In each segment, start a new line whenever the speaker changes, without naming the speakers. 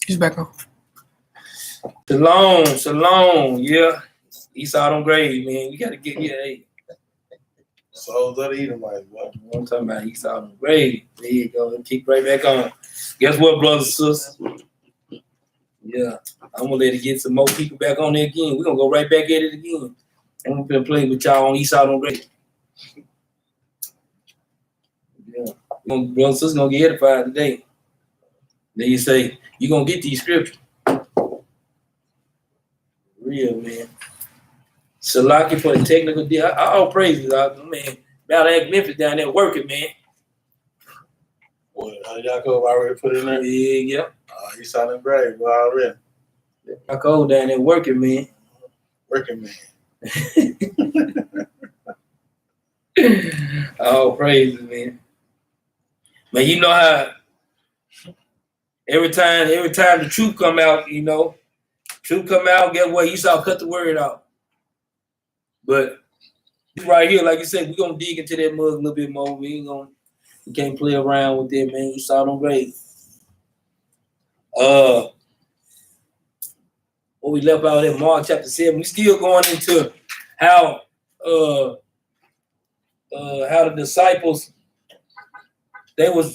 He's back on.
Shalom, yeah. Esau don't grade, man. You gotta get hey.
Souls of the Edomites, boy.
I'm talking about Esau don't grade. There you go. Keep right back on. Guess what, brothers and sisters? Yeah, I'm gonna let it get some more people back on there again. We're gonna go right back at it again. I'm gonna play with y'all on Esau don't grade. Yeah, brothers and sisters gonna get edified today. Then you say, you're gonna get these scriptures. Real, man. Salaki for the technical deal. All praises, man. Battle Axes Memphis down there working, man.
What, Yaakov already put in there?
Yeah.
He sounding great, boy, already.
Yaakov down there working, man.
Working, man.
All praises, man. Man, you know how every time the truth come out, you know, truth come out, guess what? Esau cut the word out. But right here, like you said, we're gonna dig into that mug a little bit more. We can't play around with that, man. Esau don't grade. What we left out in Mark chapter 7, we still going into how the disciples, they was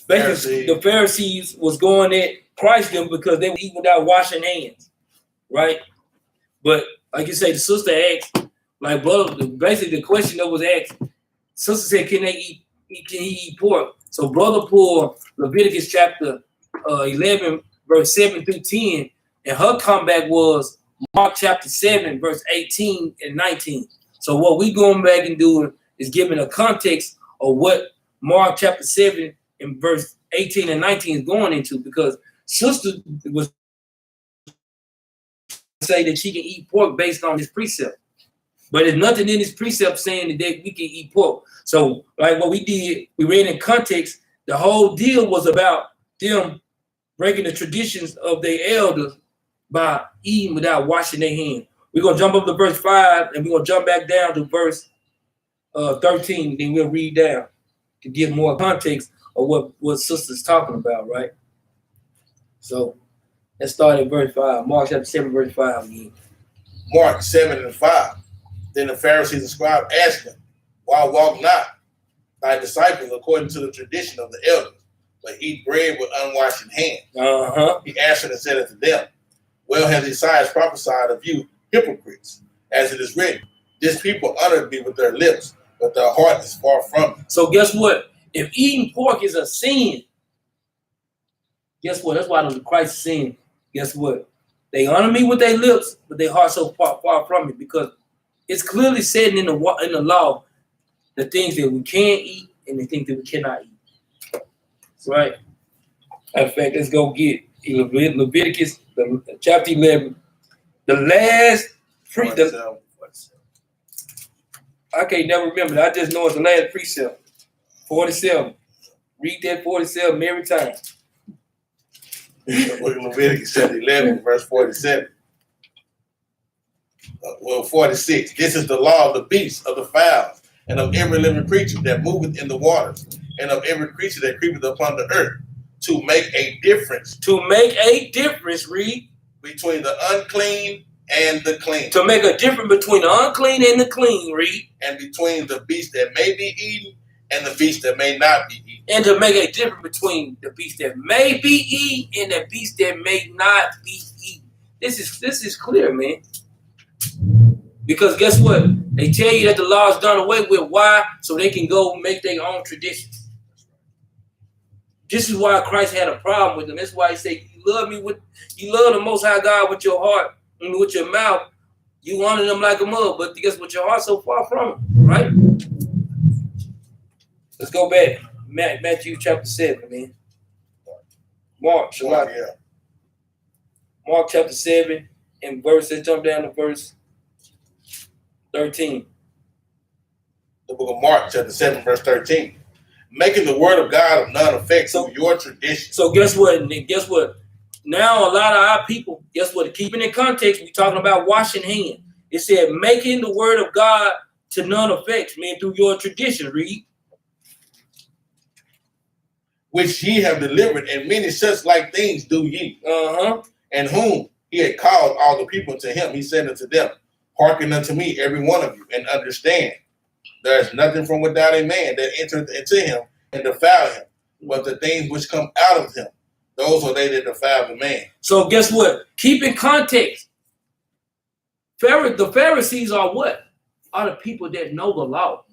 basically the Pharisees was going at Christ them because they were eating without washing hands, right? But like you say, the sister asked, like brother, basically the question that was asked, sister said, can he eat pork? So brother pulled Leviticus chapter 11, verse 7 through 10, and her comeback was Mark chapter 7, verse 18 and 19. So what we going back and doing is giving a context of what Mark chapter 7 and verse 18 and 19 is going into, because sister was say that she can eat pork based on this precept. But there's nothing in this precept saying that we can eat pork. So like what we did, we read in context, the whole deal was about them breaking the traditions of their elders by eating without washing their hands. We're going to jump up to verse 5, and we're going to jump back down to verse 13, then we'll read down to give more context of what sister's talking about, right? So let's start at verse 5. Mark chapter 7, verse 5 again.
Mark 7 and 5. Then the Pharisees and scribes asked him, why walk not thy disciples according to the tradition of the elders, but eat bread with unwashed hands? He answered and said unto them, well has Isaiah prophesied of you hypocrites, as it is written, this people honored me with their lips, but their heart is far from me.
So guess what? If eating pork is a sin, guess what? That's why Christ sinned. Guess what? They honor me with their lips, but their heart so far from me, because it's clearly said in the law the things that we can eat and the things that we cannot eat. Right? In fact, let's go get Leviticus chapter 11. The last precept. I can't never remember. I just know it's the last precept. 47. Read that 47 every time.
Leviticus chapter 11, verse 47. 46. This is the law of the beasts, of the fowls, and of every living creature that moveth in the waters, and of every creature that creepeth upon the earth, to make a difference.
To make a difference, read.
Between the unclean and the clean.
To make a difference between the unclean and the clean, read.
And between the beast that may be eaten and the beast that may not be eaten.
And to make a difference between the beast that may be eaten and the beast that may not be eaten. This is clear, man. Because guess what? They tell you that the law is done away with. Why? So they can go make their own traditions. This is why Christ had a problem with them. That's why he said, you love the Most High God with your heart and with your mouth. You honor them like a mother, but guess what? Your heart's so far from them, right? Let's go back. Matthew chapter 7, man. Mark chapter 7 and let's jump down to verse 13.
The book of Mark chapter 7, verse 13. Making the word of God of none effect to your tradition.
So guess what? Now a lot of our people, guess what? Keeping in context, we're talking about washing hands. It said making the word of God to none effect, man, through your tradition. Read.
which ye have delivered, and many such like things do ye. And whom he had called all the people to him, he said unto them, hearken unto me, every one of you, and understand. There is nothing from without a man that entereth into him and defile him, but the things which come out of him, those are they that defile the man.
So guess what? Keep in context. The Pharisees are what? Are the people that know the law.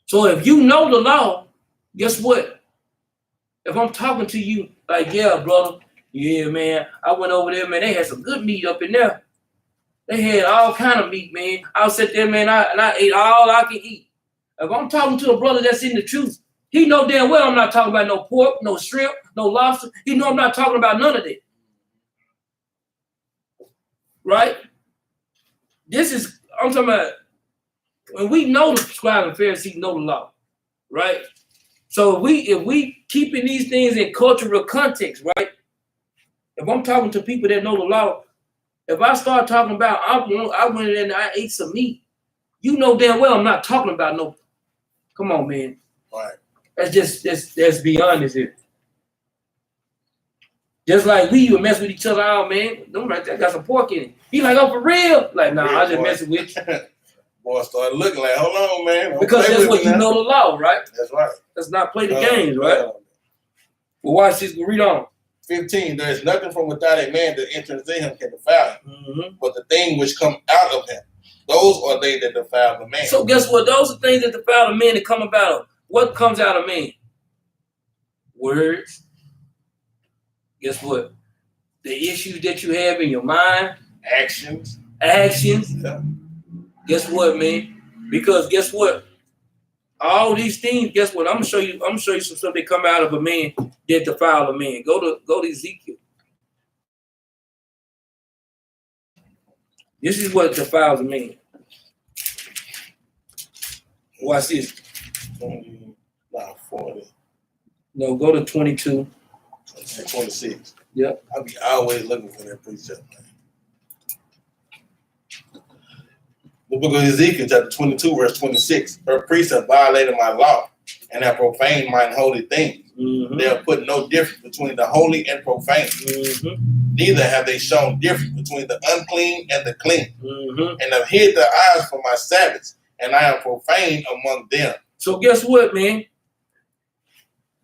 So if you know the law, guess what? If I'm talking to you like, yeah, brother, yeah, man, I went over there, man, they had some good meat up in there. They had all kind of meat, man. I was sitting there, man, I ate all I can eat. If I'm talking to a brother that's in the truth, he know damn well I'm not talking about no pork, no shrimp, no lobster. He know I'm not talking about none of that. Right? I'm talking about, when we know the scribes and Pharisees know the law, right? So if we keeping these things in cultural context, right? If I'm talking to people that know the law, if I start talking about I went in and I ate some meat, you know damn well I'm not talking about no. Come on, man.
Right.
That's beyond this here. Just like we even mess with each other out, man. Them right there got some pork in it. He like, oh, for real? Like, nah, I just messing with you.
Boy started looking like, hold on, man. Don't
because that's what you know the law, right?
That's right.
Let's not play the games, right? Well, watch this. Read on.
15. There is nothing from without a man that enters in him can defile him, but the thing which come out of him, those are they that defile the man.
So guess what? Those are things that defile the man that come about of. What comes out of man? Words. Guess what? The issues that you have in your mind.
Actions.
Yeah. Guess what, man? Because guess what? All these things, guess what? I'm gonna show you some stuff that come out of a man that defile a man. Go to Ezekiel. This is what defiles a man. Watch this.
40.
No, go to 22.
26.
Yep.
I'll be always looking for that precept, man. The book of Ezekiel, chapter 22, verse 26. Her priests have violated my law and have profaned mine holy things. They have put no difference between the holy and profane. Neither have they shown difference between the unclean and the clean. And have hid their eyes from my Sabbaths, and I have profaned among them. So guess what, man?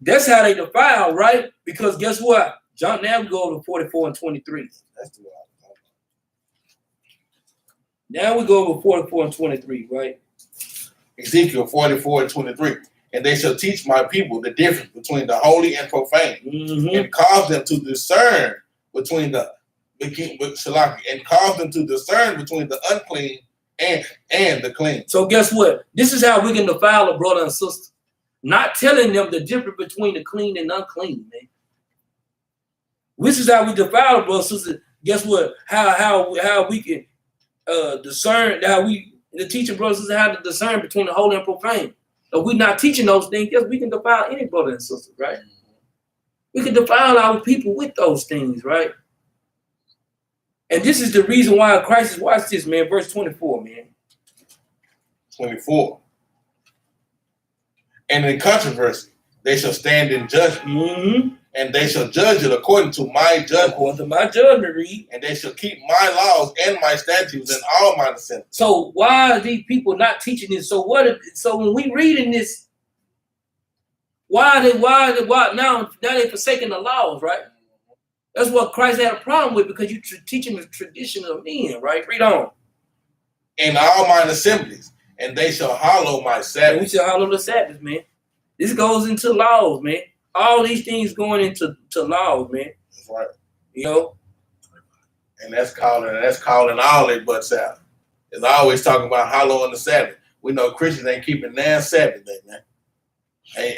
That's how they defile, right? Because guess what? John, now we go to 44 and 23. That's the one. Now we go over 44 and 23, right? Ezekiel 44 and 23. And they shall teach my people the difference between the holy and profane, and cause them to discern between the unclean and the clean. So guess what? This is how we can defile a brother and sister. Not telling them the difference between the clean and unclean, man. This is how we defile a brother and sister. Guess what? How we can discern, the teaching brothers is how to discern between the holy and profane. If we're not teaching those things, yes, we can defile any brother and sister, right? We can defile our people with those things, right? And this is the reason why Christ is, watch this, man, verse 24, man. 24. And in controversy, they shall stand in judgment. And they shall judge it according to my judgment. According to my judgment, read. And they shall keep my laws and my statutes and all my assemblies. So why are these people not teaching this? So so when we reading this, why now they forsaking the laws, right? That's what Christ had a problem with, because you're teaching the tradition of men, right? Read on. In all mine assemblies, and they shall hallow my Sabbath. And we shall hallow the Sabbath, man. This goes into laws, man. All these things going into laws, man. That's right. You know? And that's calling all their butts out. It's always talking about hallowing the Sabbath. We know Christians ain't keeping their Sabbath day, man.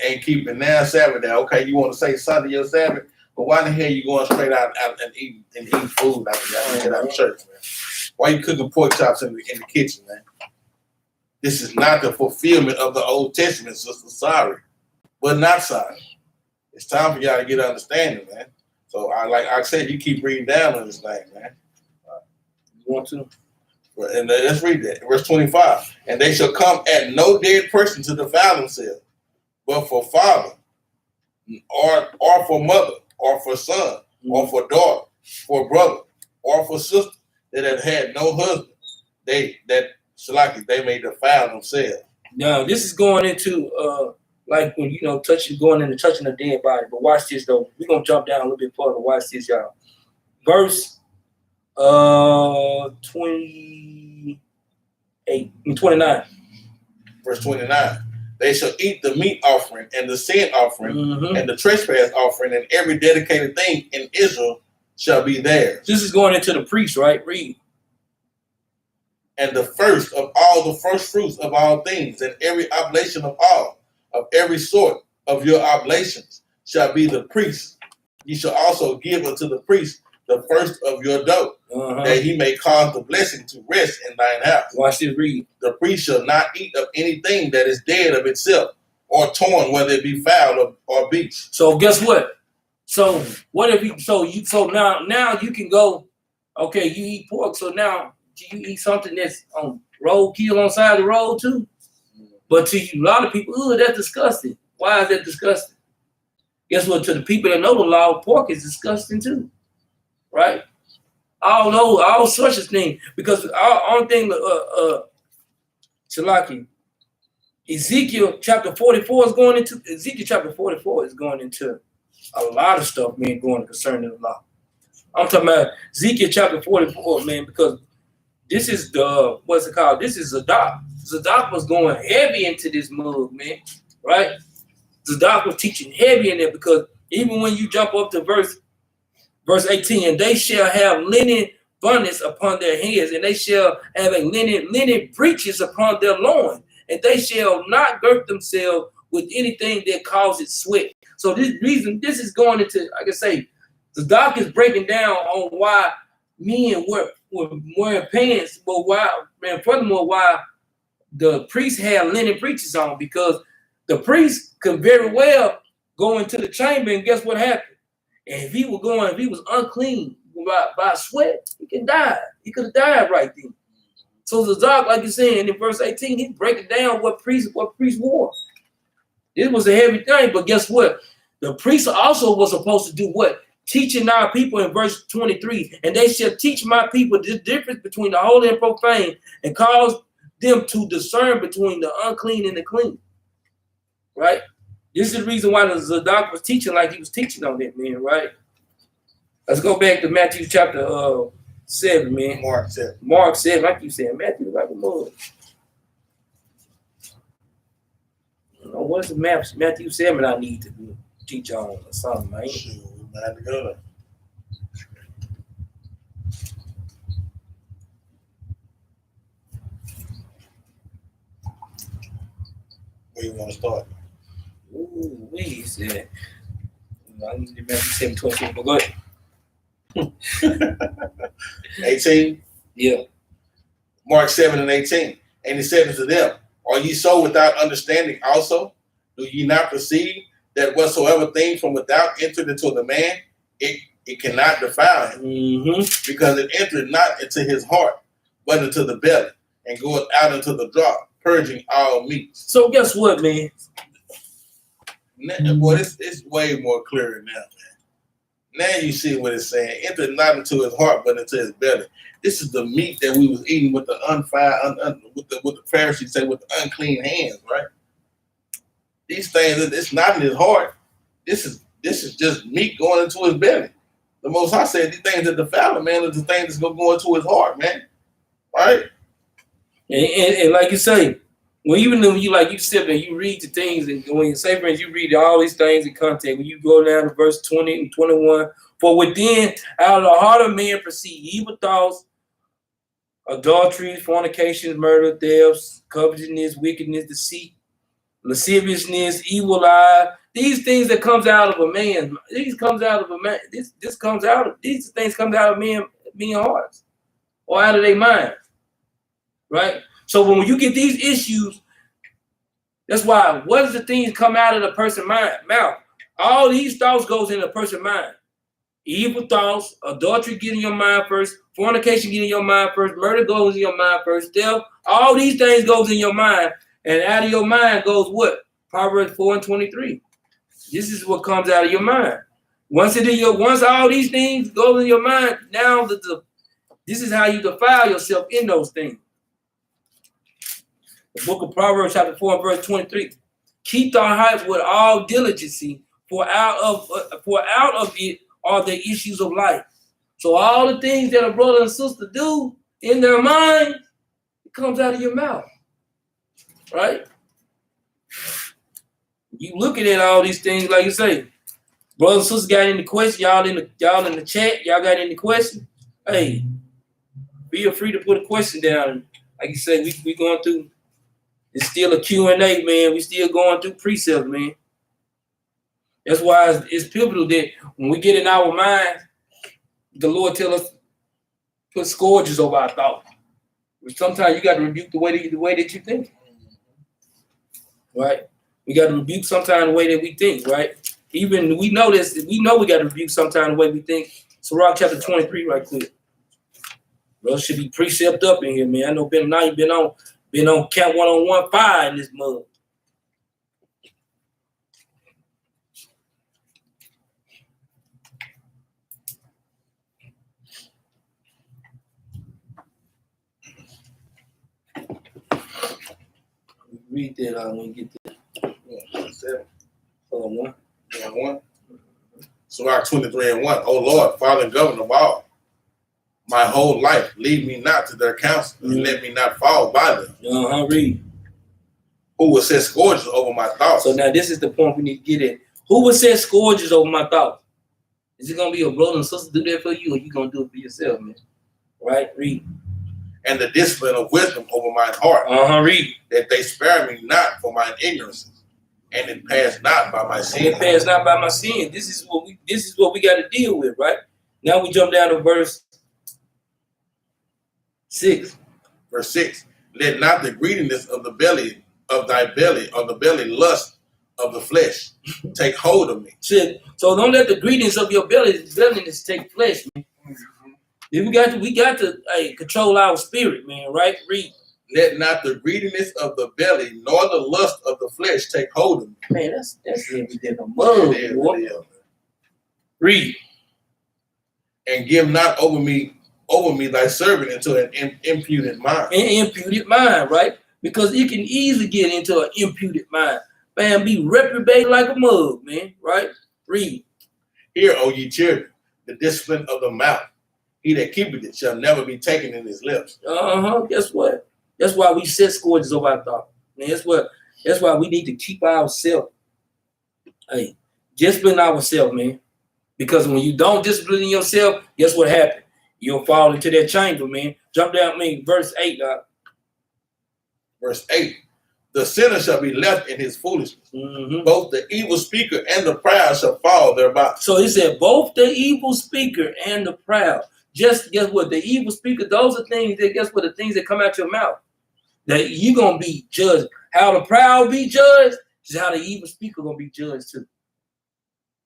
Ain't keeping their Sabbath day. Okay, you want to say Sunday your Sabbath, but why the hell you going straight out and eat food after you get out of church, man? Why you cooking pork chops in the kitchen, man? This is not the fulfillment of the Old Testament, sister. Sorry, but not sorry. It's time for y'all to get understanding, man. So like I said, you keep reading down on this thing, man. You want to? And let's read that. Verse 25. And they shall come at no dead person to defile themselves, but for father, or for mother, or for son, or for daughter, for brother, or for sister that have had no husband, they may defile themselves.
Now this is going into like when going into touching a dead body. But watch this though. We're gonna jump down a little bit further. Watch this, y'all. Verse 29.
Verse 29. They shall eat the meat offering and the sin offering and the trespass offering, and every dedicated thing in Israel shall be theirs.
This is going into the priest, right? Read.
And the first of all the first fruits of all things, and every oblation of all, of every sort of your oblations, shall be the priest. You shall also give unto the priest the first of your dough, that he may cause the blessing to rest in thine house.
Watch this, read.
The priest shall not eat of anything that is dead of itself, or torn, whether it be fowl or beast.
So guess what? So what if you? So now you can go. Okay, you eat pork. So now you eat something that's on roadkill on the side of the road too. But to you, a lot of people, ooh, that's disgusting. Why is that disgusting? Guess what? To the people that know the law, pork is disgusting too. Right? All sorts of things. Because our only thing, Shalaki, Ezekiel chapter 44 is going into a lot of stuff, man, going concerning the law. I'm talking about Ezekiel chapter 44, man, because this is what's it called? This is Zadok. Zadok was going heavy into this move, man, right? Zadok was teaching heavy in there, because even when you jump up to verse 18, and they shall have linen bonnets upon their heads, and they shall have a linen breeches upon their loins, and they shall not gird themselves with anything that causes sweat. So this is going into, like I say, Zadok is breaking down on why men were wearing pants, but furthermore, why the priests had linen breeches on, because the priest could very well go into the chamber, and guess what happened? And if he was unclean by sweat, he could die. He could have died right then. So Zadok, like you're saying in verse 18, he's breaking down what priests wore. It was a heavy thing, but guess what? The priests also was supposed to do what? Teaching our people in verse 23, and they shall teach my people the difference between the holy and profane, and cause them to discern between the unclean and the clean. Right? This is the reason why the Zadok was teaching like he was teaching on that, man, right? Let's go back to Matthew chapter 7, man. Mark 7. I keep saying Matthew like a mug. What's the Matthew 7 I need to teach on or something, man?
Not to go. Where you want to start?
Ooh, we said. I need to Matthew 7, 20, but go ahead.
18?
Yeah.
Mark 7 and 18. And he said unto them, are ye so without understanding also? Do ye not perceive that whatsoever thing from without entered into the man, it cannot defile him, because it entered not into his heart, but into the belly, and goeth out into the draught, purging all meats.
So guess what, man?
Boy, it's way more clear now, man. Now you see what it's saying. Entered not into his heart, but into his belly. This is the meat that we was eating with the with the Pharisees say, with the unclean hands, right? These things, it's not in his heart. This is just meat going into his belly. The Most High said these things that defile him, man, are the things that's gonna go into his heart, man. Right?
And like you say, when you sit there, you read the things, and when you say, friends, you read all these things in context. When you go down to verse 20 and 21, for within out of the heart of man proceed evil thoughts, adultery, fornication, murder, thefts, covetousness, wickedness, deceit, lasciviousness, evil eye. These things that comes out of a man, these things come out of men's hearts or out of their minds, right? So when you get these issues, that's why what is the things come out of the person's mouth? All these thoughts goes in the person's mind. Evil thoughts, adultery get in your mind first, fornication get in your mind first, murder goes in your mind first, theft, all these things goes in your mind, and out of your mind goes what? Proverbs 4 and 23. This is what comes out of your mind. Once all these things go in your mind, now this is how you defile yourself in those things. The book of Proverbs, chapter 4, and verse 23. Keep thy heart with all diligency, for out of it are the issues of life. So all the things that a brother and sister do in their mind, it comes out of your mouth, right? You looking at all these things, like you say, brothers and sisters got any questions? Y'all in the chat? Y'all got any questions? Hey, feel free to put a question down. Like you say, we going through. It's still a Q&A, man. We still going through precepts, man. That's why it's pivotal that when we get in our minds, the Lord tell us put scourges over our thoughts. Sometimes you got to rebuke the way that you think, right? We got to rebuke sometimes the way that we think, right? Even we know this. We know we got to rebuke sometimes the way we think. Sirach chapter 23, right quick. Bro, should be precept up in here, man. I know Benaniyah been on Capt 101 fire in this mug. Read that when you get there.
7.
1.
1. Sirach 23 and 1. O Lord, Father and Governor of all, my whole life, lead me not to their counsel, and let me not fall by them.
Read.
Who will set scourges over my thoughts?
So now this is the point we need to get in. Who will set scourges over my thoughts? Is it gonna be a brother and sister do that for you, or you gonna do it for yourself, man? Right? Read.
And the discipline of wisdom over mine heart.
Read.
That they spare me not for mine ignorances, and it pass not by my sin.
It pass not by my sin. This is what we got to deal with, right? Now we jump down to verse 6.
Verse 6. Let not the greediness of the belly of thy belly, or the belly lust of the flesh, take hold of me.
So don't let the greediness of your belliness take flesh, man. We got to control our spirit, man, right? Read.
Let not the greediness of the belly nor the lust of the flesh take hold of me.
Man, that's everything a mug, boy. Read.
And give not over me thy servant into an imputed mind.
An imputed mind, right? Because it can easily get into an imputed mind. Man, be reprobate like a mug, man, right? Read.
Hear, O ye children, the discipline of the mouth. He that keepeth it shall never be taken in his lips.
Guess what? That's why we set scourges over our thought. Man, that's why we need to keep ourselves. Discipline ourselves, man. Because when you don't discipline yourself, guess what happens? You'll fall into that chamber, man. Jump down, verse 8, dog.
Verse 8. The sinner shall be left in his foolishness. Both the evil speaker and the proud shall fall thereby.
So he said, both the evil speaker and the proud. Just guess what? The evil speaker, those are things that, guess what? The things that come out your mouth. That you're going to be judged. How the proud be judged is how the evil speaker going to be judged too.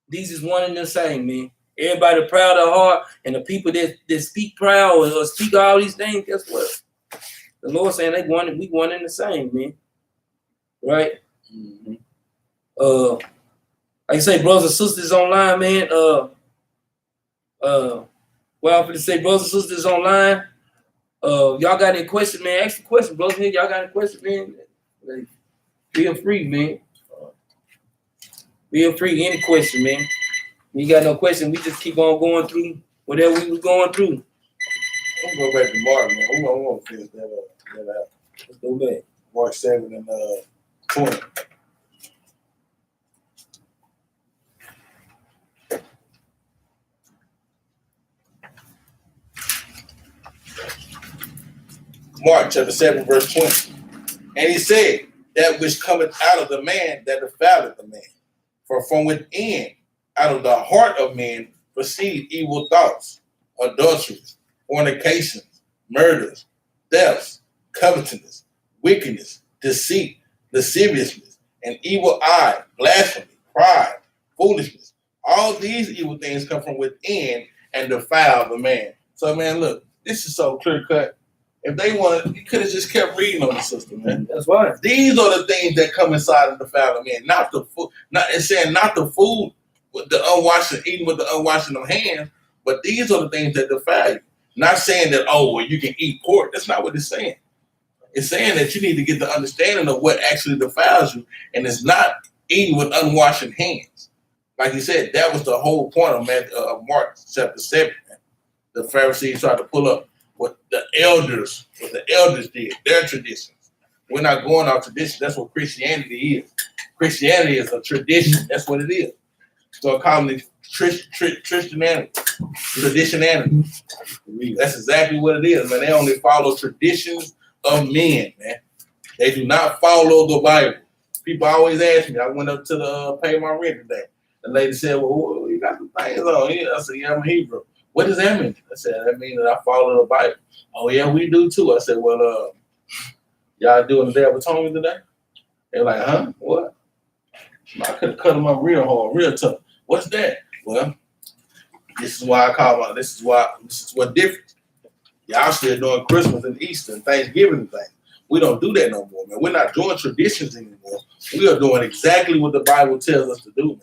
These is one and the same, man. Everybody proud of heart, and the people that speak proud or speak all these things, guess what? The Lord saying we one in the same, man. Right? Like I say, brothers and sisters online, man. Well, I'm going to say, brothers and sisters online. Y'all got any questions, man? Ask the question, brothers. Y'all got any questions, man? Like, feel free, man. Feel free, any question, man. You got no question, we just keep on going through whatever we was going through.
I'm going to go back to Mark, man. I want to finish that out.
Let's go back.
Mark 7 and 20. Mark chapter 7, verse 20. And he said, that which cometh out of the man, that defileth the man. For from within, out of the heart of men, proceed evil thoughts, adulteries, fornications, murders, thefts, covetousness, wickedness, deceit, lasciviousness, an evil eye, blasphemy, pride, foolishness. All these evil things come from within and defile the man. So, man, look, this is so clear cut. If they wanted, you could have just kept reading on the sister, man.
That's right.
These are the things that come inside of the defile of man, not the food. Not it's saying not the food with the unwashing, eating with the unwashing of hands, but these are the things that defile you. Not saying that, oh, well, you can eat pork. That's not what it's saying. It's saying that you need to get the understanding of what actually defiles you, and it's not eating with unwashing hands. Like you said, that was the whole point of Mark chapter 7. The Pharisees tried to pull up what the elders did, their traditions. We're not going off tradition. That's what Christianity is. Christianity is a tradition. That's what it is. So I call it Christianity, traditionality. That's exactly what it is, man. They only follow traditions of men, man. They do not follow the Bible. People always ask me. I went up to the pay my rent today. The lady said, well, you got the things on here. I said, yeah, I'm a Hebrew. What does that mean? I said, that means that I follow the Bible. Oh, yeah, we do too. I said, well, y'all doing the Day of Atonement today? They're like, huh? What? I could have cut them up real hard, real tough. What's that? Well, this is what difference. Y'all still doing Christmas and Easter and Thanksgiving and things. We don't do that no more, man. We're not doing traditions anymore. We are doing exactly what the Bible tells us to do, man.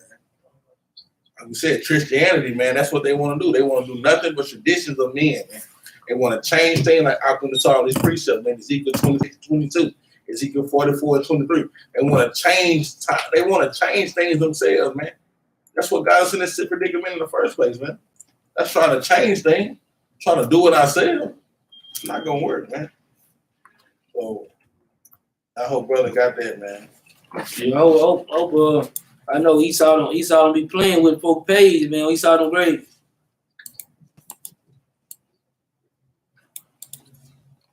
Like we said, Christianity, man, that's what they want to do. They want to do nothing but traditions of men, man. They want to change things like I'm going to talk all these precepts, man. Ezekiel 26:22, Ezekiel 44:23. They want to change time. They want to change things themselves, man. That's what got us in this predicament in the first place, man. That's trying to change things, trying to do it ourselves. It's not gonna work, man. So I hope brother got that, man.
You know, I know Esau don't be playing with folk page, man. Esau don't grade.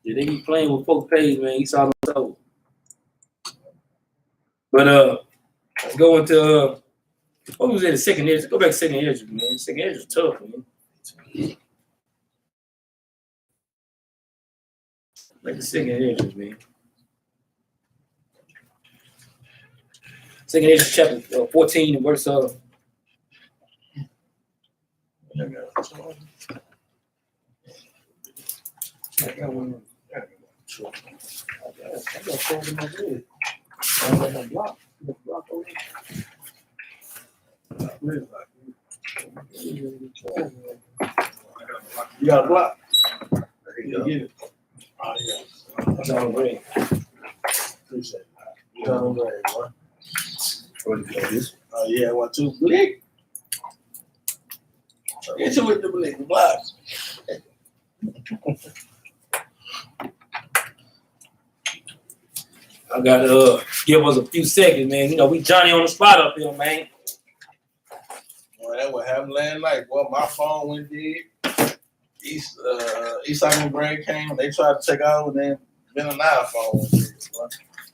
Yeah, they be playing with folk page, man. Esau don't know. But let's go into what was it? The second edge. Go back to second edge, man. Second edge is tough, man. Like the second edge, man. Second edge, chapter 14, and verse
You got a block.
You get it.
Oh, yeah.
That's all great.
Appreciate it. You got on grade, boy.
This.
Oh, yeah, 1, 2, blick. Get you with the blick, blocks.
I gotta give us a few seconds, man. You know, we Johnny on the spot up here, man.
Boy, that what happened last night. Boy, my phone went dead. East Island Grade came, they tried to check out, and then Benaniyah phone went dead.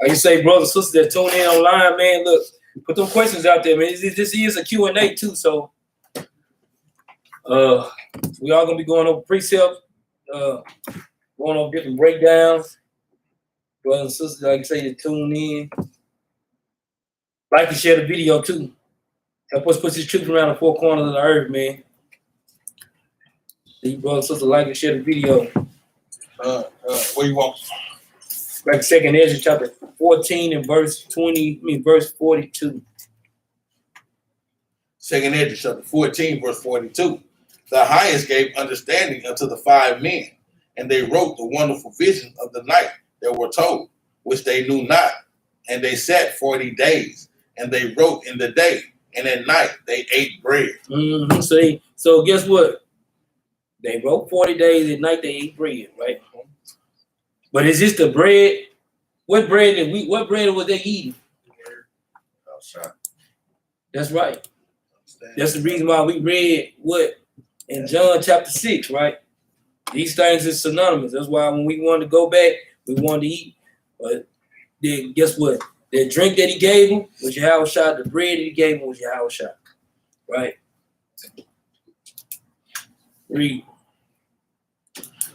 Like you say, brothers, sisters that tune in online, man, look, put them questions out there, man. This is a Q&A too, so we all gonna be going over precepts, going over different breakdowns. Brothers and sisters, like you say, to tune in. Like and share the video too. Help us put this truth around the four corners of the earth, man. You brothers and sisters, like and share the video.
What you want?
Like second Ezra chapter 14 and verse 42.
Second Ezra chapter 14, verse 42. The highest gave understanding unto the 5 men, and they wrote the wonderful vision of the night that were told, which they knew not. And they sat 40 days, and they wrote in the day, and at night they ate bread.
Mm-hmm. So guess what? They wrote 40 days, at night they ate bread, right? But is this the bread? What bread was they eating? That's right. That's the reason why we read what in John chapter 6, right? These things is synonymous. That's why when we wanted to go back, we wanted to eat. But then guess what? The drink that he gave him was Yahushua. The bread that he gave him was Yahushua. Right? Read.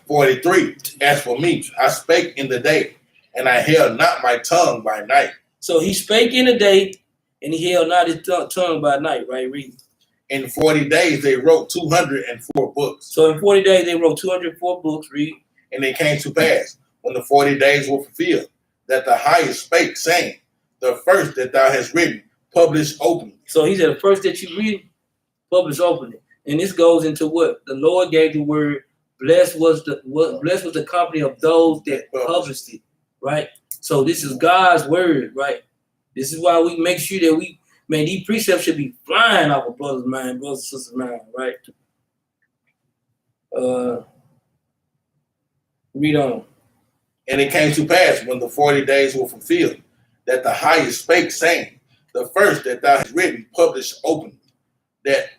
43. As for me, I spake in the day, and I held not my tongue by night.
So he spake in the day, and he held not his tongue by night, right? Read.
In 40 days, they wrote 204 books.
So in 40 days, they wrote 204 books, read.
And it came to pass, when the 40 days were fulfilled, that the highest spake, saying, the first that thou hast written, publish openly.
So he said, the first that you read, publish openly. And this goes into what? The Lord gave the word, blessed was the company of those that published it, right? So this is God's word, right? This is why we make sure that these precepts should be flying off a brother's mind, brother's sister's mind, right? Read on.
And it came to pass, when the 40 days were fulfilled, that the highest spake, saying, the first that thou hast written, publish openly, that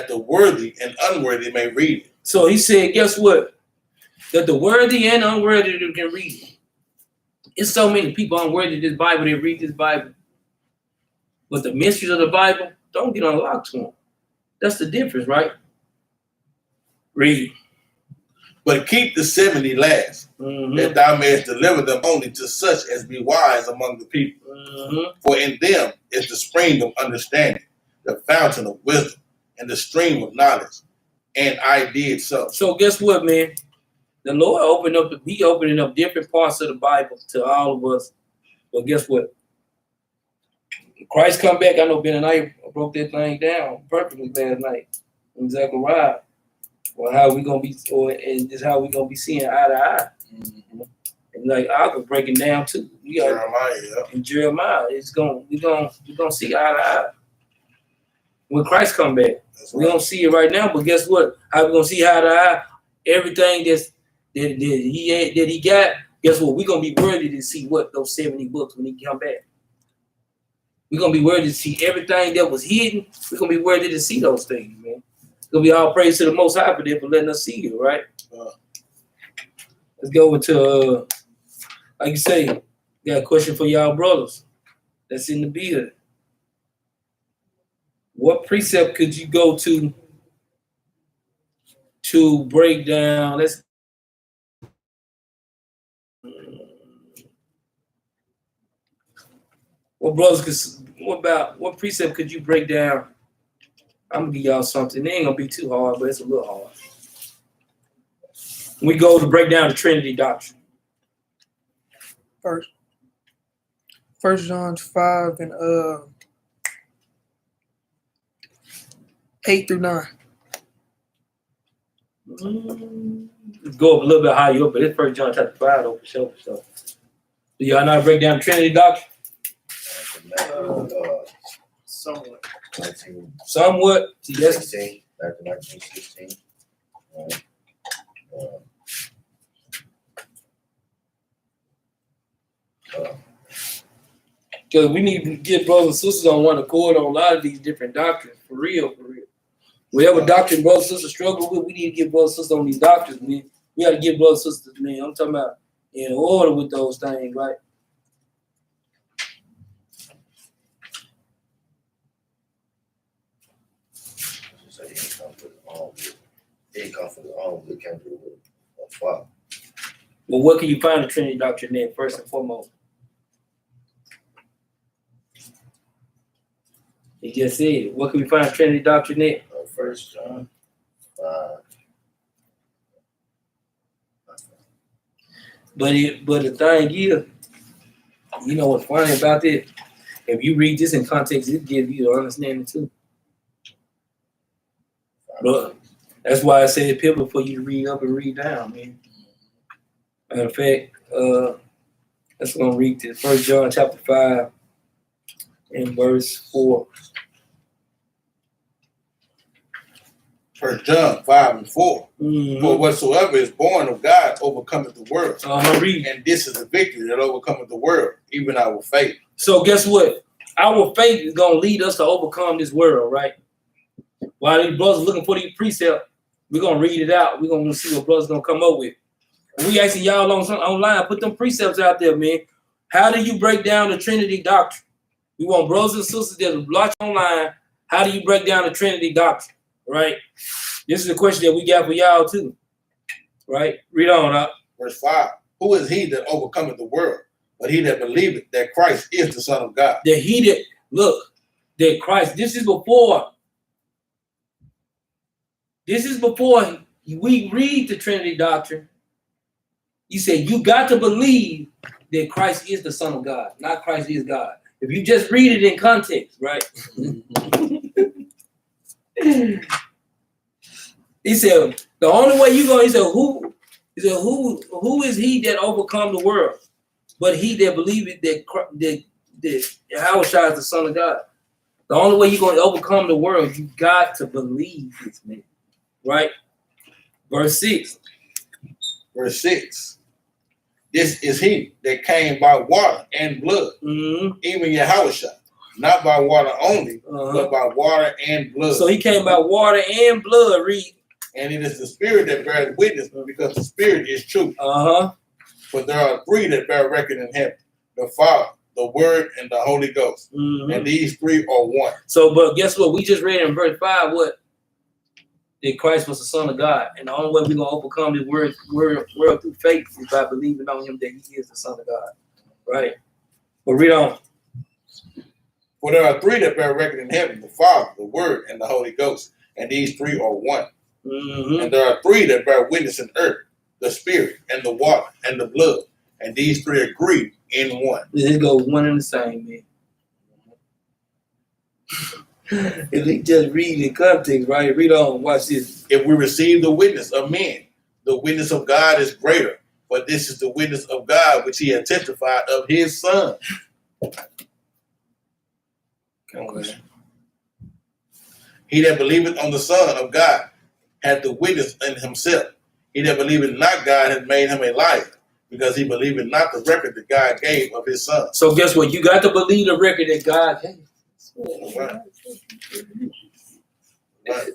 the worthy and unworthy may read it.
So he said, guess what? That the worthy and unworthy can read it. It's so many people unworthy of this Bible, they read this Bible. But the mysteries of the Bible don't get unlocked to them. That's the difference, right? Read.
But keep the 70 last, that thou mayest deliver them only to such as be wise among the people. For in them is the spring of understanding, the fountain of wisdom, and the stream of knowledge. And I did so.
So guess what, man? The Lord opening up different parts of the Bible to all of us. But guess what? Christ come back. I know Benaniyah broke that thing down perfectly last night in Zechariah. Well, how we gonna be, and this how we gonna be seeing eye to eye. And like I was breaking down too. We got
Jeremiah,
in Jeremiah, we're gonna see eye to eye when Christ come back. We don't see it right now, but guess what? How we gonna see eye to eye? Everything that he got. Guess what? We're gonna be worthy to see what those 70 books when he come back. We're gonna be worthy to see everything that was hidden. We're gonna be worthy to see those things, man. It's gonna be all praise to the Most High for them for letting us see it, right? Let's go into like you say, got a question for y'all brothers that's in the building. What precept could you go to break down? What precept could you break down? I'm gonna give y'all something. It ain't gonna be too hard, but it's a little hard. We go to break down the Trinity doctrine.
First John 5 and 8 through 9.
Let's go up a little bit higher up, but it's First John chapter 5 though, for sure. So, do y'all not break down the Trinity doctrine?
Somewhat.
Somewhat. See, that's
16. Back to 1916.
because we need to get brothers and sisters on one accord on a lot of these different doctrines. For real, for real. Whatever doctrine brothers and sisters struggle with, we need to get brothers and sisters on these doctrines, man. We got to get brothers and sisters, man. I'm talking about in order with those things, right?
So he didn't come for his own. He didn't come for his own. He came for the Father.
Well, what can you find the Trinity doctrine in, first and foremost? He just said it. What can we find the Trinity doctrine in?
First John 5.
But the thing is, you know what's funny about this? If you read this in context, it gives you the understanding too. But that's why I say it's pivotal for you to read up and read down, man. Matter of fact, let's go read this. 1 John chapter 5 and verse 4.
1 John 5 and 4.
Mm-hmm.
For whatsoever is born of God overcometh the world.
Read.
And this is the victory that overcometh the world, even our faith.
So guess what? Our faith is going to lead us to overcome this world, right? While these brothers looking for these precepts, we're going to read it out. We're going to see what brothers going to come up with. We asking y'all online, put them precepts out there, man. How do you break down the Trinity doctrine? We want brothers and sisters that watch online. How do you break down the Trinity doctrine, right? This is a question that we got for y'all too, right? Read on up.
Verse 5. Who is he that overcometh the world? But he that believeth that Christ is the Son of God.
That Christ, this is before we read the Trinity doctrine. He said, you got to believe that Christ is the Son of God, not Christ is God. If you just read it in context, right? He said, the only way you go, he said, who is he that overcome the world? But he that believeth that Yahushua is the Son of God. The only way you're going to overcome the world, you got to believe this man. Right? Verse 6.
Verse 6. This is he that came by water and blood, even Yahushua, not by water only, but by water and blood.
So he came by water and blood, read.
And it is the Spirit that bears witness, because the Spirit is true. But there are three that bear record in heaven: the Father, the Word, and the Holy Ghost. And these three are one.
So, but guess what? We just read in verse 5 what? That Christ was the Son of God. And the only way we're going to overcome the world through faith is by believing on him that he is the Son of God. Right? But read on.
For there are three that bear record in heaven: the Father, the Word, and the Holy Ghost. And these three are one. And there are three that bear witness in earth: the Spirit, and the water, and the blood. And these three agree in one.
It goes one and the same, man. If we just read in context, right? Read on. Watch this.
If we receive the witness of men, the witness of God is greater. But this is the witness of God which he had testified of his Son. Okay. He that believeth on the Son of God hath the witness in himself. He that believeth not God hath made him a liar, because he believeth not the record that God gave of his Son.
So guess what? You got to believe the record that God gave.
Right. Right.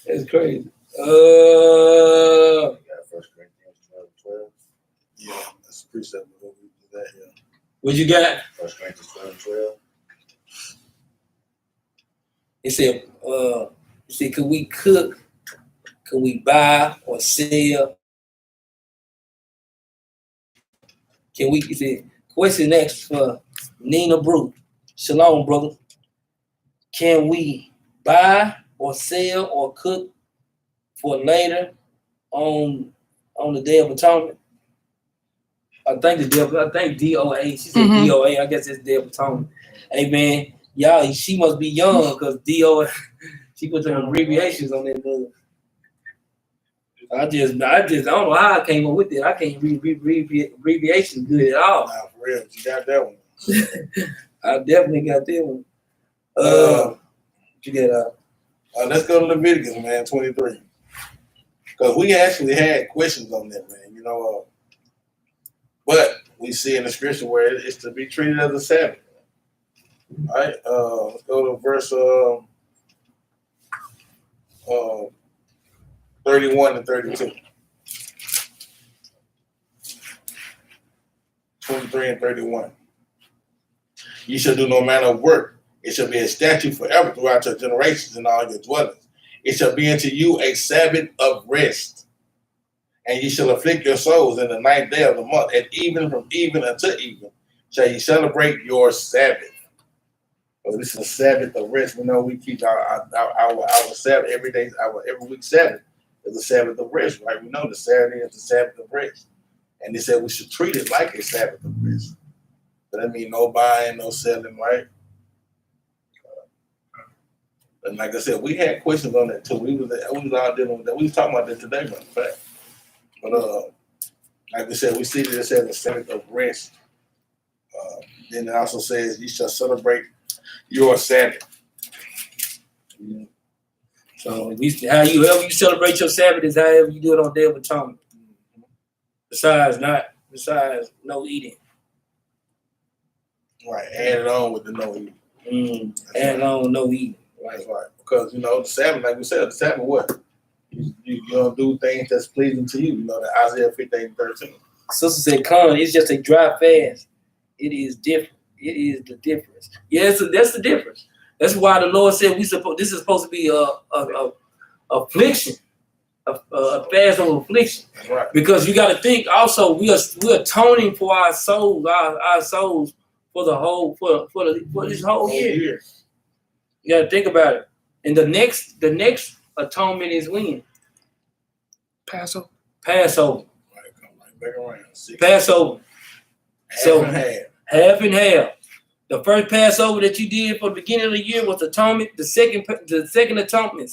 That's crazy.
You got 1 Corinthians 12:12.
Yeah, that's a precept. We'll do that here.
What you got?
1 Corinthians 12:12.
It said, could we cook? Could we buy or sell? Can we, he said, question next for Nina Brew. Shalom, brother. Can we buy or sell or cook for later on the Day of Atonement? I think DOA. She said DOA. I guess it's Day of Atonement. Hey man, y'all, she must be young because DOA. She put some abbreviations on that mother. I don't know how I came up with it. I can't read abbreviations good at all.
Nah, for real, you got that one.
I definitely got that one. What you got?
Let's go to Leviticus, man, 23. Because we actually had questions on that, man. You know, but we see in the scripture where it's to be treated as a Sabbath. All right, let's go to verse 31 and 32. 23 and 31. You shall do no manner of work. It shall be a statute forever throughout your generations and all your dwellings. It shall be unto you a Sabbath of rest. And ye shall afflict your souls in the ninth day of the month, and even from even until even shall ye celebrate your Sabbath. So this is a Sabbath of rest. We know we keep our Sabbath every day, every week Sabbath is a Sabbath of rest, right? We know the Saturday is the Sabbath of rest. And they said we should treat it like a Sabbath of rest. So that means no buying, no selling, right? And like I said, we had questions on that too. We was all dealing with that. We was talking about that today, matter of fact. But like I said, we see that it says a Sabbath of rest. Then it also says you shall celebrate your Sabbath.
Yeah. So however you celebrate your Sabbath is however you do it on Day of Atonement. Besides no eating.
Right, add it on with the no eating.
Add on no eating.
Right, that's right. Because the Sabbath, like we said, the Sabbath what? You don't do things that's pleasing to you. The Isaiah 15:13. Sister
said, "Con, it's just a dry fast. It is different. It is the difference. Yes, that's the difference. That's why the Lord said this is supposed to be a affliction, a fast of affliction.
That's right.
Because you got to think also we're atoning for our souls, our souls for the whole for this whole year. You got to think about it. And the next atonement is when?
Passover.
Passover.
Right, come right back around. 6.
Passover. So
and half.
half and half. The first Passover that you did for the beginning of the year was atonement. The second atonement,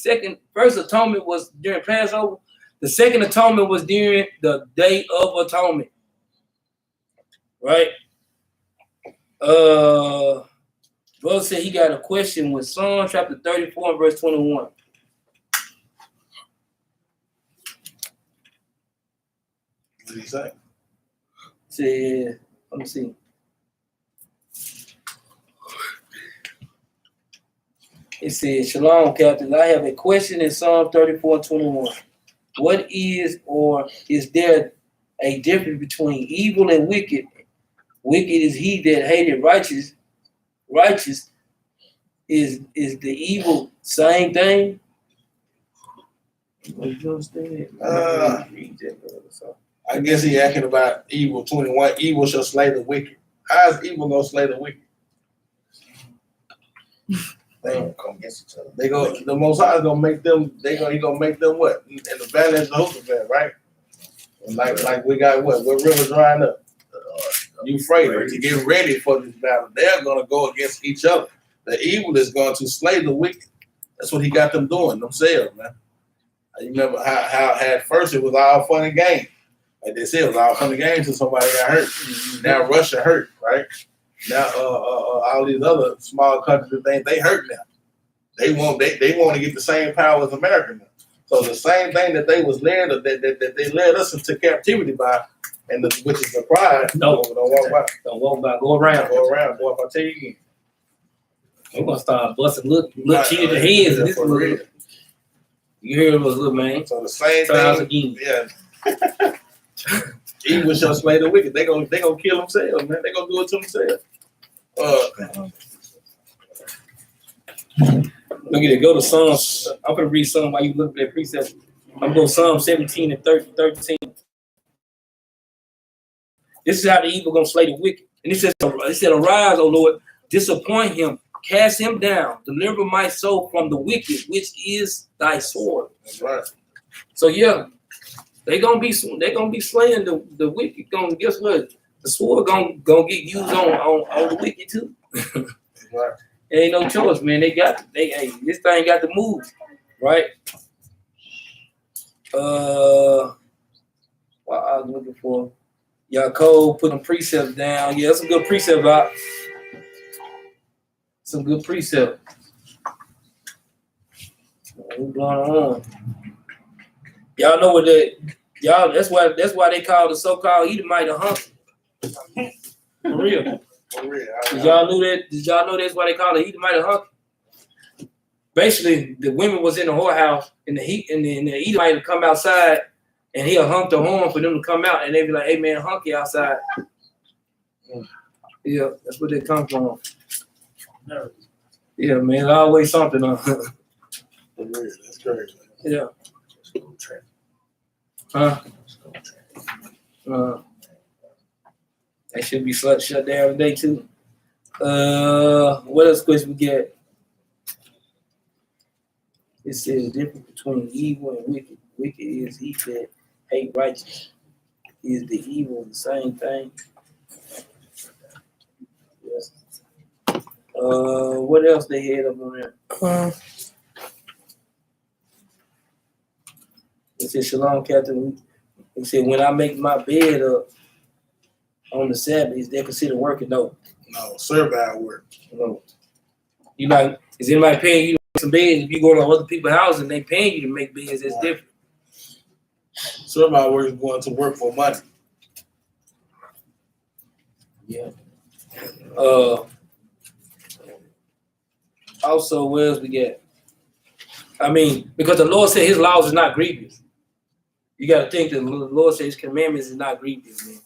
first atonement was during Passover. The second atonement was during the Day of Atonement. Right? Brother said he got a question with Psalm chapter 34 and verse 21.
What did he say?
Said, let me see. It says, Shalom, Captain. I have a question in Psalm 34:21. What is or is there a difference between evil and wicked? Wicked is he that hated righteous. Righteous is the evil same thing? You understand?
I guess he asking about evil 21. Evil shall slay the wicked. How is evil gonna slay the wicked?
They don't come against each other.
They go. The Most High is gonna make them. He gonna make them what? In the Battle AxesofTMH, right? And like we got what? What river drying up? Euphrates. To get ready for this battle, they're gonna go against each other. The evil is going to slay the wicked. That's what he got them doing themselves, man. You remember how at first it was all fun and games. Like they said, it was all fun and games until somebody got hurt. Now Russia hurt, right? Now all these other small countries and things, they hurt now. They want to get the same power as America now. So the same thing that they was led, that they led us into captivity by, and which is the pride.
No.
Don't walk by.
Don't walk by. Go around.
Go around, boy. If I tell you again.
We're gonna start busting little cheated heads in this world. You hear us, little man.
So the same
Trials
thing.
again.
Yeah. Evil shall slay the wicked. They gonna kill themselves, man. They gonna do it to themselves.
Look at it. Go to Psalms. I'm gonna read Psalm while you look at that precept. I'm going to Psalm 17 and 13. This is how the evil gonna slay the wicked. And it said, "Arise, O Lord, disappoint him, cast him down, deliver my soul from the wicked, which is thy sword."
That's right.
So yeah, they gonna be slaying the wicked. Guess what? The sword gonna get used on the wicked too.
That's right.
There ain't no choice, man. This thing got to move, right? What I was looking for. Yaakov put some precepts down. Yeah, that's some good precept out. Some good precept. What's going on? Y'all know what that's why they call the so-called Edomite a hunter. For real.
For real.
Did y'all know that? Did y'all know that's why they call the Edomite a hunter? Basically, the women was in the whorehouse, and the Edomite would come outside, and he'll honk the horn for them to come out, and they be like, "Hey man, honky outside." Yeah, that's where they come from. Yeah, man, there's always something on.
For real. That's crazy.
Yeah. Huh? That should be shut down today too. What else question we get? It says the difference between evil and wicked. Wicked is he that hate righteous. Is the evil the same thing? Yes. What else they had up on there? It said, "Shalom, Captain." He said, "When I make my bed up on the Sabbath, is that considered working?" No.
No, servile work.
No. You like, is anybody paying you to make some beds? If you go to other people's houses and they paying you to make beds, that's different.
Servile work is going to work for money.
Yeah. Also, what else we get? I mean, because the Lord said his laws is not grievous. You got to think that the Lord said his commandments is not grievous, man.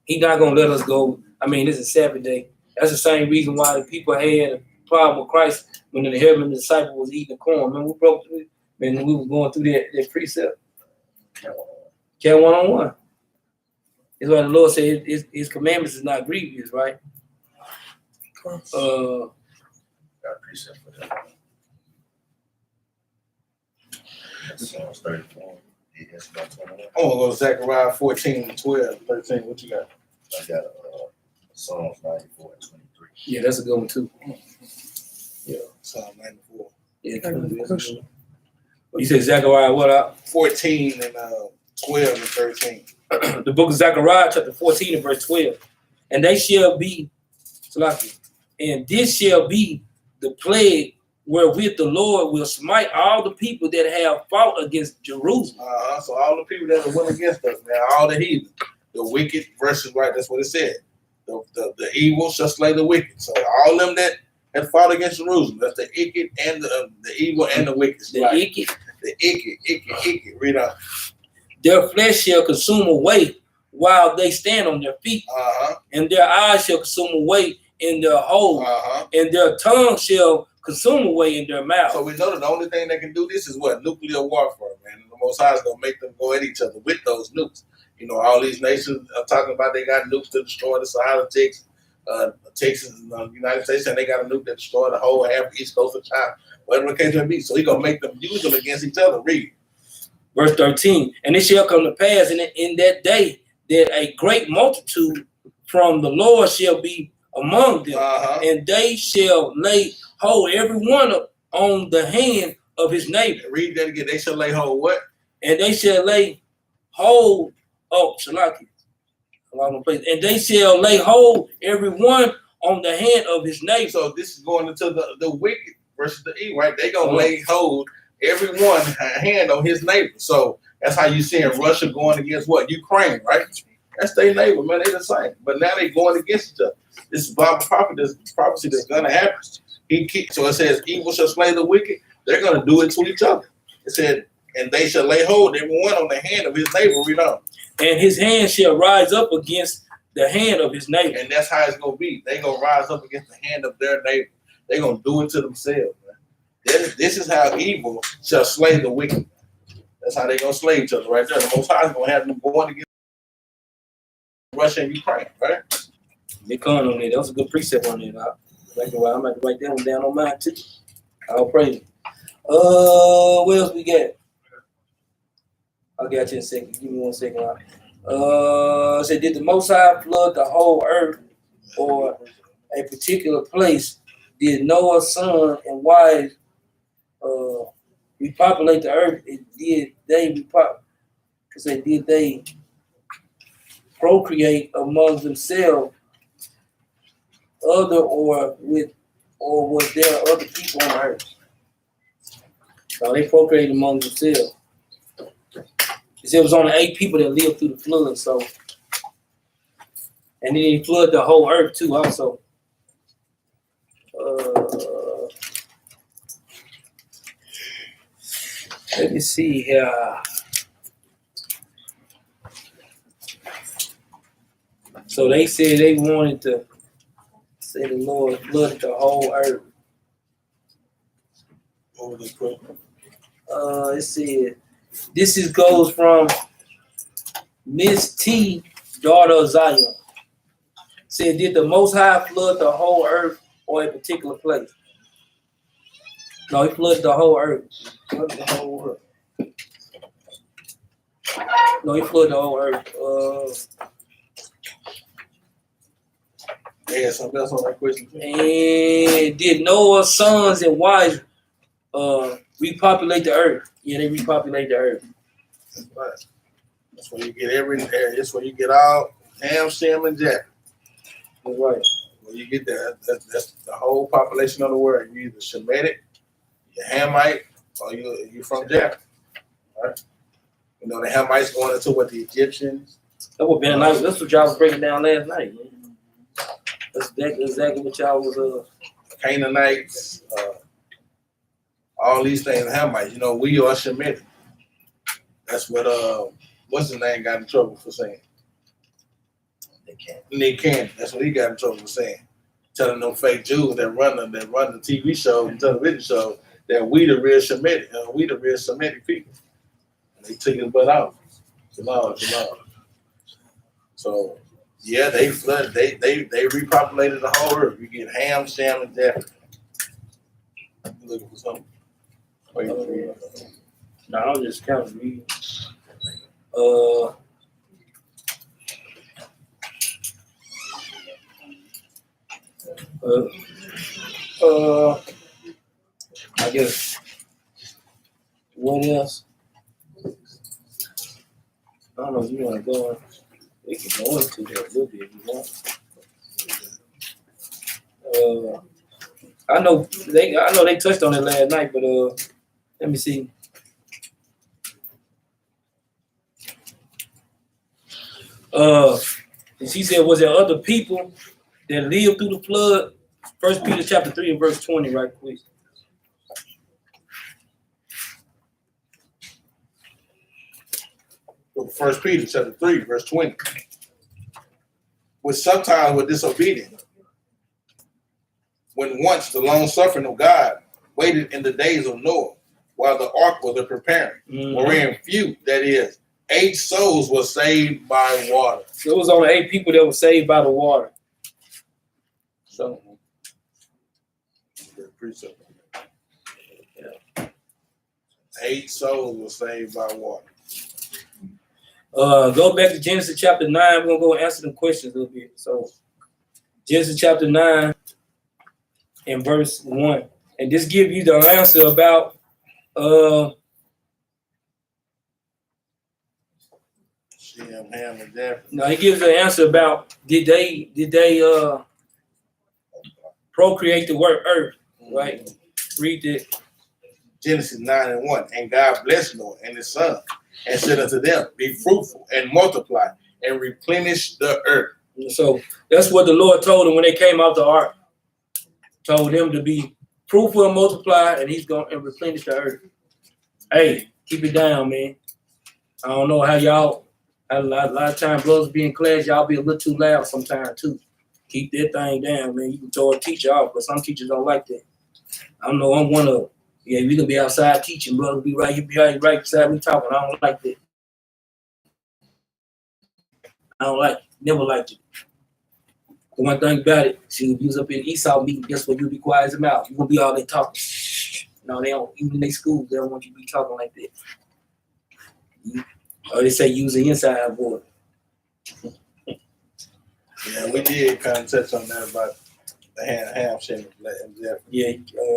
He's not going to let us go. I mean, this is Sabbath day. That's the same reason why the people had a problem with Christ when the heavenly disciple was eating the corn. Man, we broke through it. Man, we were going through that precept. Count one-on-one. That's why the Lord said his commandments is not grievous, right?
Got a precept for that. Psalms 34. Yeah, that's about 21.
I'm gonna go to Zechariah 14, 12, 13. What you got?
I got Psalms 94 and 23.
Yeah, that's a good one too.
Yeah, Psalm 94.
Yeah,
I have a question.
you said Zechariah what up?
14 and 12 and 13.
The book of Zechariah, chapter 14 and verse 12. And they shall be, and this shall be the plague wherewith the Lord will smite all the people that have fought against Jerusalem.
So all the people that went against us, man, all the heathen, the wicked versus right, that's what it said. The evil shall slay the wicked. So all them that had fought against Jerusalem, that's the wicked and the evil and the wicked.
The wicked,
the icky. Read on.
Their flesh shall consume away while they stand on their feet, and their eyes shall consume away in their holes, and their tongue shall consume away in their mouth.
So we know that the only thing that can do this is what? Nuclear warfare, man. And the Most High is going to make them go at each other with those nukes. You know, all these nations are talking about they got nukes to destroy the Sahara, Texas, and the United States, and they got a nuke that destroy the whole half east coast of China. Whatever the case may be. So he's going to make them use them against each other. Read.
Verse 13, and it shall come to pass in that day that a great multitude from the Lord shall be among them, and they shall lay hold every one on the hand of his neighbor.
Read that again. They shall lay hold what?
And they shall lay hold, and they shall lay hold every one on the hand of his neighbor.
So this is going into the wicked versus the evil, right? They're going to lay hold everyone hand on his neighbor. So that's how you seeing Russia going against what? Ukraine, right? That's their neighbor, man. They the same. But now they going against each other. This is Bible prophecy that's going to happen. So it says, evil shall slay the wicked. They're going to do it to each other. It said, and they shall lay hold everyone on the hand of his neighbor. Read on.
And his hand shall rise up against the hand of his neighbor.
And that's how it's going to be. They're going to rise up against the hand of their neighbor. They're going to do it to themselves. This is how evil shall slay the wicked. That's how they're going to slay each other right there. The Most High is going to have them going against Russia and Ukraine, right?
They coming on there. That was a good precept on there. I'm going to write that one down on mine too. I'll pray. What else we got? I'll get you in a second. Give me 1 second. Say, did the Most High flood the whole earth or a particular place? Did Noah's son and wife repopulate the earth? Did they procreate among themselves, or was there other people on earth? So they procreated among themselves. It was only 8 people that lived through the flood, so, and then he flooded the whole earth too, also. Let me see here. So they said they wanted to say the Lord flooded the whole earth.
What was the
It said this goes from Miss T, daughter of Zion. Said, did the Most High flood the whole earth or a particular place? No, he flooded the whole earth. Flooded the whole earth. No, he flooded the whole earth.
Yeah, something else on that question.
And did Noah's sons and wives repopulate the earth? Yeah, they repopulate the earth.
Right. That's where you get that's where you get all Ham, Shem, and Japheth.
That's right.
When you get that, that's the whole population of the world. You're either Shemitic, you're Hamite, or you're from Japheth. Right? You know, the Hamites going into what the Egyptians.
That's what Benaniyah, that's what y'all was breaking down last night, man. That's exactly what y'all was
Canaanites, all these things, Hamites. You know, we are Shemitic. That's what what's his name got in trouble for saying? Nick Cannon. That's what he got in trouble for saying. Telling them fake Jews that run the TV show and television show that we the real Semitic people. And they took his butt out. Shalom. So yeah, they flooded. They repopulated the whole earth. You get Ham, Shem, and Japheth. Looking for something.
No, I'm just kind of reading. I guess what else? I don't know if you want to go on. We can go into that a little bit if you want. I know they touched on it last night, but let me see. And she said, was there other people that lived through the flood? 1 Peter chapter 3 and verse 20, right quick.
First Peter chapter 3, verse 20. Which sometimes were disobedient, when once the long suffering of God waited in the days of Noah, while the ark was preparing, wherein few, that is, 8 souls were saved by water.
So it was only 8 people that were saved by the water. So,
yeah. 8 souls were saved by water.
Go back to Genesis chapter 9. We're gonna go answer them questions a little bit. So, Genesis chapter 9 and verse 1, and this gives you the answer about
Ham and Japheth.
No, he gives the answer about did they procreate the earth, right? Read it.
Genesis 9 and 1. And God blessed Noah and his son, and said unto them, be fruitful and multiply and replenish the earth.
So that's what the Lord told them when they came out the ark. Told them to be fruitful and multiply, and he's going to replenish the earth. Hey, keep it down, man. I don't know how y'all, a lot of time brothers be in class, y'all be a little too loud sometimes too. Keep that thing down, man. You can throw a teacher off, but some teachers don't like that. I know I'm one of them. Yeah, we can be outside teaching, brother. Be right, you be right beside me talking. I don't like that. I don't like it. Never liked it. The one thing about it, see, if you was up in Esau meeting, guess what? You be quiet as a mouth. You gonna be all there talking. No, they don't. Even in their schools, they don't want you to be talking like that. Or they say use the inside voice.
Yeah, we did kind of touch on that about the ham sharing.
Yeah,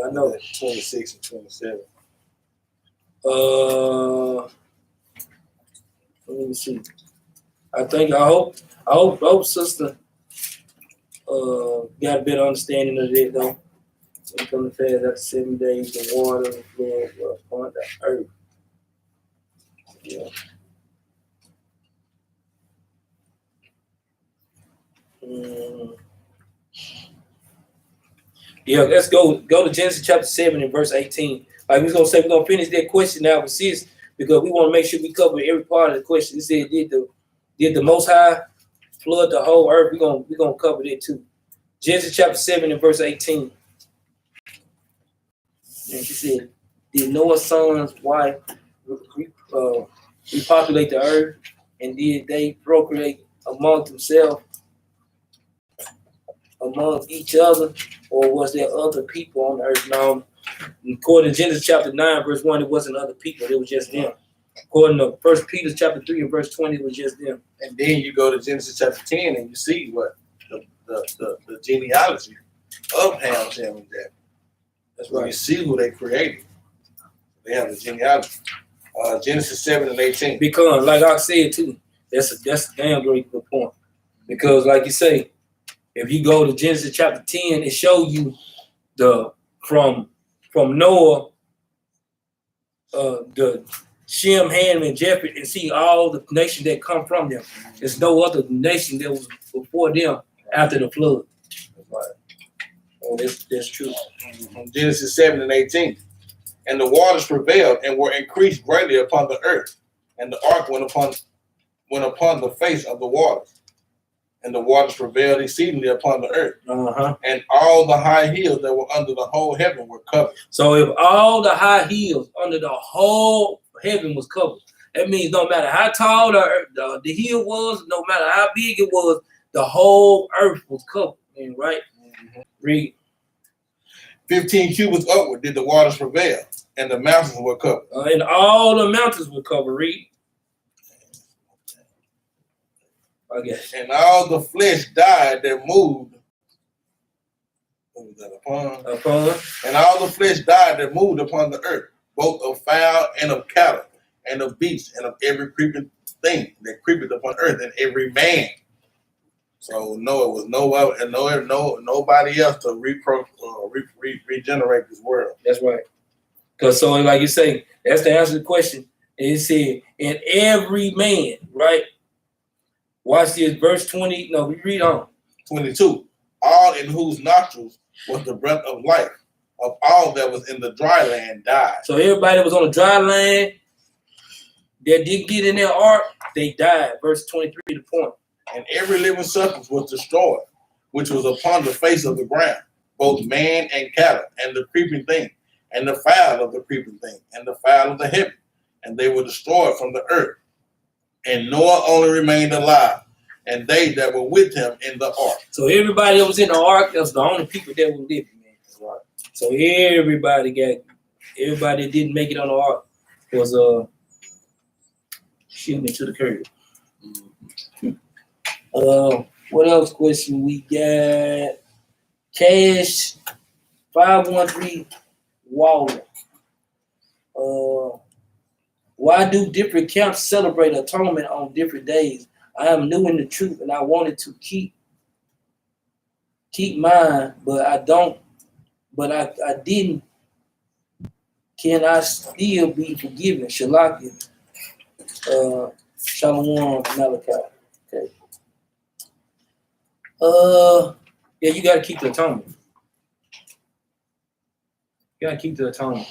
I know.
26 and 27.
Let me see. I hope sister got a better understanding of it though. When it comes to fast after 7 days, the water and flood will upon the earth. Yeah. Yeah, let's go to Genesis chapter 7 and verse 18. Like we're gonna finish that question now with sis because we want to make sure we cover every part of the question. It said, did the Most High flood the whole earth? We're gonna cover that too. Genesis chapter 7 and verse 18. And she said, did Noah's son's wife repopulate the earth, and did they procreate among themselves, among each other, or was there other people on the earth? Now, according to Genesis chapter 9, verse 1, it wasn't other people, it was just them. According to 1 Peter chapter 3 and verse 20, it was just them.
And then you go to Genesis chapter 10 and you see what the genealogy of Ham, Shem, and Japheth. That's why you see who they created. They have the genealogy. Genesis 7 and 18.
Because, like I said too, that's a damn great good point. Because, like you say, if you go to Genesis chapter 10, it shows you from Noah, the Shem, Ham, and Japheth, and see all the nations that come from them. There's no other nation that was before them after the flood.
Right.
Oh, that's true.
Genesis 7 and 18. And the waters prevailed and were increased greatly upon the earth, and the ark went upon the face of the waters. And the waters prevailed exceedingly upon the earth. And all the high hills that were under the whole heaven were covered.
So if all the high hills under the whole heaven was covered, that means no matter how tall the hill was, no matter how big it was, the whole earth was covered. Right? Read.
15 cubits upward did the waters prevail, and the mountains were covered.
And all the mountains were covered. Read. I guess.
And all the flesh died that moved. What was that, upon? And all the flesh died that moved upon the earth, both of fowl and of cattle, and of beasts, and of every creeping thing that creepeth upon earth, and every man. So no, it was nobody else to regenerate this world.
That's right. Because so, like you say, that's the answer to the question. And it said, "And every man," right? Watch this, verse 20. No, we read on.
22. All in whose nostrils was the breath of life, of all that was in the dry land died.
So everybody that was on the dry land that didn't get in their ark, they died. Verse 23 to the point.
And every living substance was destroyed, which was upon the face of the ground, both man and cattle, and the creeping thing, and the fowl of the creeping thing, and the fowl of the heaven, and they were destroyed from the earth. And Noah only remained alive, and they that were with him in the ark.
So everybody that was in the ark, that was the only people that were living, man. Right. So everybody that didn't make it on the ark was shooting into the curb. What else question we got? Cash 513 Waller. Why do different camps celebrate atonement on different days? I am new in the truth and I wanted to keep mine, but I didn't. Can I still be forgiven? Shalaki. Shalom Malachi. Okay. Yeah, you gotta keep the atonement. You gotta keep the atonement.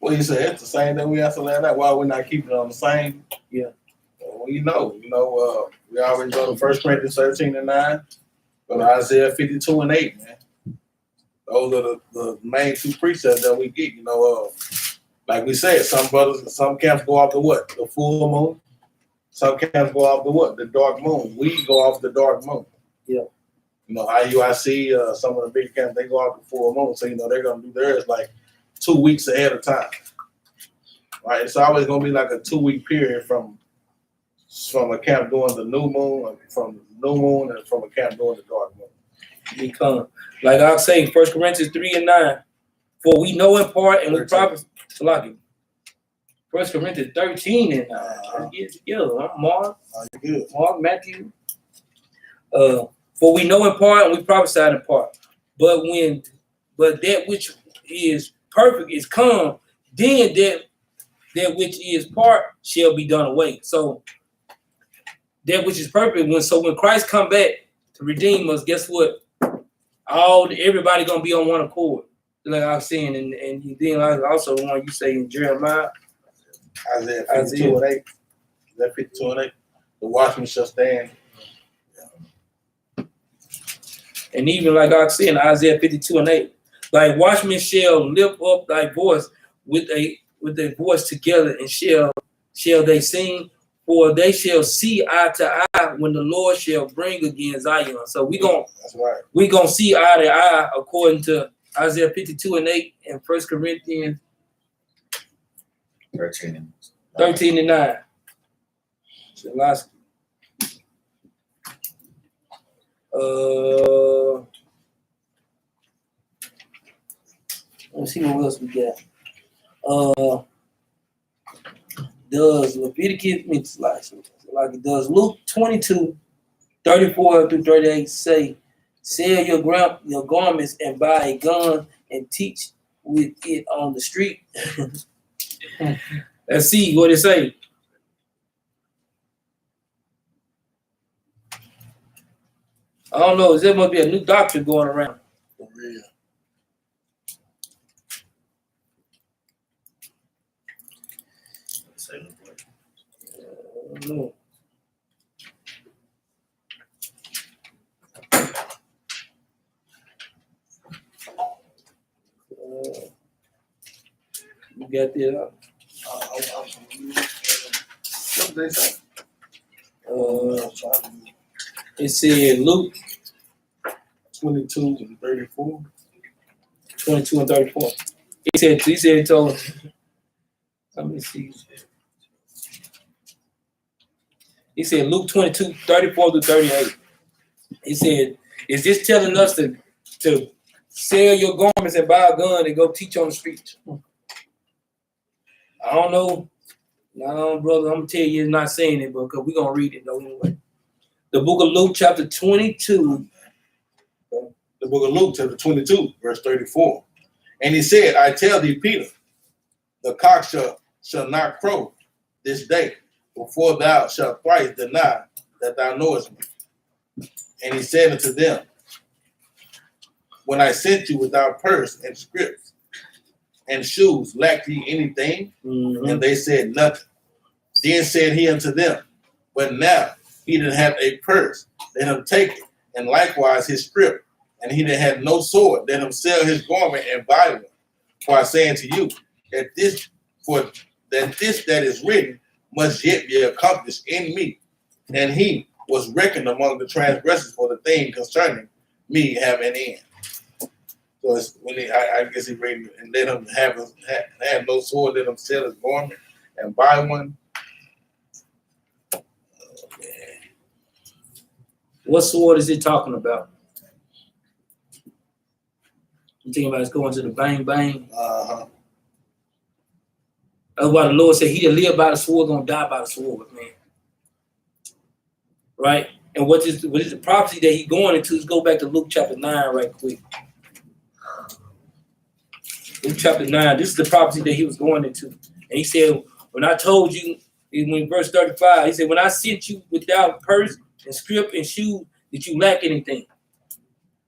Well, you said it's the same that we answered last night. Why we're not keeping it on the same?
Yeah.
Well, we already go to 1 Corinthians 13 and 9. Go to Isaiah 52 and 8, man. Those are the main two precepts that we get. Like we said, some camps go off the what? The full moon. Some camps go off the what? The dark moon. We go off the dark moon.
Yeah.
IUIC, some of the big camps, they go off the full moon. So, they're going to do theirs like 2 weeks ahead of time. Right? It's always going to be like a 2-week period from a camp doing the new moon, from new moon, and from a camp doing the dark moon.
Become, like I'll say, 1 Corinthians 3 and 9. For we know in part and we prophesy. 1 Corinthians 13 and 9. Let's get it together. Mark, Matthew. For we know in part and we prophesy in part. But that which is perfect is come, then that which is part shall be done away. So that which is perfect, when Christ come back to redeem us, guess what? Everybody gonna be on one accord. Like I was saying, and then also the one you say in Jeremiah.
Isaiah 52 and 8. Isaiah 52 and 8. The watchman shall stand.
And even like I said in Isaiah 52 and 8, like watchmen shall lift up thy voice with a voice together, and shall they sing, for they shall see eye to eye when the Lord shall bring again Zion. So we gonna see eye to eye according to Isaiah 52 and 8 and 1 Corinthians 13 and 9. Let's see what else we got. Does Leviticus, does Luke 22, 34 through 38 say, sell your garments and buy a gun and teach with it on the street? Let's see what it say. I don't know. There must be a new doctrine going around.
For real.
I don't know. You got that up?
What did they say?
It said Luke
22 and 34.
22 and 34. He said, told, let me see. He said, Luke 22, 34 to 38. He said, is this telling us to sell your garments and buy a gun and go teach on the streets? I don't know. No, brother, I'm going to tell you it's not saying it, but because we're going to read it though anyway. The book of Luke, chapter 22.
The book of Luke, chapter 22, verse 34. And he said, I tell thee, Peter, the cock shall not crow this day before thou shalt thrice deny that thou knowest me. And he said unto them, when I sent you without purse and script and shoes, lacked ye anything? And they said, nothing. Then said he unto them, but now he that hath a purse, let him take it, and likewise his script. And he that hath no sword, let him sell his garment and buy one. For I say unto you, that this that is written must yet be accomplished in me. And he was reckoned among the transgressors for the thing concerning me have an end. So it's when I guess he read and let him have no sword, let him sell his garment and buy one. Oh, man.
What sword is he talking about? You thinking about it's going to the bang bang? That's why the Lord said he that live by the sword gonna die by the sword, man. Right? And what is the prophecy that he's going into? Let's go back to Luke chapter 9 right quick. Luke chapter 9, this is the prophecy that he was going into. And he said, when I told you, in verse 35, he said, when I sent you without purse and script and shoes, did you lack anything?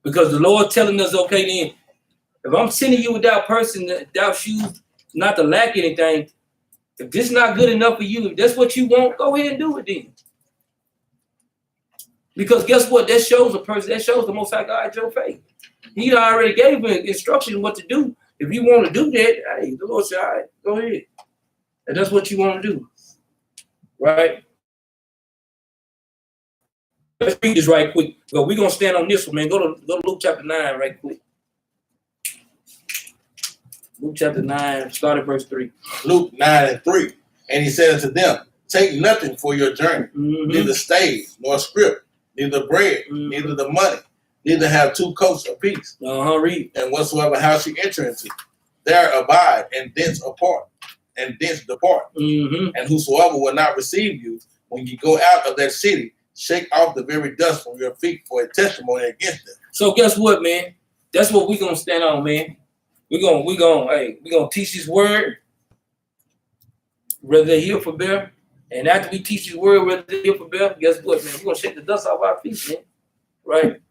Because the Lord telling us, okay, then, if I'm sending you without purse and without shoes, not to lack anything, if this is not good enough for you, if that's what you want, go ahead and do it then. Because guess what? That shows a person, that shows the Most High God your faith. He already gave him instructions what to do. If you want to do that, hey, the Lord said, all right, go ahead. And that's what you want to do. Right? Let's read this right quick. We're going to stand on this one, man. Go to Luke chapter 9 right quick. Luke chapter 9, start at verse 3.
Luke 9 and 3. And he said unto them, take nothing for your journey, neither staves, nor scrip, neither bread, neither the money, neither have 2 coats apiece.
Read.
And whatsoever house you enter into, there abide, and thence depart. And whosoever will not receive you, when you go out of that city, shake off the very dust from your feet for a testimony against them.
So guess what, man? That's what we're gonna stand on, man. We're gonna teach this word, whether they're here for bear. And after we teach this word, whether they're here for bear, guess what, man? We're gonna shake the dust off our feet, man. Right?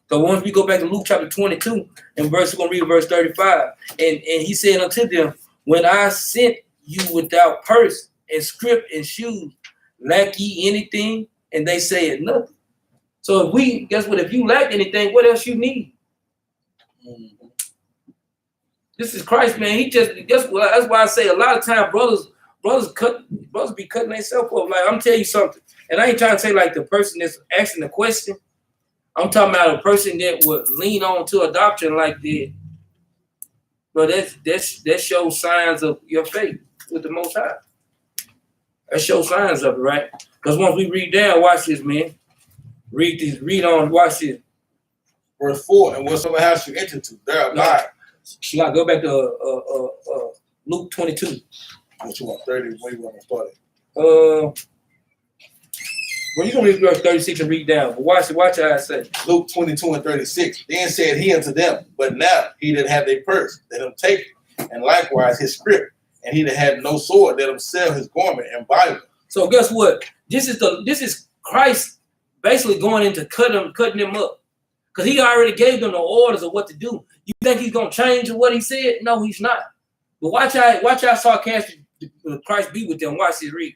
So once we go back to Luke chapter 22 and we're gonna read verse 35. And he said unto them, when I sent you without purse and scrip and shoes, lack ye anything? And they said nothing. So if you lack anything, what else you need? This is Christ, man. That's why I say a lot of times brothers be cutting themselves up. Like, I'm telling you something. And I ain't trying to say like the person that's asking the question. I'm talking about a person that would lean on to a doctrine like that. But that shows signs of your faith with the Most High. That shows signs of it, right? Because once we read down, watch this, man. Read on, watch this.
Verse 4, and whatsoever house you enter to, there abide.
Should I go back to Luke 22?
What you want, 30? Where you want to start it?
Well, you can read verse 36 and read down. But watch how I say.
Luke 22 and 36. Then said he unto them, but now he that hath a purse, let him take it, and likewise his scrip. And he that had no sword, let him sell his garment and buy one. So
guess what? This is Christ basically going into cutting them up. Because he already gave them the orders of what to do. You think he's gonna change what he said? No, he's not. But watch how sarcastic Christ be with them. Watch this, read.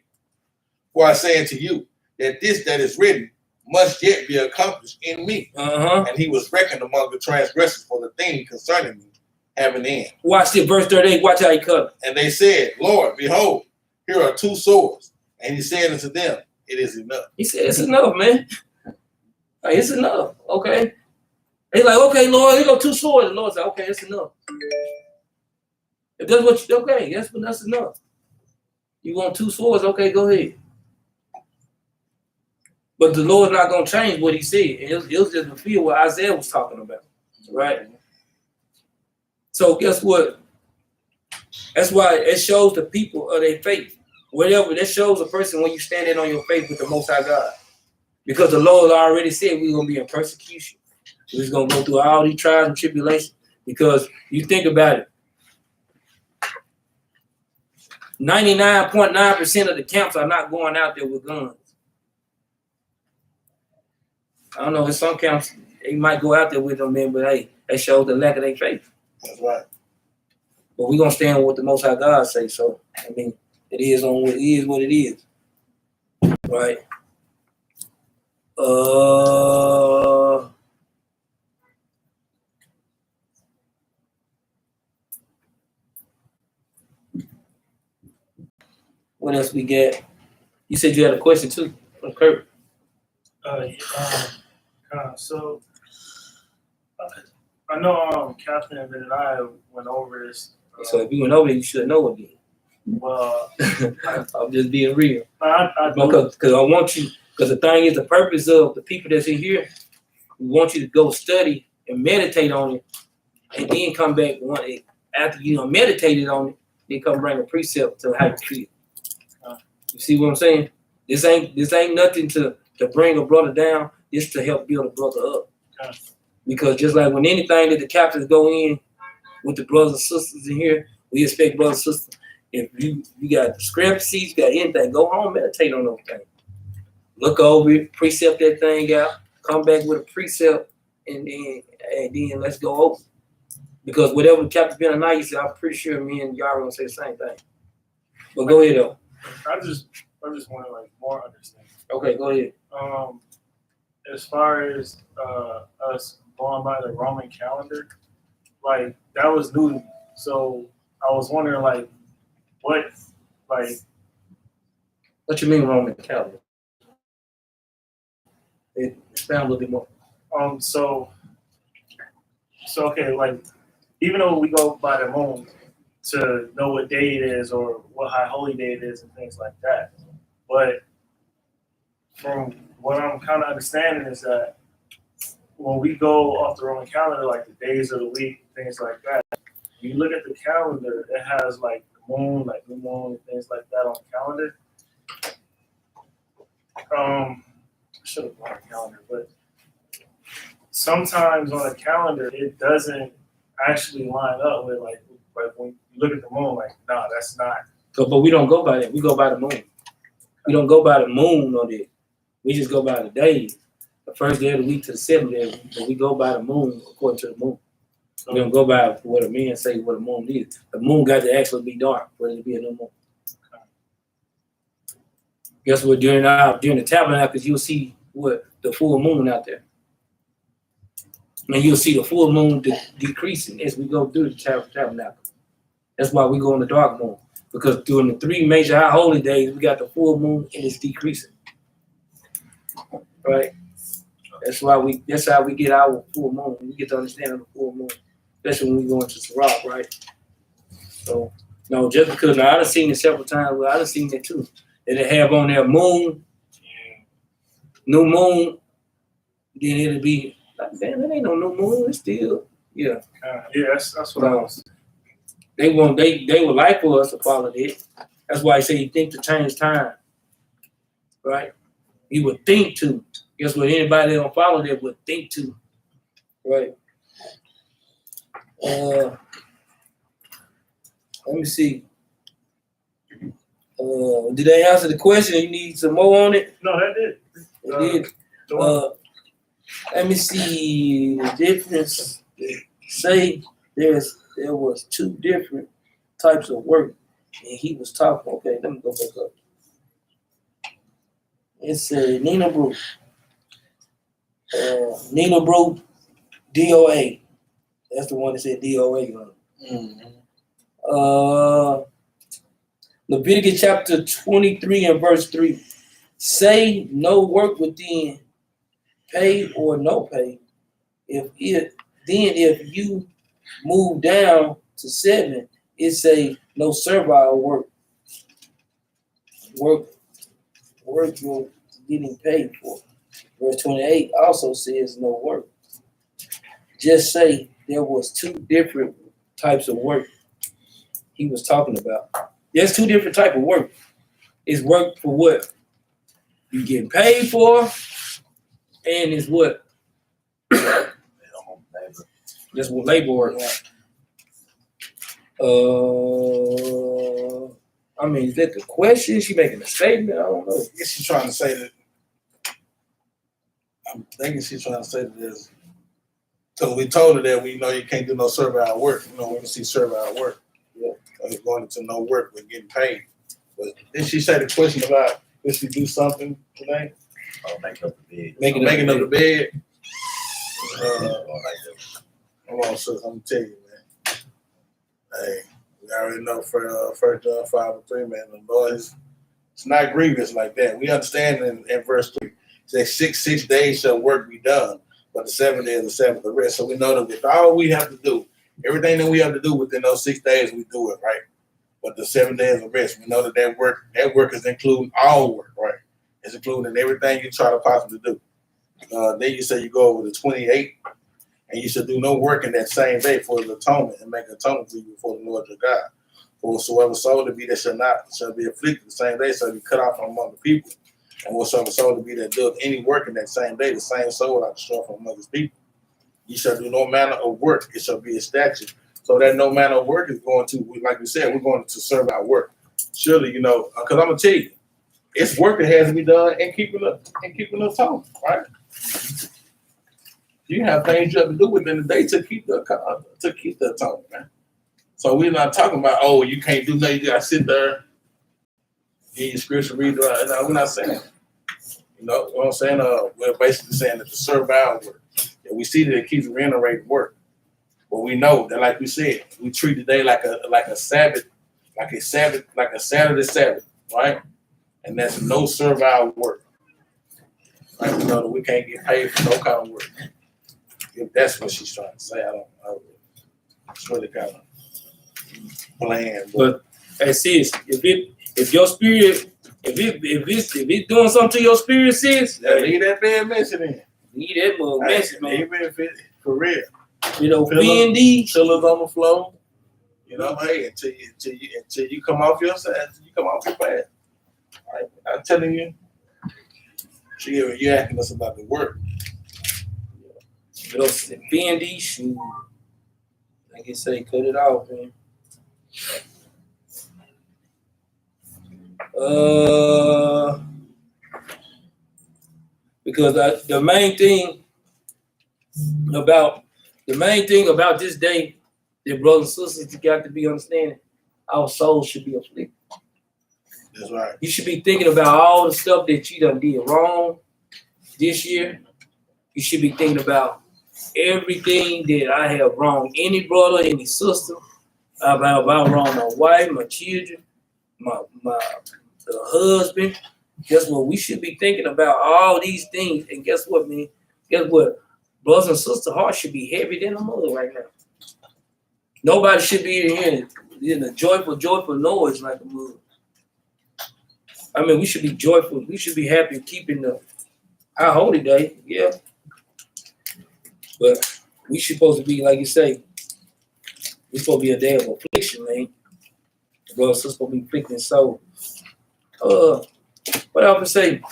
For I say unto you that this that is written must yet be accomplished in me. And he was reckoned among the transgressors for the thing concerning me have an end. Watch
this, verse 38. Watch how he cut.
And they said, Lord, behold, here are 2 swords. And he said unto them, it is enough.
He said, it's enough, man. Like, it's enough. Okay. He's like, okay, Lord, here go 2 swords. The Lord said, okay, it's enough. If that's what you, okay, that's enough. You want 2 swords? Okay, go ahead. But the Lord's not going to change what he said. It was just fulfill what Isaiah was talking about, right? So guess what? That's why it shows the people of their faith. Whatever, that shows a person when you stand in on your faith with the Most High God. Because the Lord already said we're going to be in persecution. We're just going to go through all these trials and tribulations. Because you think about it, 99.9% of the camps are not going out there with guns. I don't know, in some camps, they might go out there with them, man, but hey, that shows the lack of their faith.
That's right.
But we're going to stand with what the Most High God say. So, I mean, it is what it is. Right? What else we got? You said you had a question too from Kurt.
So I know Capt and Benaniyah went over this.
So if you went over it, you should know it then.
Well,
I'm just being real.
Because
I want you, because the thing is, the purpose of the people that's in here, we want you to go study and meditate on it, and then come back after you meditated on it, then come bring a precept to how you feel. You see what I'm saying? This ain't nothing to bring a brother down. This to help build a brother up. Because just like when anything that the captains go in with the brothers and sisters in here, we expect brothers and sisters. If you got discrepancies, you got anything, go home, meditate on those things. Look over it, precept that thing out, come back with a precept, and then let's go over. Because whatever Captain Benaniyah said, I'm pretty sure me and y'all are gonna say the same thing. But go ahead though.
I just want to like more understanding.
Okay, go ahead.
As far as us going by the Roman calendar, like that was new to me. So I was wondering like what
you mean Roman calendar? It sounds a little bit more.
So okay, like even though we go by the moon to know what day it is or what high holy day it is and things like that, but from what I'm kind of understanding is that when we go off the Roman calendar, like the days of the week, things like that, you look at the calendar, it has like the moon, like new moon, and things like that on the calendar. I should have brought a calendar, but sometimes on a calendar, it doesn't actually line up with like when you look at the moon, like, nah, that's not.
But we don't go by that. We go by the moon. We don't go by the moon on it. We just go by the days. The first day of the week to the seventh day, but we go by the moon according to the moon. We don't go by what a man say what a moon is. The moon got to actually be dark for it to be a new moon. Guess what? During the tabernacles, you'll see what the full moon out there, and you'll see the full moon decreasing as we go through the tabernacle. That's why we go on the dark moon, because during the 3 major high holy days, we got the full moon and it's decreasing. Right? That's how we get our full moon. We get to understand the full moon, especially when we go into Sabbath, right? So, no, just because now, I've seen it several times. Well, I've seen it too. And they have on their moon, new moon, then it'll be like, man, there ain't no new moon. It's still, yeah.
That's what I was.
They would like for us to follow it. That's why I say you think to change time, right? You would think to. Guess what? Anybody that don't follow that would think to, right? Let me see. Did they answer the question? You need some more on it?
No, that did.
It did. Let me see the difference. Say there was 2 different types of work, and he was talking. Okay, let me go back up. It said Nina Brew. Nina Brew, DOA. That's the one that said DOA on it. Mm-hmm. Leviticus chapter 23 and verse 3. Say no work within, pay or no pay. If you move down to 7, it say no servile work. Work will getting paid for. Verse 28 also says no work. Just say there was two different types of work he was talking about. There's two different types of work. It's work for what you getting paid for, and it's what that's what labor work. I mean, is that the question? She making a statement? I don't know.
I guess she's trying to say that. I'm thinking she's trying to say that there's. So we told her that we know you can't do no servile work. You know, we can see servile work.
Yeah.
You're going into no work but getting paid. But did she say the question about if she do something today?
Making up the bed.
Making up the bed. Come on, sis, I'm gonna tell you, man. Hey, we already know for 1 John 5:3, man, the Lord it's not grievous like that. We understand in verse 3, it says 6 days shall work be done, but the 7th day is the Sabbath of rest. So we know that with all we have to do, everything that we have to do within those 6 days, we do it, right? But the 7 days of rest, we know that work is including all work, right? It's including everything you try to possibly do. Then you say you go over to 28, and you should do no work in that same day for the atonement and make atonement for you before the Lord your God. For whatsoever soul to be that shall be afflicted the same day shall be cut off from among the people. And whatsoever soul to be that doeth any work in that same day, the same soul will destroy from among his people. You shall do no manner of work, it shall be a statute. So that no manner of work is going to, like we said, we're going to serve our work. Surely, you know, because I'm gonna tell you, it's work that has to be done and keeping the atonement, right? You have things you have to do within the day to keep the atonement, man. So we're not talking about, oh, you can't do nothing. You gotta sit there, get your scripture, read. No, we're not saying that. You know what I'm saying? We're basically saying that the servile work. And we see that it keeps reiterating work. But we know that, like we said, we treat the day like a Sabbath, like a Saturday Sabbath, right? And that's no servile work. Right? We know that we can't get paid for no kind of work. If that's what she's trying to say, I don't know. It's really kind of bland.
But hey, sis, if your spirit, if it's doing something to your spirit, sis,
leave that bad message in.
Leave that little message, man.
Even if it for real.
You know, BND
chillers on the floor. You know, hey, until you come off your side, you come off your path. Right? I'm telling you, you're asking us about the work.
You know, BND shoot. I can say cut it off, man. Because the main thing about this day, that brothers and sisters, you got to be understanding, our souls should be afflicted.
That's right.
You should be thinking about all the stuff that you done did wrong this year. You should be thinking about everything that I have wronged any brother, any sister, about wrong my wife, my children, my husband. Guess what? We should be thinking about all these things. And guess what, man? Guess what? Brothers and sisters' hearts should be heavy than a mother right now. Nobody should be in here in a joyful noise like a mother. I mean, we should be joyful. We should be happy keeping our holy day. Yeah. But we supposed to be, like you say, it's supposed to be a day of affliction, man. Brothers and sisters supposed to be afflicting soul. What I would say,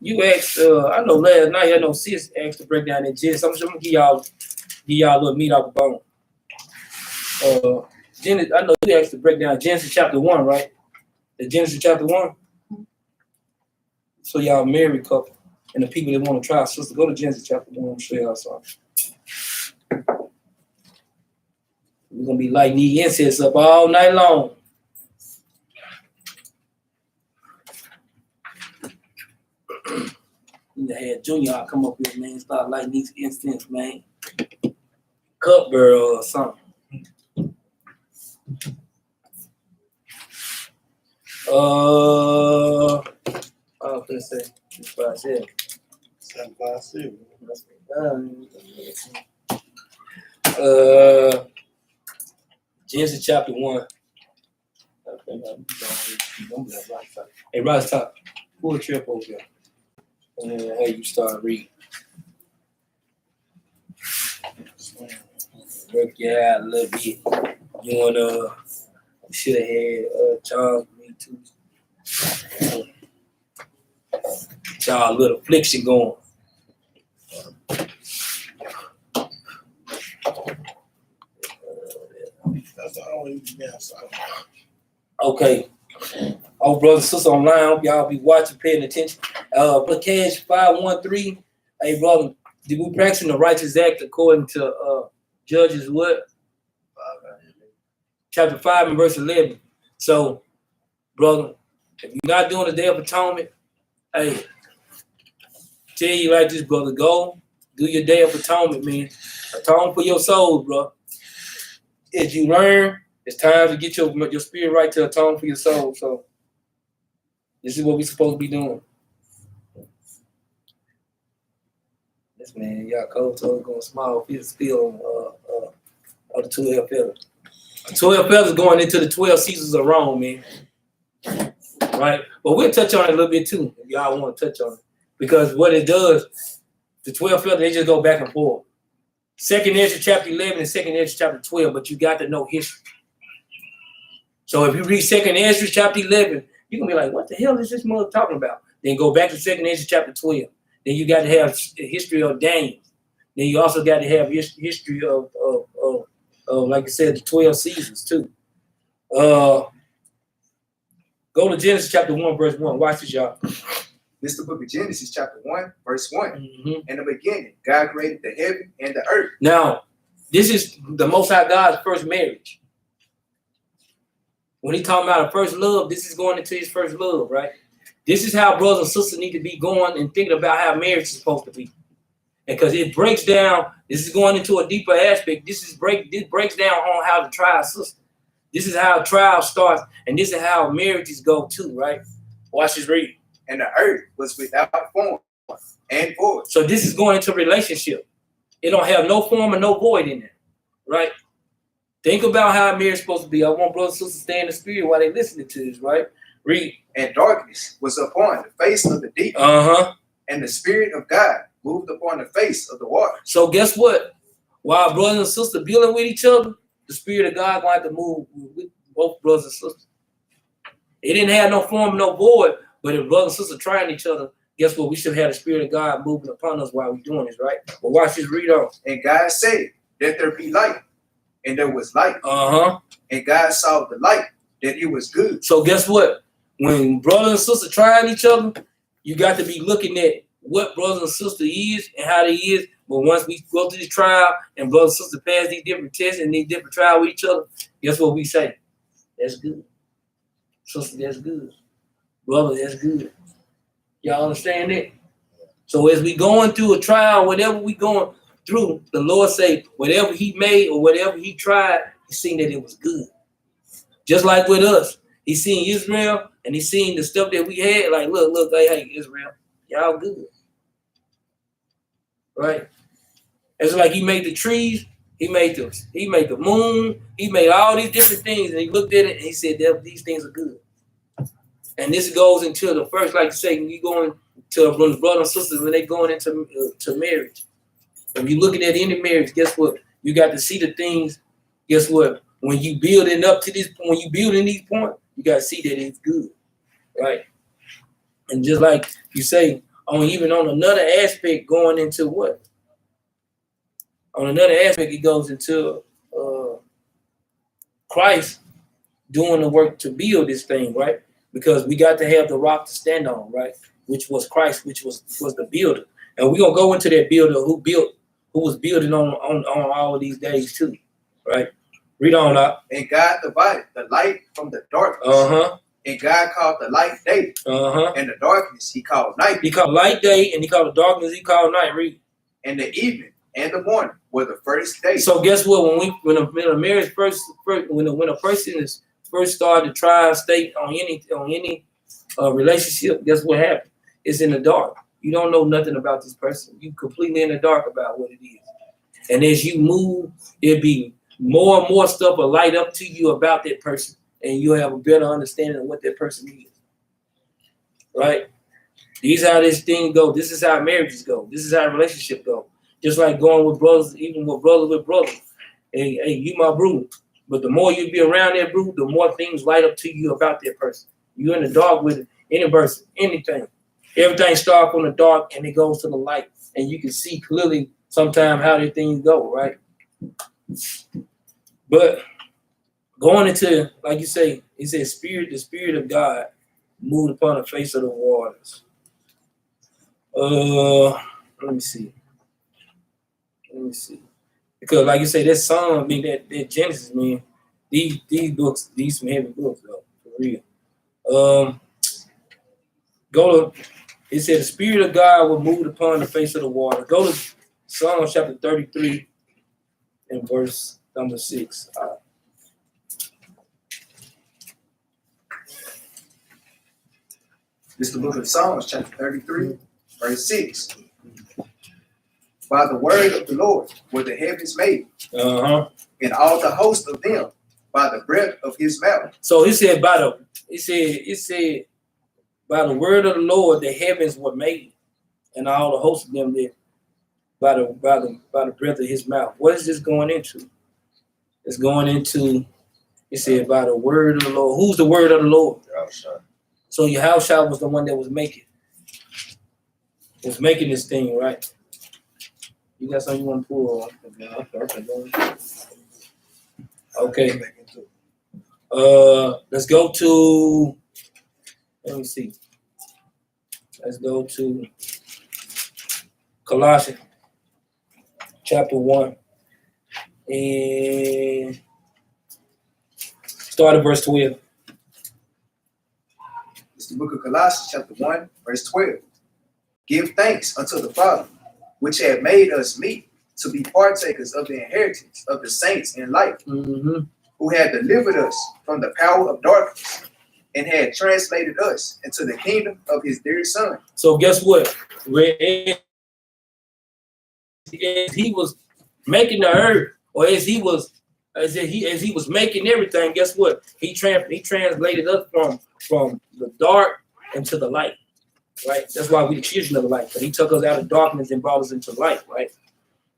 you asked, I know last night, I know sis asked to break down that Genesis. I'm just gonna give y'all a little meat off the bone. I know you asked to break down Genesis chapter 1, right? The Genesis chapter 1. So y'all married couple and the people that want to try, sister, go to Genesis chapter 1. I'm show y'all something. We're gonna be lighting these incense up all night long. You had Junior come up here, man, start lighting these incense, man. Cup girl or something. I was gonna say 257.
757.
Genesis chapter 1. Hey, Rise Top, pull a trip over there. And how you start reading. Work you out a little bit. You wanna should have had Charles me too. Y'all little affliction going.
That's the only answer.
Okay. Oh, brothers and sisters online, I hope y'all be watching, paying attention. But Cash 513. Hey, brother, did we practice the righteous act according to Judges what? Chapter 5 and verse 11. So, brother, if you're not doing the Day of Atonement, hey, tell you like this, brother, go do your Day of Atonement, man. Atone for your soul, bro. As you learn, it's time to get your spirit right to atone for your soul. So, this is what we're supposed to be doing. This man, y'all cold, so it's going to smile. Feel on the 12 feathers. 12 feathers going into the 12 seasons of Rome, man. Right? But we'll touch on it a little bit too, if y'all want to touch on it. Because what it does, the 12 feathers, they just go back and forth. 2nd Ezra chapter 11 and 2nd Ezra chapter 12, but you got to know history. So if you read 2nd Ezra chapter 11, you're going to be like, what the hell is this mother talking about? Then go back to 2nd Ezra chapter 12. Then you got to have the history of Daniel. Then you also got to have history of like I said, the 12 seasons too. Go to Genesis chapter 1, verse 1. Watch this, y'all.
This is the book of Genesis, chapter 1, verse 1.
Mm-hmm.
In the beginning, God created the heaven and the earth.
Now, this is the Most High God's first marriage. When he talking about a first love, this is going into his first love, right? This is how brothers and sisters need to be going and thinking about how marriage is supposed to be. And because it breaks down, this is going into a deeper aspect. This breaks down on how the trial system. This is how trial starts, and this is how marriages go too, right? Watch this read.
And the earth was without form and void.
So this is going into relationship. It don't have no form and no void in it, right? Think about how marriage is supposed to be. I want brothers and sisters to stay in the spirit while they listening to this, right? Read.
And darkness was upon the face of the deep. And the Spirit of God moved upon the face of the water.
So guess what? While brothers and sisters dealing with each other, the Spirit of God going to move with both brothers and sisters. It didn't have no form, no void, but if brothers and sisters trying each other, guess what? We should have the Spirit of God moving upon us while we're doing this, right? But watch this, read on.
And God said, let there be light. And there was light. And God saw the light, that it was good.
So guess what? When brothers and sisters trying each other, you got to be looking at what brothers and sisters is and how they is. But once we go through the trial and brothers and sisters pass these different tests and these different trials with each other, guess what we say? That's good. Sister, that's good. Brother, that's good. Y'all understand that? So as we going through a trial, whatever we going through, the Lord say, whatever he made or whatever he tried, he seen that it was good. Just like with us. He seen Israel and he seen the stuff that we had. Like, look, hey, Israel, y'all good. Right? It's like he made the trees, he made the moon, he made all these different things, and he looked at it and he said, these things are good. And this goes into the first, like you say, when you going to brothers and sisters, when they going into to marriage. When you looking at any marriage, guess what? You got to see the things. Guess what? When you building up to this, when you building these points, you got to see that it's good, right? And just like you say, even on another aspect, going into what? On another aspect, it goes into Christ doing the work to build this thing, right? Because we got to have the rock to stand on, right? Which was Christ, which was the builder. And we're gonna go into that builder who was building on all of these days too, right? Read on up.
And God divided the light from the darkness. And God called the light day. And the darkness he called night.
He called light day, and he called the darkness he called night. Read.
And the evening and the morning were the first day.
So guess what? When a marriage when a person is first started to try and stay on any relationship, guess what happened? It's in the dark. You don't know nothing about this person. You completely in the dark about what it is. And as you move, it'll be more and more stuff will light up to you about that person, and you'll have a better understanding of what that person is. Right? These how this thing go. This is how marriages go. This is how relationship go. Just like going with brothers, even with brother. Hey, you my bro. But the more you be around that bro, the more things light up to you about that person. You in the dark with any person, anything. Everything starts from the dark and it goes to the light. And you can see clearly sometimes how the things go, right? But going into, like you say, it says the spirit of God moved upon the face of the waters. Let me see. Because like you say, that song, I mean, that Genesis, man, these books, these some heavy books, though, for real. It said the spirit of God will move upon the face of the water. Go to Psalm chapter 33 and verse number 6.
This is the book of Psalms, chapter 33, verse 6. By the word of the Lord were the heavens made, and all the host of them by the breath of his mouth.
So he said by the word of the Lord the heavens were made, and all the host of them there by the breath of his mouth. What is this going into? It's going into, it said by the word of the Lord. Who's the word of the Lord? So Yahushua was the one that was making this thing, right? You got something you want to pull on? Okay. Let's go to, let me see. Let's go to Colossians chapter 1 and start at verse 12.
It's the book of Colossians, chapter 1, verse 12. Give thanks unto the Father, which had made us meet to be partakers of the inheritance of the saints in light, who had delivered us from the power of darkness and had translated us into the kingdom of his dear Son.
So guess what? As he was making the earth, or as he was making everything, guess what? He translated us from the dark into the light, right? That's why we the children of the light. But he took us out of darkness and brought us into light, right?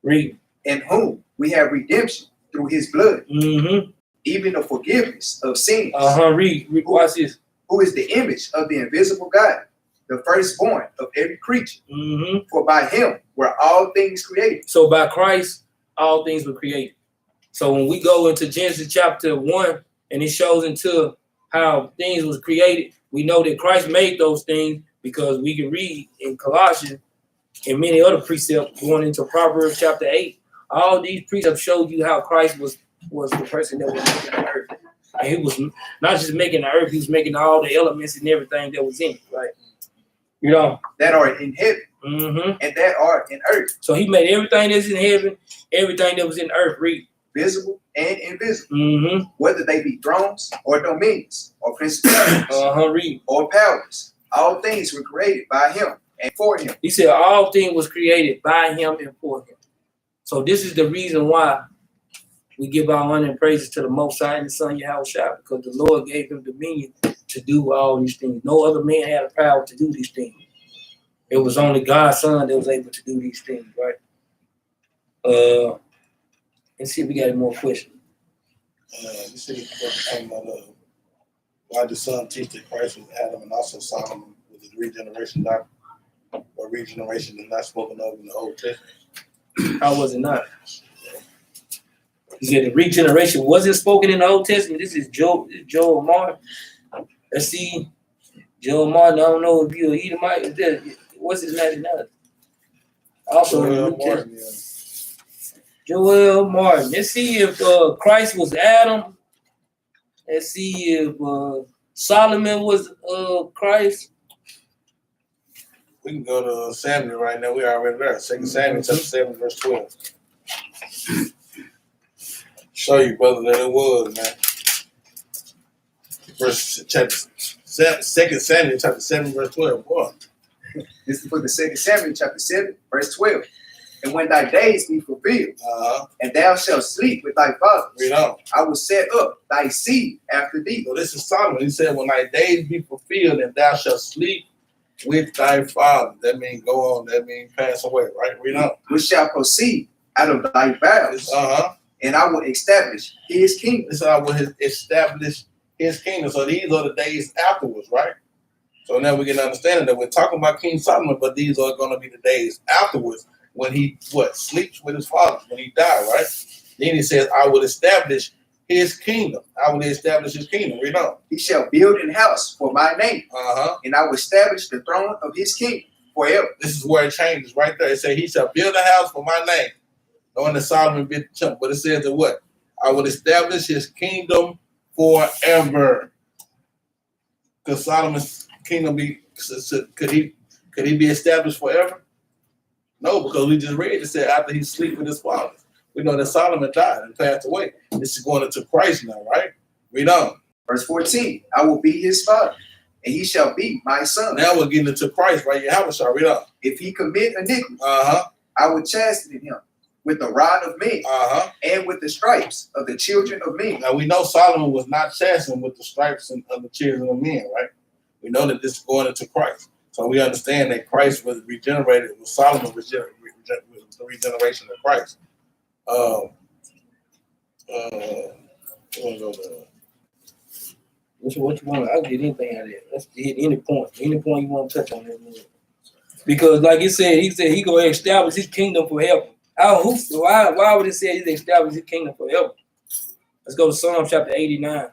Read.
In whom we have redemption through his blood, even the forgiveness of sins.
Read. Watch this.
Who is the image of the invisible God, the firstborn of every creature. For by him were all things created.
So by Christ, all things were created. So when we go into Genesis chapter 1 and it shows into how things was created, we know that Christ made those things because we can read in Colossians and many other precepts going into Proverbs chapter 8. All these precepts showed you how Christ was the person that was making the earth. And he was not just making the earth, he was making all the elements and everything that was in it, right? You know?
That are in heaven and that are in earth.
So he made everything that's in heaven, everything that was in earth, read.
Visible and invisible, whether they be thrones or dominions or principalities or powers. All things were created by him and for him.
He said all things was created by him and for him. So this is the reason why we give our honor and praises to the Most High and the Son Yahushua, because the Lord gave him dominion to do all these things. No other man had the power to do these things. It was only God's Son that was able to do these things, right? Let's see if we got any more questions.
You see, why the Son teach that Christ was Adam and also Solomon with his regeneration doctrine, or regeneration is not spoken of in the Old Testament?
How was it not? He said the regeneration wasn't spoken in the Old Testament. This is Joel Martin. Let's see. Joel Martin, I don't know if you're Edomite. What's his nationality? Also in the New Testament. Joel Martin. Let's see if Christ was Adam. Let's see if Solomon was Christ.
We can go to Samuel right now. We already there. 2 Samuel chapter 7, verse 12. Show you, brother, that it was, man. Second Samuel chapter 7, verse 12. Boy.
This is for the 2 Samuel chapter 7, verse 12. And when thy days be fulfilled, and thou shalt sleep with thy fathers, I will set up thy seed after thee.
So this is Solomon. He said, when thy days be fulfilled, and thou shalt sleep with thy father. That means go on. That means pass away, right? Read on.
Which shall proceed out of thy vows, and I will establish his kingdom.
This is how I will establish his kingdom. So these are the days afterwards, right? So now we can understand that we're talking about King Solomon, but these are going to be the days afterwards when he sleeps with his father, when he died, right? Then he says, I will establish his kingdom. I will establish his kingdom. Read on.
He shall build an house for my name, and I will establish the throne of his kingdom forever.
This is where it changes right there. It says, he shall build a house for my name. Knowing that Solomon built the temple. But it says that what? I will establish his kingdom forever. Could Solomon's kingdom could he be established forever? No, because we just read it said after he sleep with his father. We know that Solomon died and passed away. This is going into Christ now, right? Read on.
Verse 14, I will be his father, and he shall be my son.
Now we're getting into Christ, right? How shall read on?
If he commit iniquity, I will chasten him with the rod of men and with the stripes of the children of men.
Now we know Solomon was not chastened with the stripes of the children of men, right? We know that this is going into Christ. So we understand that Christ was regenerated, Solomon was the regeneration of Christ.
What you want? I'll get anything out of it. Let's hit any point you want to touch on that. Because like he said he gonna establish his kingdom forever. Why would it say he's established his kingdom forever? Let's go to Psalm chapter 89.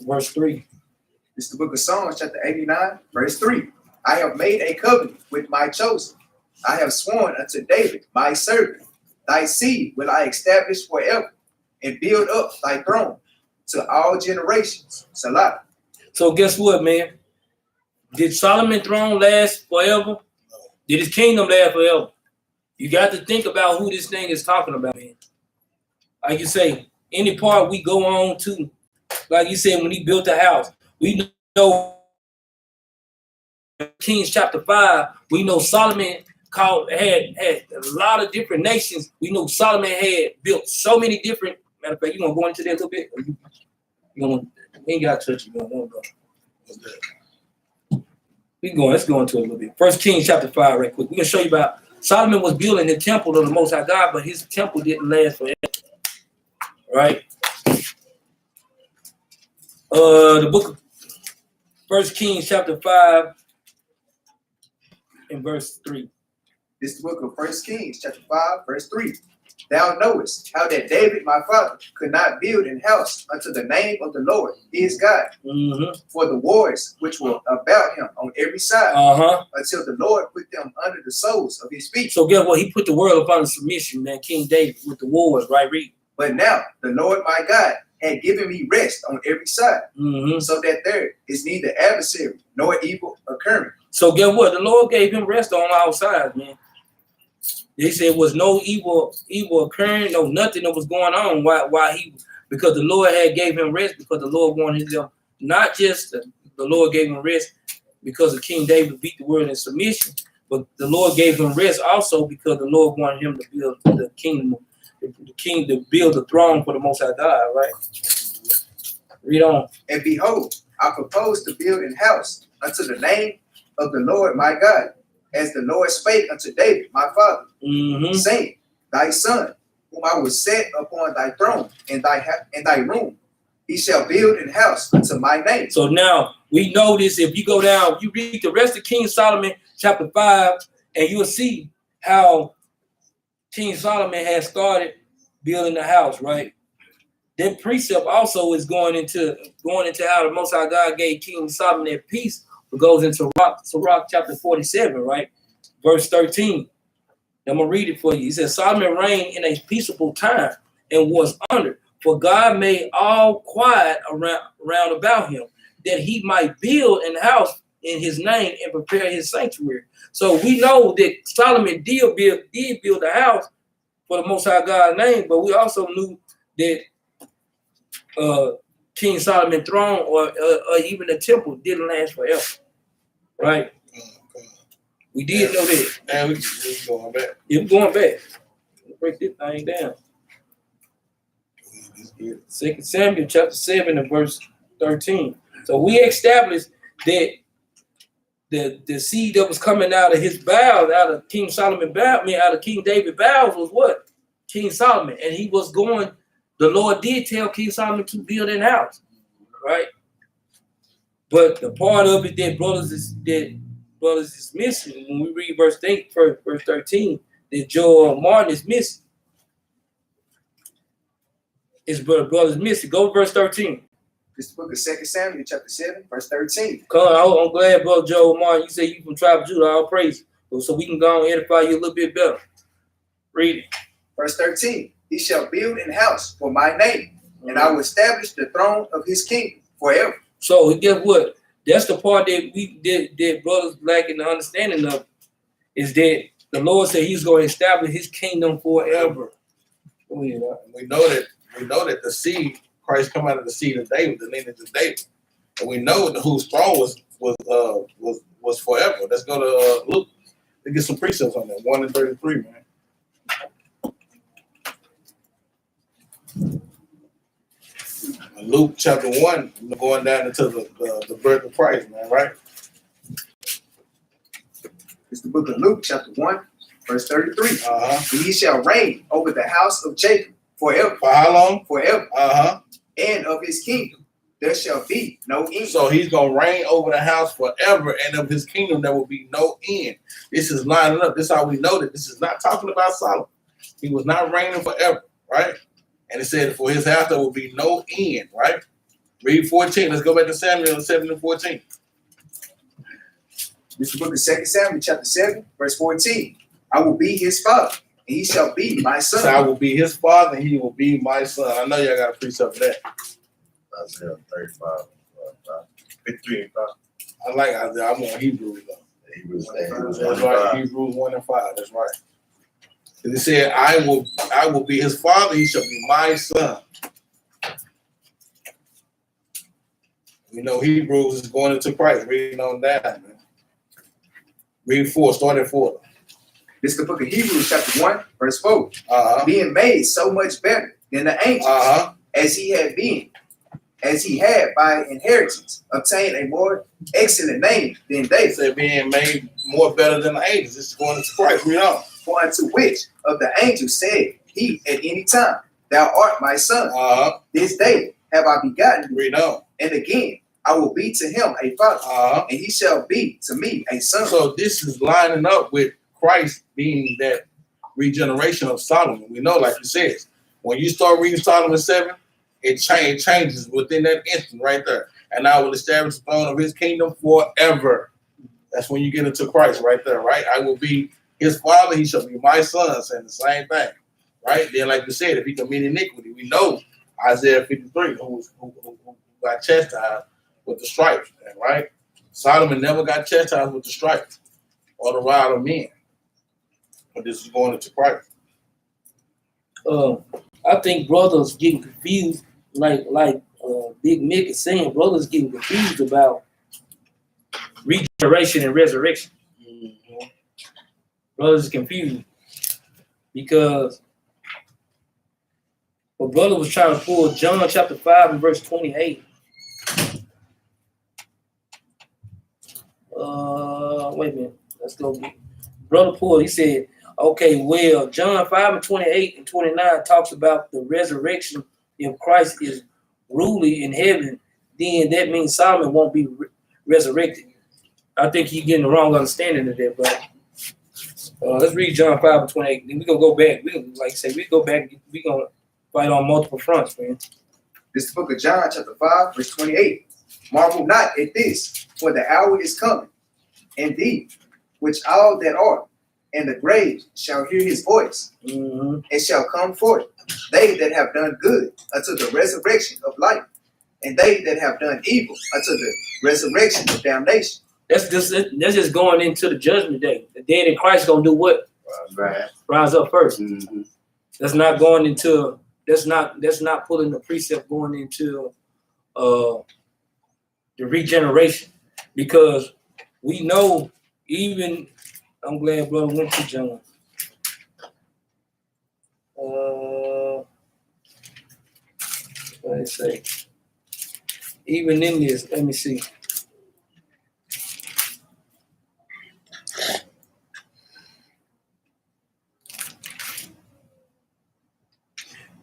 Verse 3.
This is the book of Psalms, chapter 89, verse 3. I have made a covenant with my chosen. I have sworn unto David, my servant. Thy seed will I establish forever and build up thy throne to all generations. Salah.
So guess what, man? Did Solomon's throne last forever? Did his kingdom last forever? You got to think about who this thing is talking about, man. Like you say, any part we go on to, like you said, when he built the house, we know Kings chapter 5, we know Solomon had a lot of different nations. We know Solomon had built so many different. Matter of fact, you want to go into that a little bit? We ain't got to touch it. Let's go into it a little bit. First Kings chapter 5, right quick. We're going to show you about Solomon was building the temple of the Most High God, but his temple didn't last forever. Right? The book of First Kings chapter 5 and verse 3.
This is the book of First Kings, chapter 5, verse 3. Thou knowest how that David, my father, could not build an house unto the name of the Lord, his God, for the wars which were about him on every side, until the Lord put them under the soles of his feet.
So guess what? He put the world upon submission, man. King David with the wars, right? Read.
But now the Lord my God had given me rest on every side, so that there is neither adversary nor evil occurring.
So guess what? The Lord gave him rest on all sides, man. He said was no evil occurring, no nothing that was going on. Because the Lord had gave him rest, because the Lord wanted him, not just the Lord gave him rest because of King David beat the world in submission, but the Lord gave him rest also because the Lord wanted him to build the kingdom, the king to build the throne for the Most High God, right? Read on.
And behold, I propose to build an house unto the name of the Lord my God, as the Lord spake unto David, my father, saying, thy son, whom I will set upon thy throne in thy room, he shall build an house unto my name.
So now we know this. If you go down, you read the rest of King Solomon chapter 5, and you'll see how King Solomon has started building the house, right? That precept also is going into how the Most High God gave King Solomon that peace. It goes into Sirach chapter 47, right? Verse 13. I'm going to read it for you. He says, Solomon reigned in a peaceable time and was honored, for God made all quiet around about him, that he might build an house in his name and prepare his sanctuary. So we know that Solomon did build a house for the Most High God's name, but we also knew that King Solomon's throne or even the temple didn't last forever, right? We did know that.
And we're going back.
We're going back. Break this thing down. 2 Samuel chapter 7 and verse 13. So we established that the seed that was coming out of his bowels, out of King Solomon bowels, out of King David bowels was what? King Solomon. And he was going, the Lord did tell King Solomon to build an house, right? But the part of it that brothers is missing, when we read verse 13, that Joel Martin is missing. His brother's missing. Go to verse 13.
This is the book of 2 Samuel, chapter 7, verse 13.
Come on, I'm glad, brother Joel Martin, you say you from tribe of Judah, all praise. So we can go and edify you a little bit better. Read it.
Verse 13. He shall build an house for my name, and I will establish the throne of his kingdom forever.
So guess what? That's the part that brothers lacking the understanding of, is that the Lord said he's going to establish his kingdom forever. Oh, yeah.
We know that the seed, Christ come out of the seed of David, the lineage of David. And we know whose throne was forever. Let's go to Luke. Let's get some precepts on that. 1 and 33, man. Luke chapter 1, going down into the birth of Christ, man, right?
It's the book of Luke, chapter 1, verse 33. And he shall reign over the house of Jacob forever.
For how long?
Forever. And of his kingdom there shall be no end.
So he's going to reign over the house forever, and of his kingdom there will be no end. This is lining up. This is how we know that this is not talking about Solomon. He was not reigning forever, right? And it said for his house there will be no end, right? Read 14. Let's go back to Samuel 7 and 14.
This is the book of 2 Samuel, chapter 7, verse 14. I will be his father, and he shall be my son.
So I will be his father, and he will be my son. I know y'all got a precept for that.
Isaiah 35, 53 and 5.
I like Isaiah. I'm on Hebrews though.
Hebrews
That's right. Hebrews 1 and 5. That's right. It said, I will be his father, he shall be my son. You know, Hebrews is going into Christ. Reading on that, man. Read 4, start at 4.
This is the book of Hebrews, chapter 1, verse 4. Being made so much better than the angels, as he had by inheritance obtained a more excellent name than they.
It said being made more better than the angels. This is going into Christ. Read on.
For unto which of the angels said he at any time, thou art my son. This day have I begotten thee.
Read on.
And again, I will be to him a father, and he shall be to me a son.
So this is lining up with Christ being that regeneration of Solomon. We know, like he says, when you start reading Solomon 7, it changes within that instant right there. And I will establish the throne of his kingdom forever. That's when you get into Christ right there, right? I will be his father, he shall be my son, saying the same thing, right? Then, like you said, if he commit iniquity, we know Isaiah 53, who got chastised with the stripes, right? Solomon never got chastised with the stripes or the rod of men. But this is going into Christ.
I think brothers getting confused, like Big Mick is saying, brothers getting confused about regeneration and resurrection. Brothers is confused because what brother was trying to pull John chapter 5 and verse 28. Wait a minute. Let's go. Brother Paul, he said, okay, well, John 5 and 28 and 29 talks about the resurrection. If Christ is ruling in heaven, then that means Solomon won't be resurrected. I think he's getting the wrong understanding of that, but let's read John 5 and 28. Then we're going to go back. We can, like I say, we go back. We're going to fight on multiple fronts, man.
This is the book of John, chapter 5, verse 28. Marvel not at this, for the hour is coming, and thee, which all that are, and the grave shall hear his voice, and shall come forth, they that have done good unto the resurrection of life, and they that have done evil unto the resurrection of damnation. That's just going into the judgment day. The dead in Christ gonna do what? Rise up first. That's not going into. That's not pulling the precept going into the regeneration, because we know even. I'm glad brother went to John.
what it say? Even in this, let me see.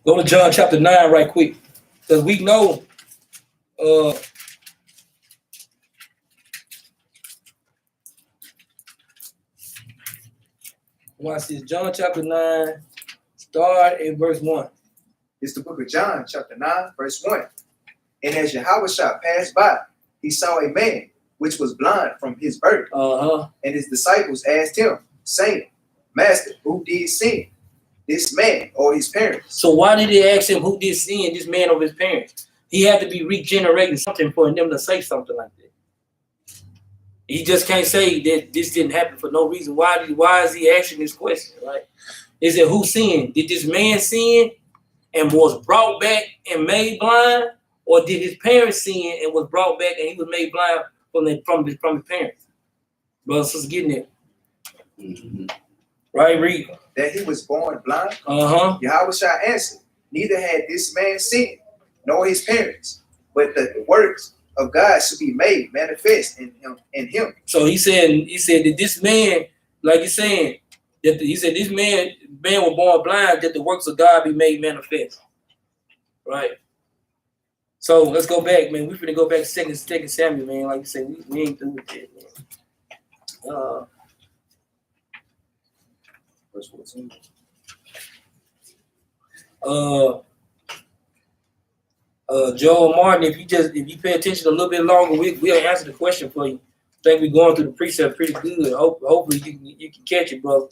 Go to John chapter 9 right quick. Because we know watch this. John chapter 9, start in verse 1.
It's the book of John, chapter 9, verse 1. And as Yahushua passed by, he saw a man which was blind from his birth. And his disciples asked him, saying, Master, who did sin, this man or his parents?
So why did they ask him who did sin, this man or his parents? He had to be regenerating something for them to say something like that. He just can't say that this didn't happen for no reason. Why is he asking this question, right? Is it who sinned? Did this man sin and was brought back and made blind? Or did his parents sin and was brought back and he was made blind from his parents? Brothers, just getting it. Right, read.
That he was born blind?
Yahushua
answered, neither had this man sinned, nor his parents, but that the works of God should be made manifest in him.
So he said that this man, like he's saying, that he said this man was born blind, that the works of God be made manifest. Right. So let's go back, man. We're gonna go back to 2 Samuel, man. Like you said, we ain't through with that, man.
Verse 14.
Joel Martin, if you pay attention a little bit longer, we'll answer the question for you. I think we're going through the precept pretty good. Hopefully you can catch it, brother.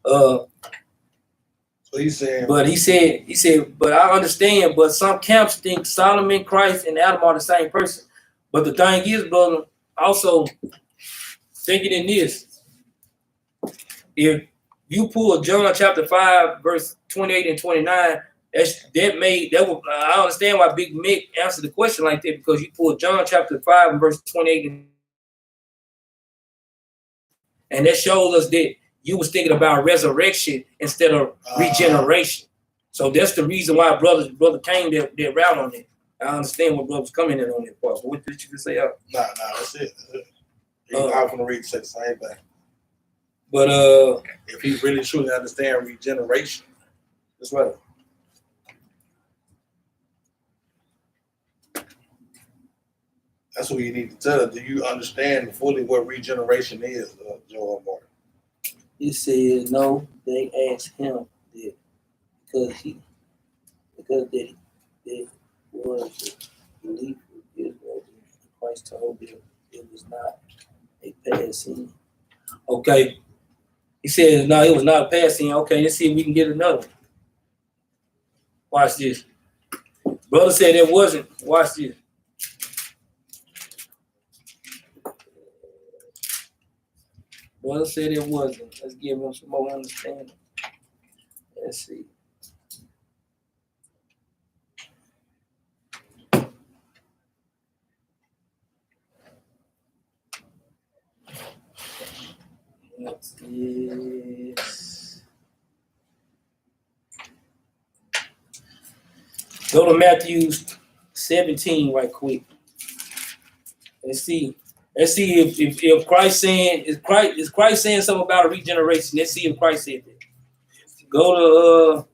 So he's saying,
but he said, but I understand, but some camps think Solomon, Christ, and Adam are the same person. But the thing is, brother, also thinking in this, if you pull John chapter 5, verse 28 and 29, I understand why Big Mick answered the question like that, because you pull John chapter 5 and verse 28, and that shows us that you was thinking about resurrection instead of regeneration. So that's the reason why brother came that route on it. I understand what brother's coming in on that part. But what did you say?
Nah, that's it. I'm going to read the same thing.
But
if he really truly understand regeneration,
that's right.
That's what you need to tell us. Do you understand fully what regeneration is, Joel Martin?
He said no. They asked him that because that was the belief of Israel. Christ told them it was not a past sin. Okay. He said no, it was not a past sin. Okay, let's see if we can get another one. Watch this. Brother said it wasn't. Watch this. Brother said it wasn't. Let's give him some more understanding. Let's see. What's this? Go to Matthew 17 right quick. Let's see if Christ saying is Christ saying something about a regeneration. Let's see if Christ said that. Go to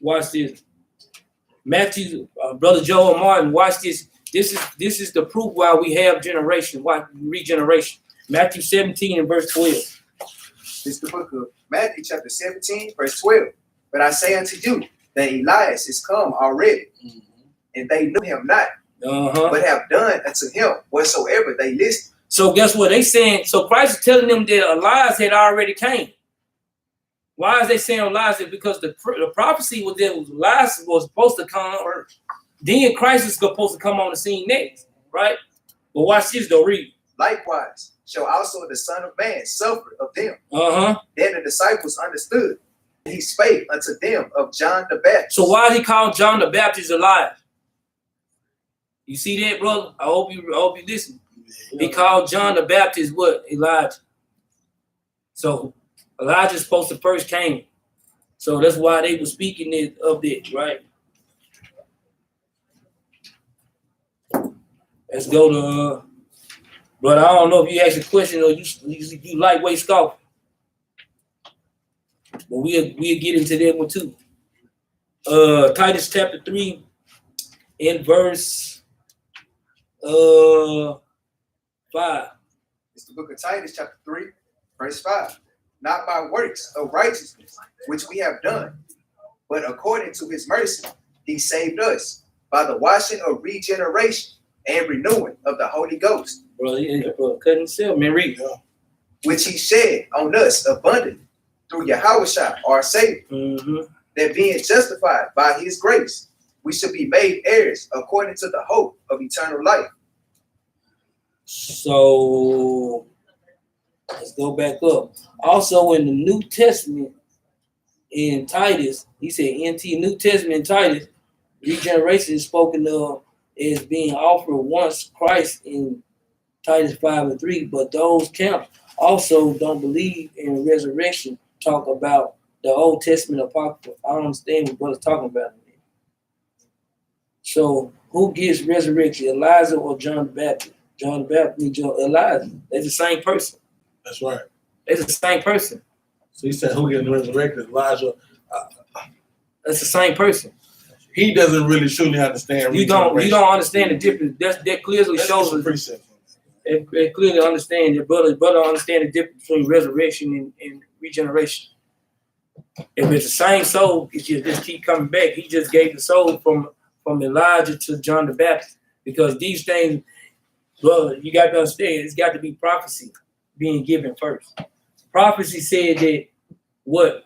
watch this. Matthew, brother Joel Martin, watch this. This is the proof why we have generation, why regeneration. Matthew 17 and verse 12.
It's the book of Matthew chapter 17, verse 12. But I say unto you that Elias is come already, and they knew him not, but have done unto him whatsoever they listed.
So guess what they saying? So Christ is telling them that Elias had already came. Why is they saying Elias? Because the prophecy was that Elias was supposed to come, or then Christ is supposed to come on the scene next, right? But watch this though, read.
Likewise, shall also the Son of Man suffer of them.
Then
the disciples understood. He spake unto them of John the Baptist.
So why he called John the Baptist alive? You see that, brother? I hope you listen. He called John the Baptist what? Elijah. So Elijah's supposed to first came. So that's why they were speaking of this, right? Let's go to. But I don't know if you ask a question or you lightweight scoff. But we'll get into that one too. Titus chapter 3 in verse 5.
It's the book of Titus, chapter 3, verse 5. Not by works of righteousness, which we have done, but according to his mercy, he saved us by the washing of regeneration and renewing of the Holy Ghost.
Brother, couldn't sell me read.
Which he shed on us abundantly through Yahushua, our Savior, that being justified by his grace, we should be made heirs according to the hope of eternal life.
So let's go back up. Also in the New Testament in Titus, he said New Testament in Titus, regeneration is spoken of as being offered once Christ in Titus 5:3, but those camps also don't believe in resurrection, talk about the Old Testament apocrypha. I don't understand what brother's talking about. So who gets resurrection, Elijah or John the Baptist? John the Baptist, Elijah. They're the same person.
That's right.
They're the same person.
So he said, who gets resurrected? Elijah.
That's the same person.
He doesn't really truly understand.
You don't understand the difference. That clearly shows us. It clearly understand that brother understand the difference between resurrection and regeneration. If it's the same soul, it just keep coming back. He just gave the soul from Elijah to John the Baptist, because these things, brother, you got to understand, it's got to be prophecy being given first. Prophecy said that let's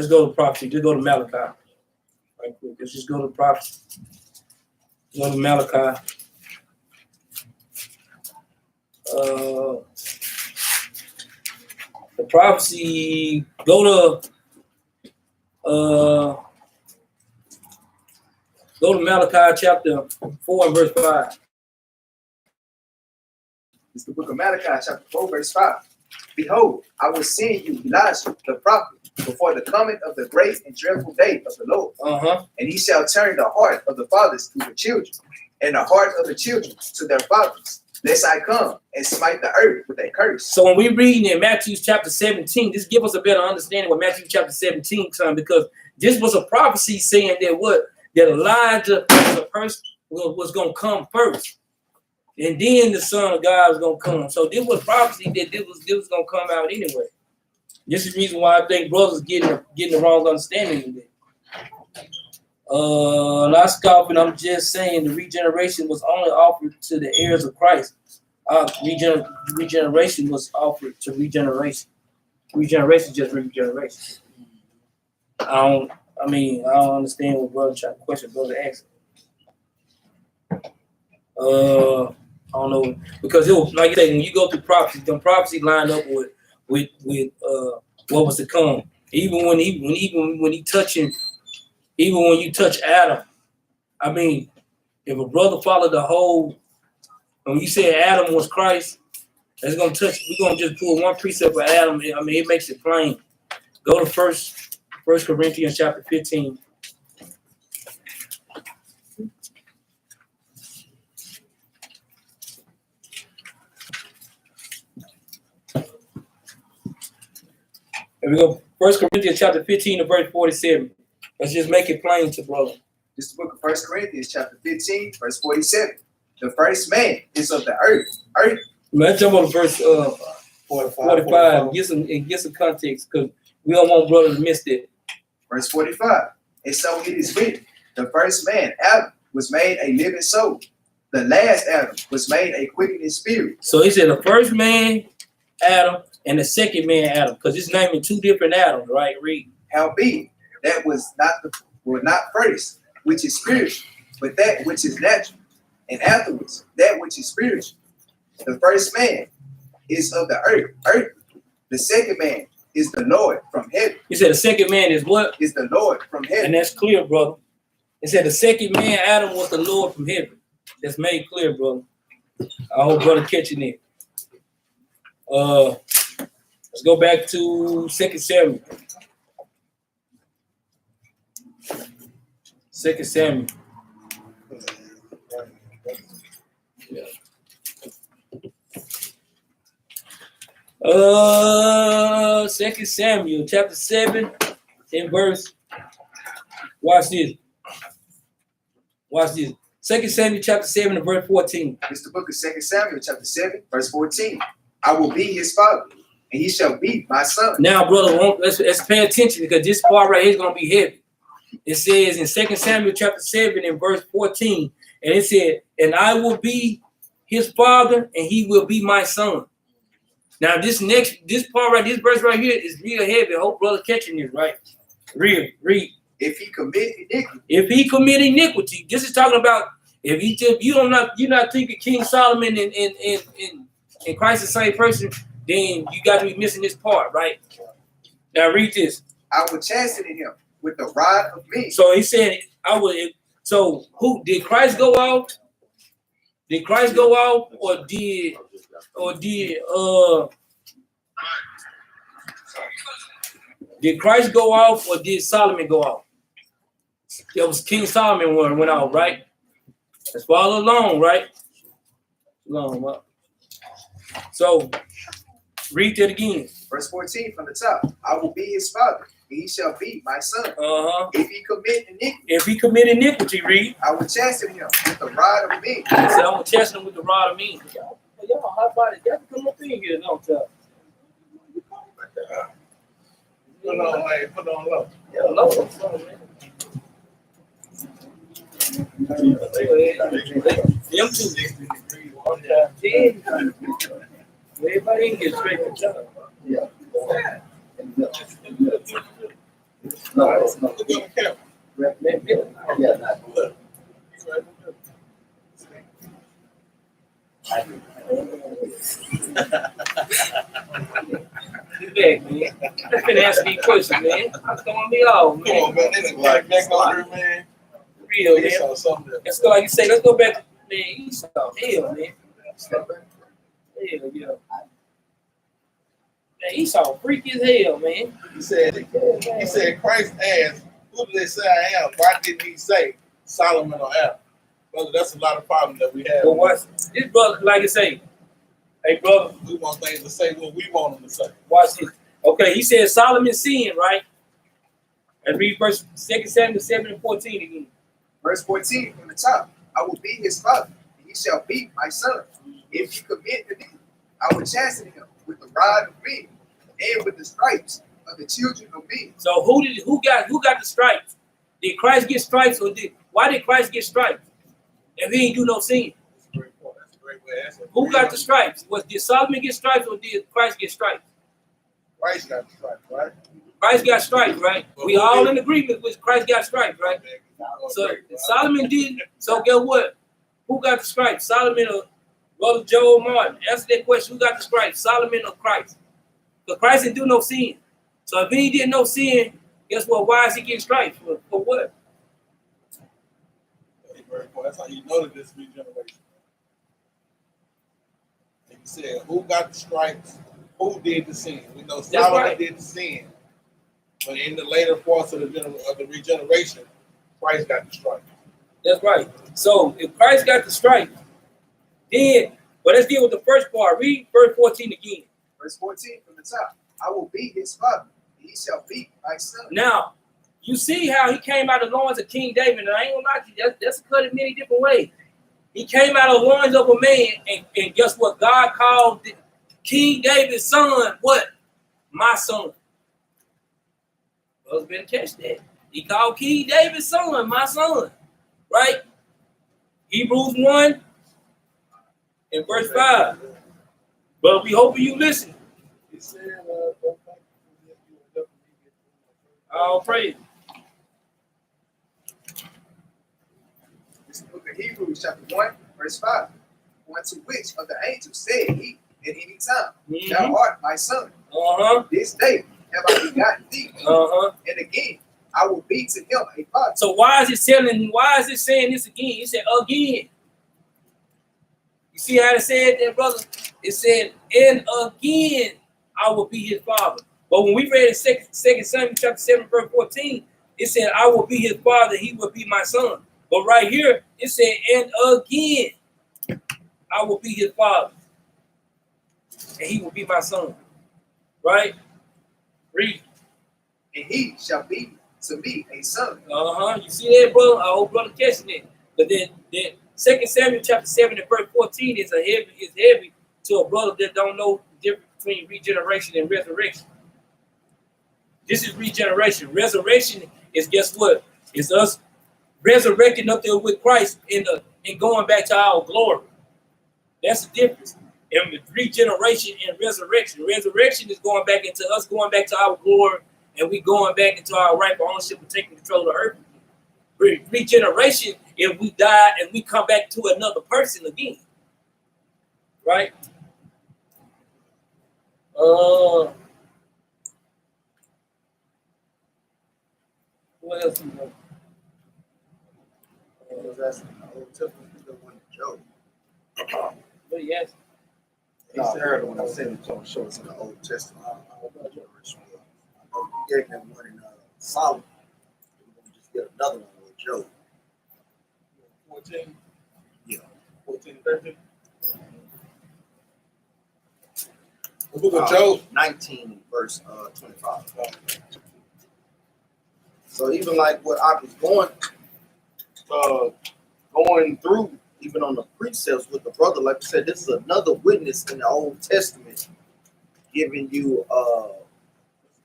go to prophecy. Just go to Malachi. Right quick. Let's just go to prophecy. Go to Malachi. The prophecy, go to Malachi chapter 4 and verse 5.
It's the book of Malachi, chapter 4, verse 5. Behold, I will send you Elijah, the prophet, before the coming of the great and dreadful day of the Lord. And he shall turn the heart of the fathers to the children, and the heart of the children to their fathers, lest I come and smite the earth with a curse.
So when we read in Matthew chapter 17, this gives us a better understanding what Matthew chapter 17 comes, because this was a prophecy saying that Elijah was a person was going to come first. And then the Son of God was going to come. So this was prophecy that this was going to come out anyway. This is the reason why I think brothers getting the wrong understanding of it. Not scoffing, I'm just saying the regeneration was only offered to the heirs of Christ. Regeneration was offered to regeneration. Regeneration is just regeneration. I don't understand what brother tried to question brother asked. I don't know, because it was like you say, when you go through prophecy, them prophecy lined up with what was to come. Even when you touch Adam, I mean, if a brother followed the whole, when you say Adam was Christ, we're gonna just pull one precept of Adam. I mean, it makes it plain. Go to First Corinthians chapter 15. Here we go. 1 Corinthians chapter 15 and verse 47. Let's just make it plain to brother.
This is the book of 1 Corinthians chapter 15, verse 47. The first man is of the earth.
Let's jump on to verse 45. Get some context, because we don't want brothers to miss it.
Verse 45. And so it is written, the first man, Adam, was made a living soul. The last Adam was made a quickening spirit.
So he said the first man, Adam, and the second man, Adam, because it's naming two different Adams, right? Read.
Howbeit, that was not first, which is spiritual, but that which is natural, and afterwards that which is spiritual. The first man is of the earth. The second man is the Lord from heaven.
He said the second man is what?
Is the Lord from heaven.
And that's clear, brother. It said the second man, Adam, was the Lord from heaven. That's made clear, brother. I hope brother catching it. Let's go back to 2 Samuel. 2 Samuel. 2 Samuel chapter 7 and verse. Watch this. Watch this. 2 Samuel chapter 7 and verse 14.
It's the book of 2 Samuel, chapter 7, verse 14. I will be his father, and he shall be my son.
Now, brother, let's pay attention because this part right here is going to be heavy. It says in 2 Samuel chapter 7 and verse 14, and it said, and I will be his father, and he will be my son. Now, this part right, this verse right here is real heavy. I hope brother catching this, right? Read.
If he commit iniquity.
If he commit iniquity, this is talking about if you're not thinking King Solomon and Christ the same person, then you got to be missing this part, right? Now read this.
I will chasten him with the rod of me.
So he said, I will. So who did Christ go off? Did Christ go off, or did Christ go off, or did Solomon go off? It was King Solomon went out, right? Let's follow along, right? So read that again.
Verse 14 from the top. I will be his father, and he shall be my son. If he commit iniquity.
If he commit iniquity, read.
I will chasten him with the rod of me.
He said, I'm gonna chasten him with the rod of me. Y'all hot body, y'all come up in here, don't y'all?
Put on, man. Put on low.
Yeah, low, man. Them two. Everybody ain't get straight to job.
Yeah.
No, it's not. Look at the camera.
Yeah, not
Look.
Back, man. I've been asking these questions, man. I'm throwing me off, man.
Come on, man. They look like back on here, man.
Real,
They
man.
saw something.
Let's go, like you say, let's go back to, man, Esau. Hell, man. Hell, yeah. Man, Esau freaky as hell, man.
He said, Christ asked, who did they say I am? Why didn't he say Solomon or Adam? Brother, that's a lot of problems that we have.
But watch this, brother, like I say, hey, brother,
We want things to say what we want them to say.
watch this. Okay, he said Solomon sinned, right? And read verse 2 Samuel 7 and 14 again.
Verse 14 from the top. I will be his father, and he shall be my son. If he commit iniquity, I will chasten him with the rod of me, and with the stripes of the children of men.
So who got the stripes? Did Christ get stripes, or why did Christ get stripes? If he ain't do no sin.
That's a great point. That's a great way to answer.
Who got the stripes? Did Solomon get stripes, or did Christ get stripes?
Christ got the stripes, right?
Christ got stripes, right? We all in agreement with Christ got stripes, right? So Solomon did. So guess what? Who got the stripes? Solomon or Brother Joel Martin? Answer that question. Who got the stripes? Solomon or Christ? Because Christ didn't do no sin. So if he did no sin, guess what? Why is he getting stripes? For what?
That's how you know that this regeneration. And he said, who got the stripes? Who did the sin? We know Solomon
right.
did the sin. But in the later parts of the regeneration, Christ got the stripes.
That's right. So if Christ got the stripes, then, but let's deal with the first part. Read verse 14 again.
Verse 14 from the top. I will be his father, and he shall be my son.
Now, you see how he came out of the loins of King David, and I ain't gonna lie to you, that's cut in many different ways. He came out of the loins of a man, and guess what? God called King David's son, what? My son. Brothers better catch that. He called King David's son, my son. Right? Hebrews 1 and verse 5. But we hope you listen.
He said,
All praise.
This is the book of Hebrews, chapter 1, verse 5. Unto which of the angels said he at any time, Thou art my son. This day have I begotten thee. And again, I will be to him a father.
So why is it saying this again? He said again. You see how it said there, brother? It said, and again, I will be his father. But when we read in 2 Samuel chapter 7, verse 14, it said, I will be his father, he will be my son. But right here, it said, and again, I will be his father, and he will be my son. Right? Read.
And he shall be to me a son.
You see that, brother? Our old brother catching it. But then 2 Samuel chapter 7 and verse 14 is heavy to a brother that don't know the difference between regeneration and resurrection. This is regeneration. Resurrection is, guess what? It's us resurrecting up there with Christ and going back to our glory. That's the difference. And regeneration and resurrection. Resurrection is going back into us, going back to our glory, and we going back into our rightful ownership and taking control of the earth. Regeneration, if we die and we come back to another person again. Right? What else you want?
That's in the Old Testament. The one Job.
What he asked?
He said when I said it, Job shows in the Old Testament. I don't know what generation was. I know you gave him one in Solomon. We're gonna just get another one with Job.
14?
Yeah.
14 and 13? The book of Job.
19 verse 25. So even like what I was going through, even on the precepts with the brother, like I said, this is another witness in the Old Testament giving you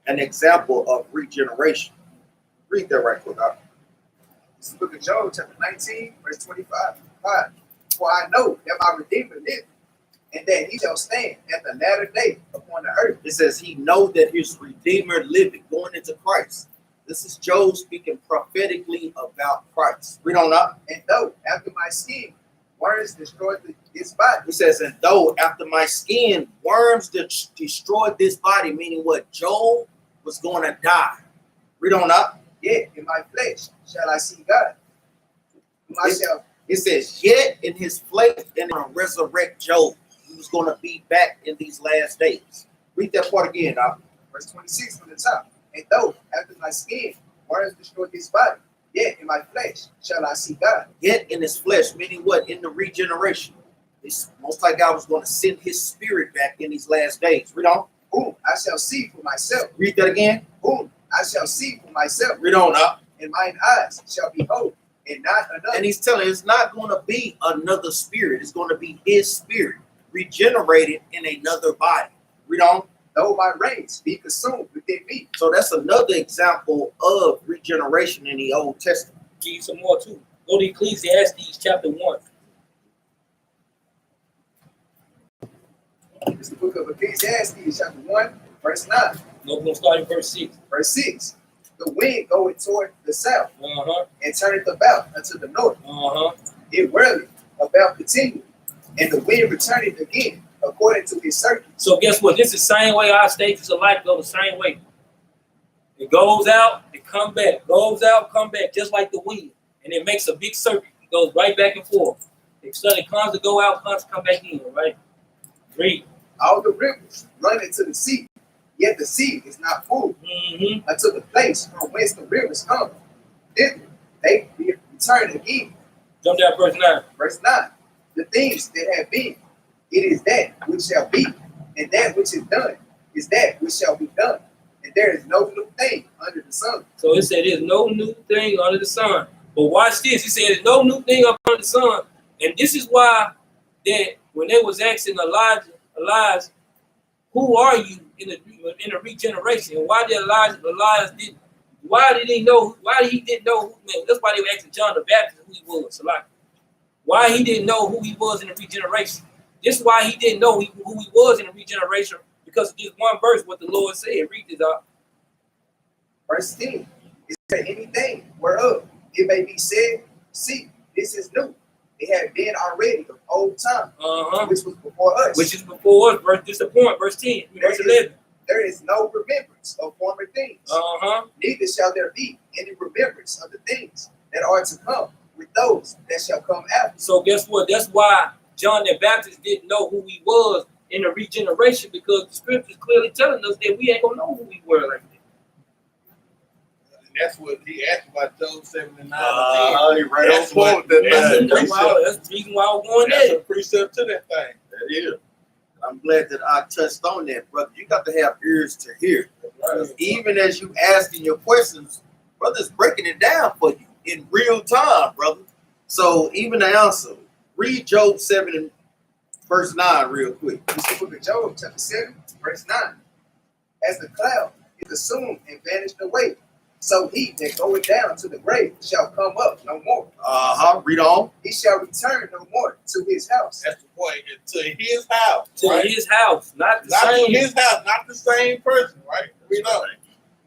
an example of regeneration. Read that right quick.
This is the book of Job, chapter 19, verse 25. For I know that my Redeemer liveth, and that he shall stand at the latter day upon the earth.
It says he know that his Redeemer living, going into Christ. This is Job speaking prophetically about Christ. Read on up.
And though after my skin worms destroyed his body.
It says, and though after my skin worms destroyed this body, meaning what? Job was going to die. Read on up.
Yet in my flesh shall I see God.
It says, yet in his flesh, and resurrect Job. He was going to be back in these last days. Read that part again, Doc.
Verse 26 from the top. And though after my skin worms destroyed his body, yet in my flesh shall I see God.
Yet in his flesh, meaning what? In the regeneration. It's most like God was going to send his spirit back in these last days. Read on.
Whom I shall see for myself.
Read that again.
Whom I shall see for myself.
Read on up.
And mine eyes shall behold, and not another.
And he's telling it's not going to be another spirit. It's going to be his spirit regenerated in another body. Read on.
Though my reins be consumed within me.
So that's another example of regeneration in the Old Testament.
Give you some more too. Go to Ecclesiastes chapter 1.
It's the book of Ecclesiastes, chapter 1, verse 9.
No, we're going to start in verse 6.
Verse 6. The wind goeth toward the south, and turneth about unto the north. It whirleth about continually, and the wind returneth again, according to his circuit.
So guess what? This is the same way our stages of life go the same way. It goes out, it comes back. Goes out, come back, just like the wind. And it makes a big circuit. It goes right back and forth. It comes to go out, comes to come back in, right? Read.
All the rivers run into the sea, yet the sea is not full unto the place from whence the rivers come. Thither they return again.
Jump down verse 9.
Verse 9. The things that have been, it is that which shall be, and that which is done is that which shall be done. And there is no new thing under the sun.
So it said there's no new thing under the sun. But watch this. He said there's no new thing up under the sun. And this is why that when they was asking Elijah, who are you in the regeneration? And why did he didn't know who, man, that's why they were asking John the Baptist who he was. So like, why he didn't know who he was in the regeneration. This is why he didn't know who he was in the regeneration, because of just one verse, what the Lord said. Read this out.
Verse 10. Is there anything whereof it may be said, see, this is new? It had been already of old time, which was before us.
Which is before us. Verse 10. Verse 11.
There is no remembrance of former things. Neither shall there be any remembrance of the things that are to come with those that shall come after.
So guess what? That's why John the Baptist didn't know who he was in the regeneration, because the scriptures clearly telling us that we ain't gonna know who we were like that.
And that's what he asked about Job 7 and 9.
That's
the reason why I was going there.
That's a precept to that thing.
That is. I'm glad that I touched on that, brother. You got to have ears to hear. Even as you asking your questions, brother's breaking it down for you in real time, brother. So even the answer, read Job 7 and verse 9 real quick.
This is the book of Job, chapter 7, verse 9. As the cloud is assumed and vanished away, so he that goeth down to the grave shall come up no more.
Read on.
He shall return no more to his house.
That's the point. To his house.
To
right?
his house, not the
Not
same.
to his house, not the same person, right? Read on.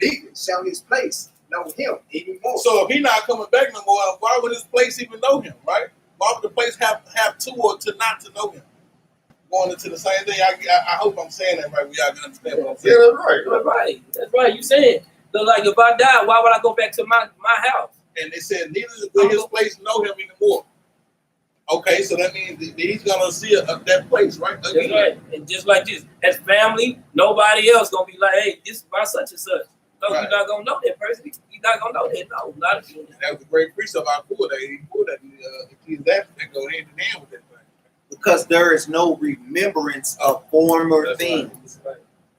Neither shall his place know him anymore.
So if he not coming back no more, why would his place even know him, right? Why would the place have to or to not to know him? Going into the same thing. I hope I'm saying that right. We all can understand what I'm saying.
Yeah, that's right.
That's right. That's right. You said. So like if I die, why would I go back to my house?
And they said neither will his place know him anymore. Okay, so that means that he's gonna see that place, right?
That's right. And just like this, as family, nobody else gonna be like, hey, this is my such and such. No,
Right.
you're not gonna know that person. You're not gonna know that. No, not if you.
That was a great precept I pulled that. He pulled that. That go hand in hand with that thing.
Because there is no remembrance of former
That's right.
things.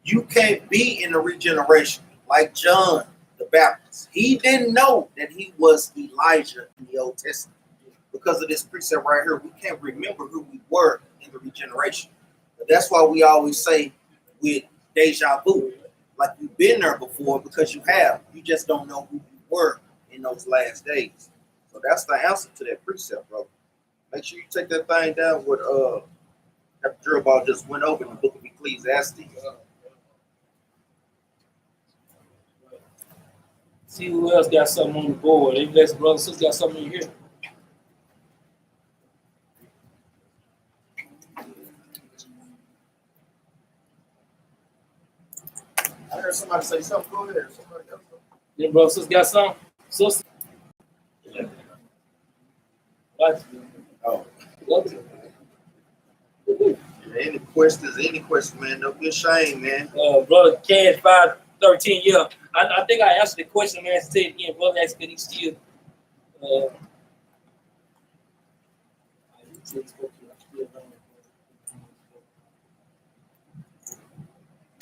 You can't be in the regeneration like John the Baptist. He didn't know that he was Elijah in the Old Testament. Because of this precept right here, we can't remember who we were in the regeneration. But that's why we always say with deja vu, like you've been there before, because you have. You just don't know who you were in those last days. So that's the answer to that precept, brother. Make sure you take that thing down with Capt. Jerubbaal just went over in the book of Ecclesiastes.
See who else got something on the board. They bless brothers, sisters got something in here.
I heard somebody say something. Go ahead. Somebody else.
Them brothers, sisters got something. Sister. What?
Oh.
What?
Any questions, man? Don't be ashamed, man.
Brother Cash 513, yeah. I think I answered the question, man. Say it again, brother. Asked could he still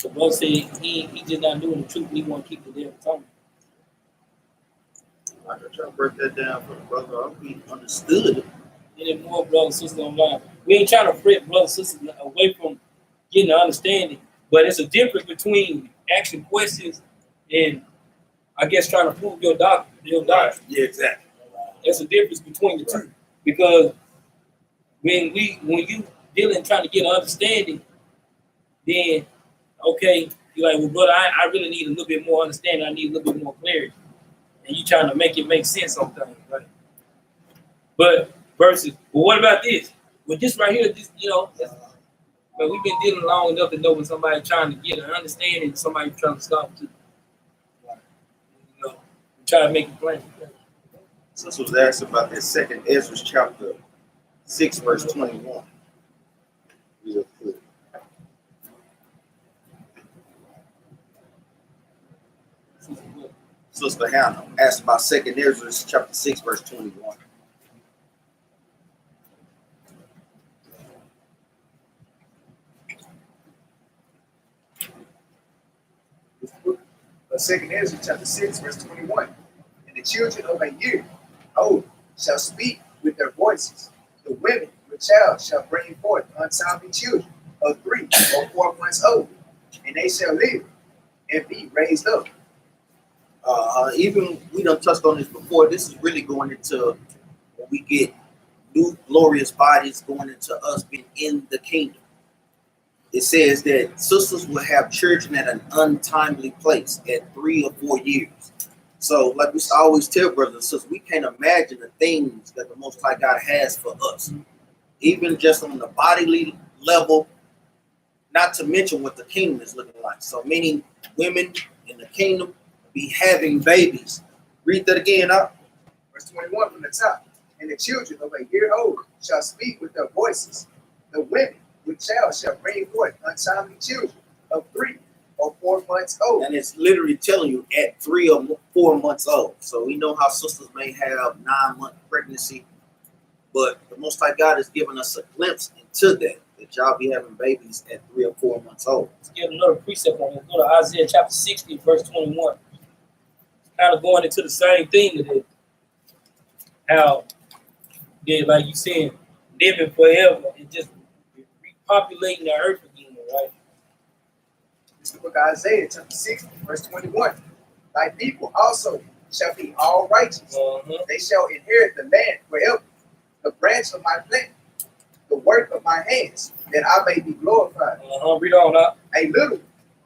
the brother said he just not doing the truth. He want to keep the devil tongue.
I can try to break that down for the brother. I'll be understood.
Any more brothers and sisters online? We ain't trying to fret brothers and sisters away from getting the understanding, but it's a difference between asking questions and I guess trying to prove your doctrine.
Yeah, exactly.
There's a difference between the two because when you dealing trying to get an understanding, then okay, you're like, well, brother, I really need a little bit more understanding. I need a little bit more clarity, and you trying to make it make sense on things, right? But versus, well, what about this? Well, this right here, this but we've been dealing long enough to know when somebody trying to get an understanding, somebody trying to stop too. Try to make it plain.
So this was asked about that second Ezra chapter 6, verse 21. Real quick. Sister Hannah asked about second Ezra chapter 6, verse 21.
Second Ezra chapter 6, verse 21. And the children of a year old shall speak with their voices. The women with child shall bring forth untimely children of 3 or 4 months old, and they shall live and be raised up.
Even we done touched on this before. This is really going into when we get new glorious bodies going into us being in the kingdom. It says that sisters will have children at an untimely place at 3 or 4 years. So, like we always tell brothers and sisters, we can't imagine the things that the Most High God has for us, even just on the bodily level. Not to mention what the kingdom is looking like. So, many women in the kingdom be having babies. Read that again, up.
Verse 21 from the top. And the children of a year old shall speak with their voices. The women with child shall bring forth untimely children of 3 or 4 months old.
And it's literally telling you at 3 or 4 months old. So we know how sisters may have 9-month pregnancy, but the Most High God has given us a glimpse into that. that y'all be having babies at 3 or 4 months old.
Let's get another precept on it. Go to Isaiah chapter 60, verse 21. Kind of going into the same thing today. How, yeah, like you saying, living forever and just repopulating the earth again, right?
This is the book of Isaiah, chapter 60, verse 21. Thy people also shall be all righteous. They shall inherit the land forever. The branch of my plant, the work of my hands, that I may be glorified.
Read on up.
A little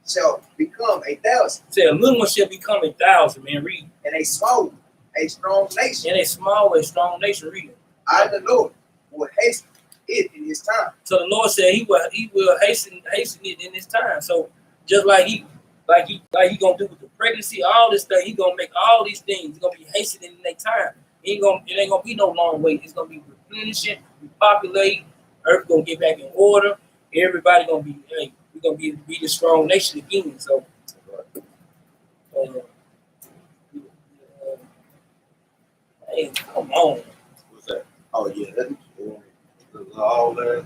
shall become 1,000.
Say a little one shall become 1,000, man. Read.
And a small, a strong nation.
And a small and strong nation. Read it.
I, the Lord, will hasten it in his time.
So the Lord said he will hasten it in his time. So just like he gonna do with the pregnancy, all this thing, he gonna make all these things. It's gonna be hastening in their time. It ain't gonna be no long wait. It's gonna be replenishing, repopulating. Earth gonna get back in order. Everybody gonna be, hey, we're gonna be the strong nation again. So, hey, come on.
What's that? Oh yeah, that was all there.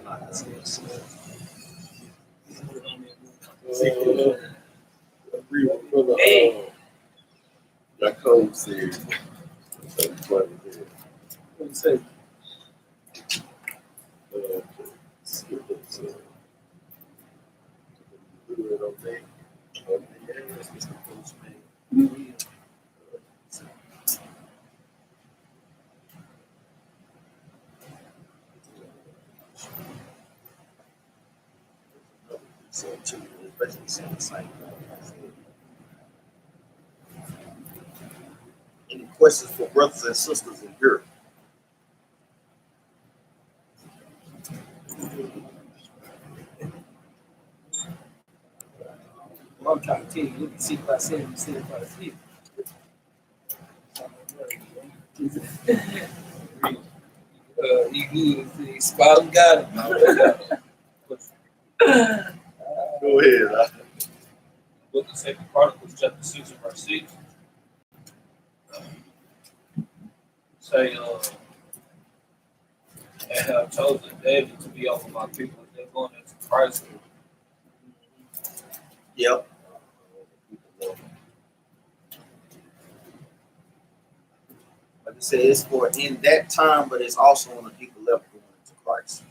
Agree with brother.
Hey.
That code said.
What you say?
Skip it to do it on me. Yes, Mr. Postman.
So too, it's basically saying the same thing. Any questions for brothers and sisters in Europe?
Well, I'm trying to tell you, look at 6 by 7, 7 by 6. You spot him, got him.
Go ahead.
Book of 2 Chronicles, chapter 6 and verse 6. Say, I have chosen David to be over my people. They're going into Christ.
Yep. Like I said, it's for in that time, but it's also on a deeper level going into Christ.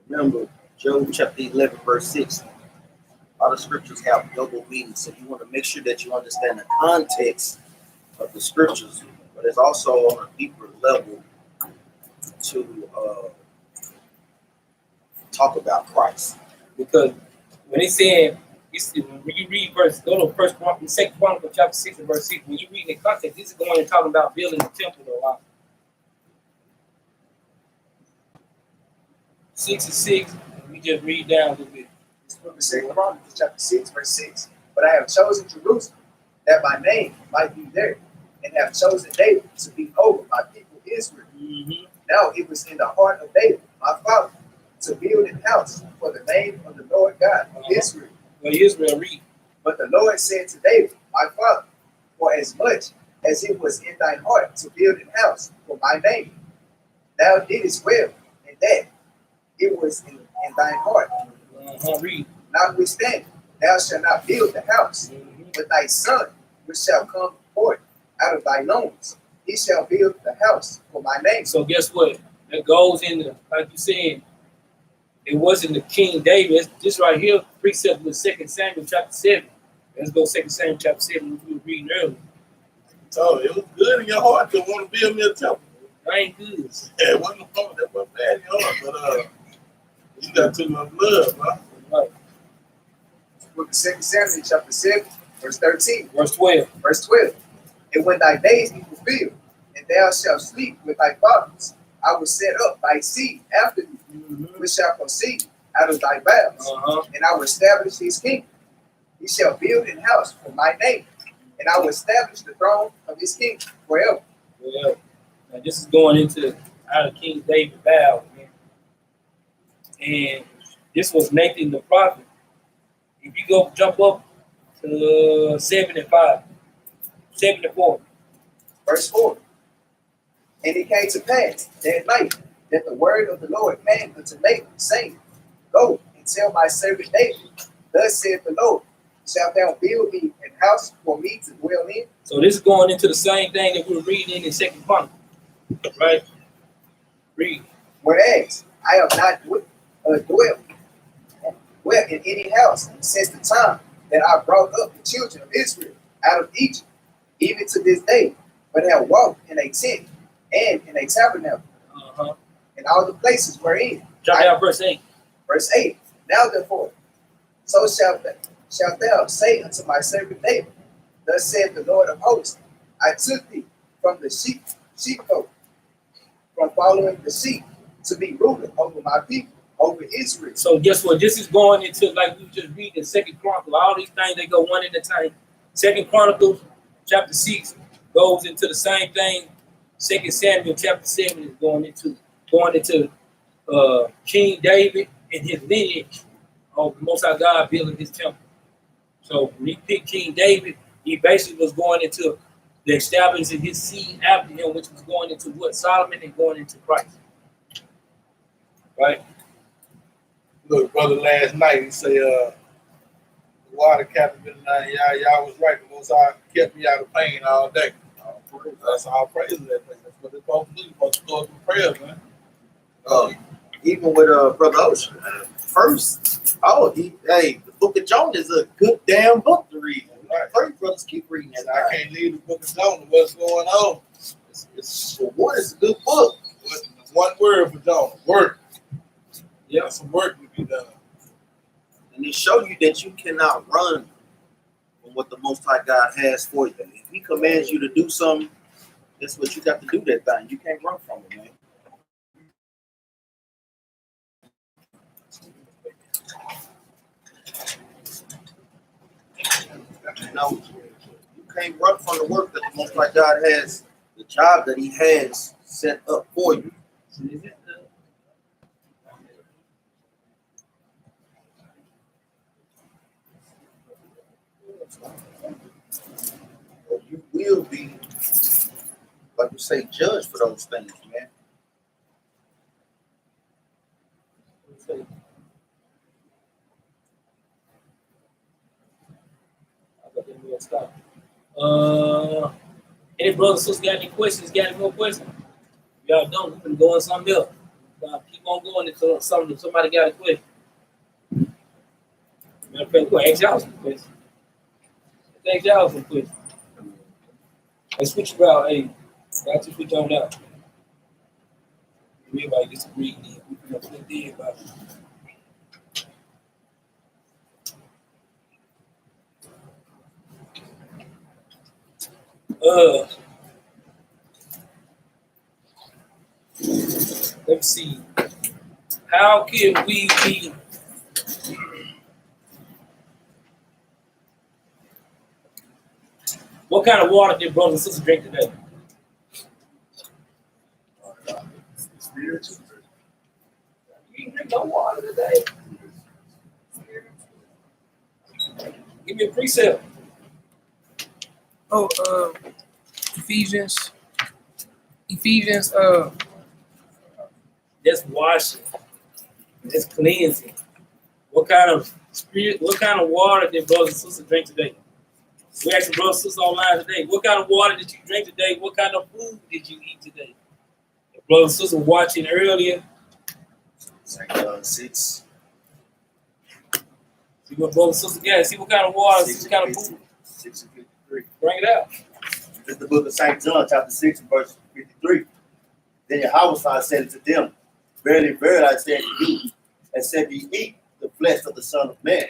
Remember, Job chapter 11, verse 6. A lot of scriptures have double meanings, so you want to make sure that you understand the context of the scriptures, but it's also on a deeper level to talk about Christ.
Because when he said, when you read go to 2 Chronicles chapter 6 and verse 6, when you read in the context, this is going and talking about building the temple a lot. 6 and 6, we just read down a little bit.
This book of 2 Chronicles, chapter 6, verse 6. But I have chosen Jerusalem, that my name might be there, and have chosen David to be over my people Israel. Now it was in the heart of David, my father, to build an house for the name of the Lord God of Israel.
Well, Israel read.
But the Lord said to David, my father, for as much as it was in thine heart to build an house for my name, thou didst well in that it was in thine heart.
Read.
Notwithstanding, thou shalt not build the house, but thy son, which shall come forth out of thy loins, he shall build the house for my name.
So guess what? That goes in the, like you said, it wasn't the King David. This right here, precept with 2 Samuel chapter 7. Let's go 2 Samuel chapter 7, which we were reading earlier.
So it was good in your heart to want to build me a temple.
That ain't good.
Yeah, it wasn't fun. That wasn't bad in your heart, but you got too much love, huh?
Right.
Book of 2 Samuel chapter 7, verse 13.
Verse 12.
Verse 12. And when thy days be fulfilled, and thou shalt sleep with thy fathers, I will set up thy seed after thee, which shall proceed out of thy bowels, and I will establish his kingdom. He shall build an house for my name, and I will establish the throne of his kingdom forever.
Well, now this is going into out of King David vow, man. And this was Nathan the prophet. If you go jump up to 7 and 5, 7 and 4.
Verse 4. And it came to pass that night that the word of the Lord came unto Nathan, saying, Go and tell my servant David, thus saith the Lord, shalt thou build me an house for me to dwell in?
So this is going into the same thing that we were reading in 2 Chronicles, right? Read.
Whereas I have not dwelt in any house since the time that I brought up the children of Israel out of Egypt, even to this day, but have walked in a tent and in a tabernacle, in all the places wherein.
Jump down verse 8.
Verse 8. Now therefore, so shalt thou say unto my servant David, thus saith the Lord of hosts, I took thee from the sheepcote, from following the sheep, to be ruler over my people, over Israel.
So guess what? This is going into, like we just read in 2 Chronicles, all these things, they go one at a time. 2 Chronicles chapter 6 goes into the same thing. 2 Samuel chapter 7 is going into King David and his lineage of the Most High God building his temple. So when he picked King David, he basically was going into the establishing his seed after him, which was going into what? Solomon, and going into Christ. Right?
Look, brother, last night he say, the water captain Benaniyah, y'all was right. The Most High kept me out of pain all day. That's all praise that thing. That's what they're supposed to do. You're supposed to go through prayers, man.
Even with Brother Ocean, first, the book of Jonah is a good damn book to read.
Right.
Pray, brothers, keep reading that.
I can't leave the book of Jonah. What's going on?
It's for one, it's a good book.
One word for Jonah. Work.
Yeah.
Some work to be done.
And it shows you that you cannot run from what the Most High God has for you. If He commands you to do something, that's what you got to do that thing. You can't run from it, man. No, you can't run from the work that the Most High God has, the job that He has set up for you. You will be, like you say, judged for those things, man.
Any brothers, sisters got any questions? Got any more questions? Y'all don't. We can go on something else. Keep on going until somebody got a question. Matter of fact, we'll ask y'all some questions. Let's ask y'all some questions. Let's switch about. Hey, got to switch on out. Everybody disagree. We can flip everybody. Let's see. How can we be? What kind of water did brothers and sisters drink today?
Spiritual.
You didn't drink no water today. Give me a precept.
Oh, Ephesians.
That's washing. That's cleansing. What kind of spirit? What kind of water did brothers and sisters drink today? We asked the brothers and sisters online today. What kind of water did you drink today? What kind of food did you eat today? The brothers and sisters watching earlier.
6.
See what brothers and sisters got. See what kind of water, what kind of food.
6:53.
Bring it out.
It's the book of St. John, chapter 6, verse 53. Then Yahweh said to them, Verily, verily, I say unto you, except ye eat the flesh of the Son of Man,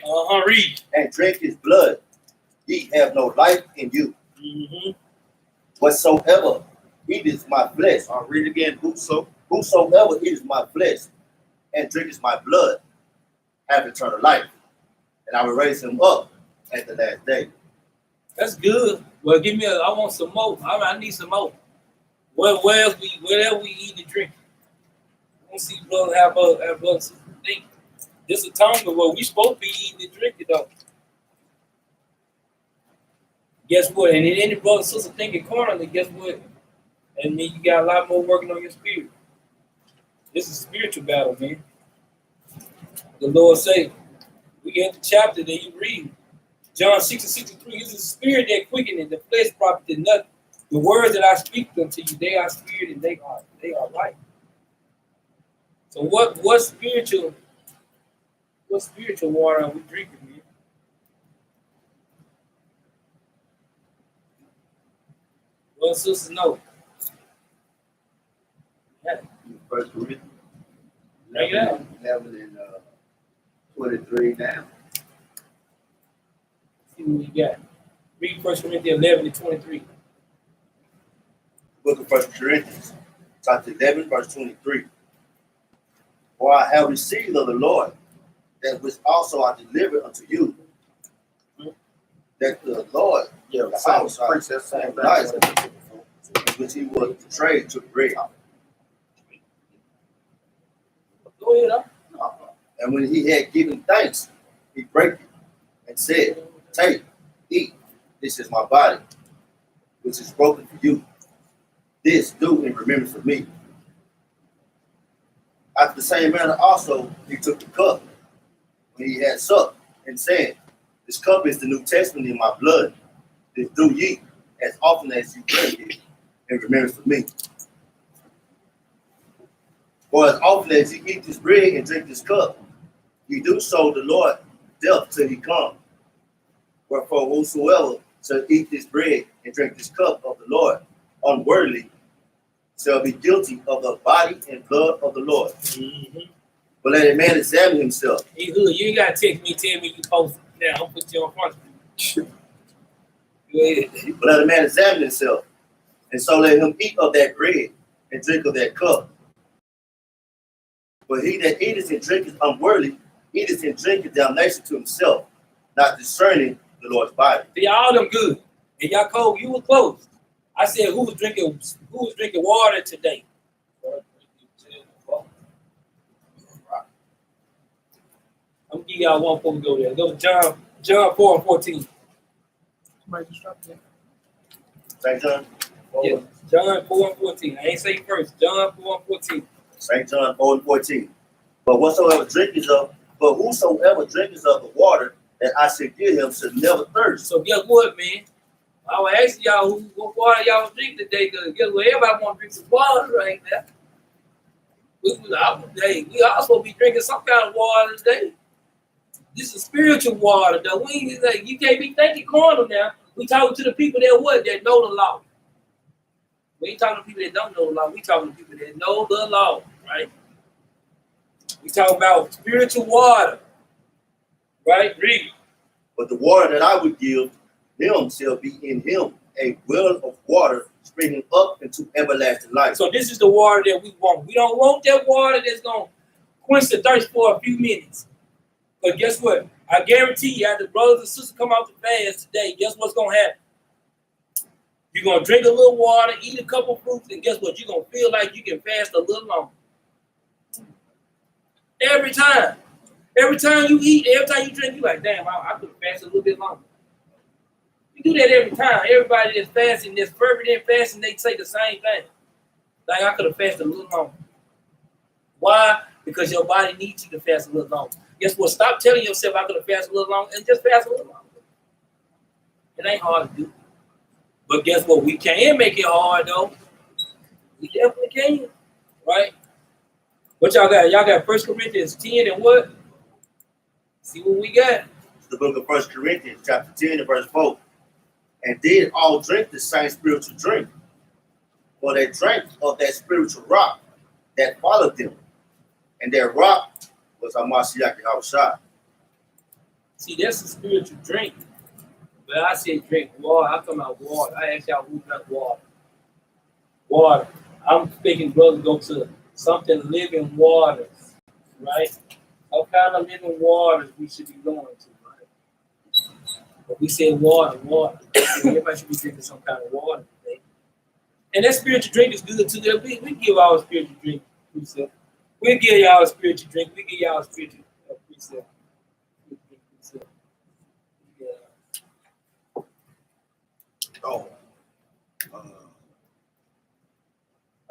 Read.
and drink his blood, ye have no life in you.
Mm-hmm.
Whatsoever eateth my flesh,
I'll read again.
whosoever eateth my flesh, and drinketh my blood, have eternal life, and I will raise him up at the last day.
That's good. Well, give me I want some more. I need some more. Whatever we eat and drink. I want to see brothers have brothers think. This atonement, well, we supposed to be eating and drinking though. Guess what? And any brother and sister thinking carnally, guess what? And then you got a lot more working on your spirit. This is a spiritual battle, man. The Lord say, we get the chapter that you read. John 6:63, it's the spirit that quickeneth, the flesh profited nothing. The words that I speak unto you, they are spirit and they are life. So what spiritual water are we drinking, man? Well, sisters, know. Yeah.
First Corinthians
Bring it out.
11 and 23 now.
See what we got. Read 1 Corinthians 11 and 23.
Book of 1 Corinthians, chapter 11, verse 23. For I have received of the Lord that which also I delivered unto you, that the Lord, the house,
same
life, in which he was betrayed, took bread.
Go ahead, huh?
And when he had given thanks, he brake it and said, take, eat, this is my body, which is broken for you. This do in remembrance of me. After the same manner also, he took the cup when he had supped and said, this cup is the New Testament in my blood. This do ye as often as you drink it in remembrance of me. For as often as you eat this bread and drink this cup, you do so the Lord death till he come. Wherefore whosoever shall eat this bread and drink this cup of the Lord unworthily shall be guilty of the body and blood of the Lord.
Mm-hmm.
But let a man examine himself.
Hey, hood, you ain't gotta text me, tell me you post it. Now I'll put you on front. Go ahead.
But let a man examine himself, and so let him eat of that bread and drink of that cup. But he that eateth and drinketh unworthily, eateth and drinketh damnation to himself, not discerning the Lord's body.
See, all them good. And y'all cold, you were close. I said, who was drinking water today? I'm gonna give y'all one before we go there. Go to John 4 and 14.
Somebody just dropped that.
St. John?
Yeah, John 4 and 14. I ain't say first. John 4 and 14.
St. John 4 and 14. But whosoever drinketh of the water that I shall give him shall never thirst.
So guess what, man? I was asking y'all what water y'all was drinking today, because guess what? Everybody want to drink some water right now. We all supposed to be drinking some kind of water today. This is spiritual water, though. We ain't like, you can't be thinking carnal now. We talking to the people that know the law. We ain't talking to people that don't know the law. We talking to people that know the law, right? We talking about spiritual water, right? Read.
But the water that I would give him shall be in him a well of water springing up into everlasting life.
So this is the water that we want. We don't want that water that's going to quench the thirst for a few minutes. But guess what? I guarantee you, after brothers and sisters come out to fast today, guess what's going to happen? You're going to drink a little water, eat a couple fruits, and guess what? You're going to feel like you can fast a little longer. Every time. Every time you eat, every time you drink, you're like, damn, I could have fasted a little bit longer. You do that every time. Everybody that's fasting, that's fervent in fasting, they say the same thing. Like, I could have fasted a little longer. Why? Because your body needs you to fast a little longer. Guess what? Stop telling yourself I could have fasted a little longer and just fast a little longer. It ain't hard to do. But guess what? We can make it hard, though. We definitely can. Right? What y'all got? Y'all got 1 Corinthians 10 and what? See what we got.
It's the book of 1 Corinthians, chapter 10 and verse 4. And did all drink the same spiritual drink, for they drank of that spiritual rock that followed them. And that rock was Hamashiach Yahushua.
See, that's a spiritual drink. But I said drink water. I come out water. I asked y'all who drank water. Water. I'm thinking, brother, go to something living waters, right? What kind of living waters we should be going to, right? But we said water. Everybody should be drinking some kind of water today. And that spiritual drink is good too. We give our spiritual drink precept. We'll give y'all a spiritual drink. We give y'all a spiritual precept.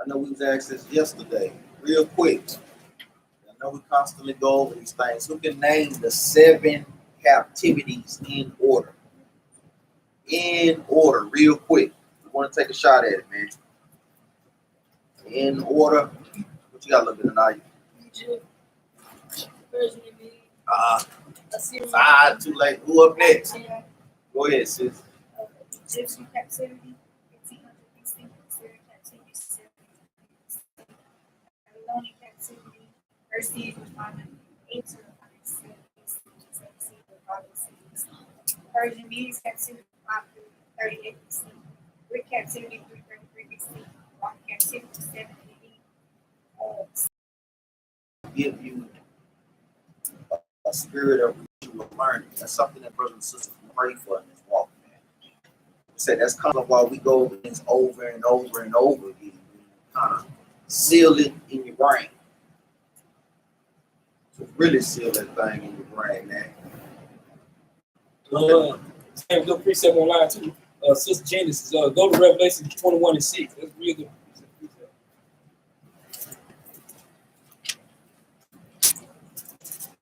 I know we was asked this yesterday. real quick. I know we constantly go over these things. Who can name the 7 captivities in order? In order, real quick. We want to take a shot at it, man. In order. What you got looking at?
Egypt, Persian and Medes, Assyria,
5, too late. Who up next?
Assyria,
Go ahead, sis.
Egyptian captivity, 1500 BC, Assyrian captivity, 700 BC, Babylonian captivity, first siege was 508 to 507 BC, second siege was 506 BC, Persian Medes captivity, 538 BC, Greek captivity, 333 BC, Roman captivity, 780
Give you a spirit of ritual learning. That's something that brothers and sisters can pray for in this walk, man. I said that's kind of why we go over things over and over and over again. Kind of seal it in your brain. So really seal that thing in your brain, man.
Same good precept online too. Sister Genesis, go to Revelation 21:6. That's real good.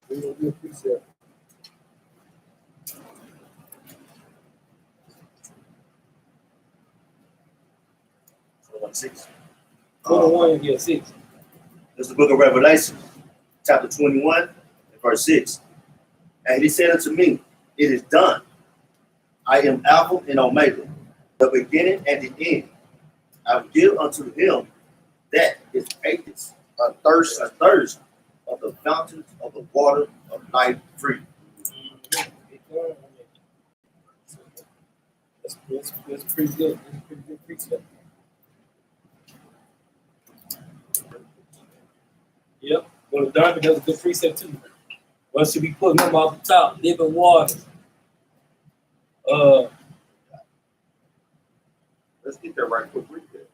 Real good precept.
So, 6.
21, yeah, 6.
This is the book of Revelation, chapter 21, and verse 6. And he said unto me, it is done. I am Alpha and Omega, the beginning and the end. I will give unto him that is atheist, a thirst of the fountains of the water of life free.
That's pretty good. That's a pretty good precept. Yep. Well, the Donovan does a good precept too. Well, should be putting them off the top, living waters.
Let's get that right quick. Read that.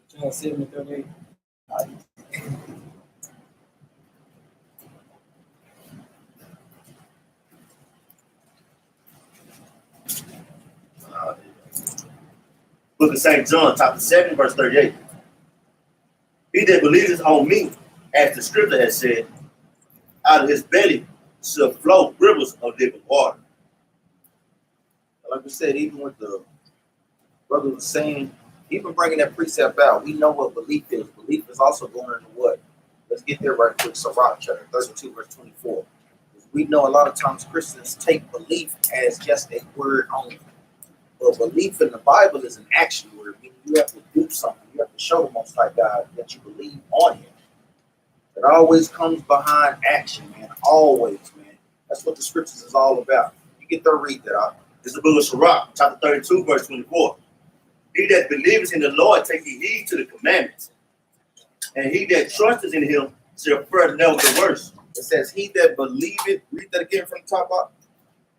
John 7:38.
Book of St. John, chapter 7, verse 38. He that believes on me, as the scripture has said, out of his belly shall flow rivers of living water.
Like we said, even with the brother was saying, even bringing that precept out, we know what belief is. Belief is also going into what? Let's get there right quick. Sirach chapter 32, verse 24. We know a lot of times Christians take belief as just a word only. But belief in the Bible is an action word. Meaning you have to do something. You have to show the Most High God that you believe on Him. It always comes behind action, man. Always, man. That's what the scriptures is all about. You get there, read that out.
This is the book of Sirach, chapter 32, verse 24. He that believes in the Lord take heed to the commandments, and he that trusteth in him shall fare never the worse.
It says, he that believeth, read that again from the top up.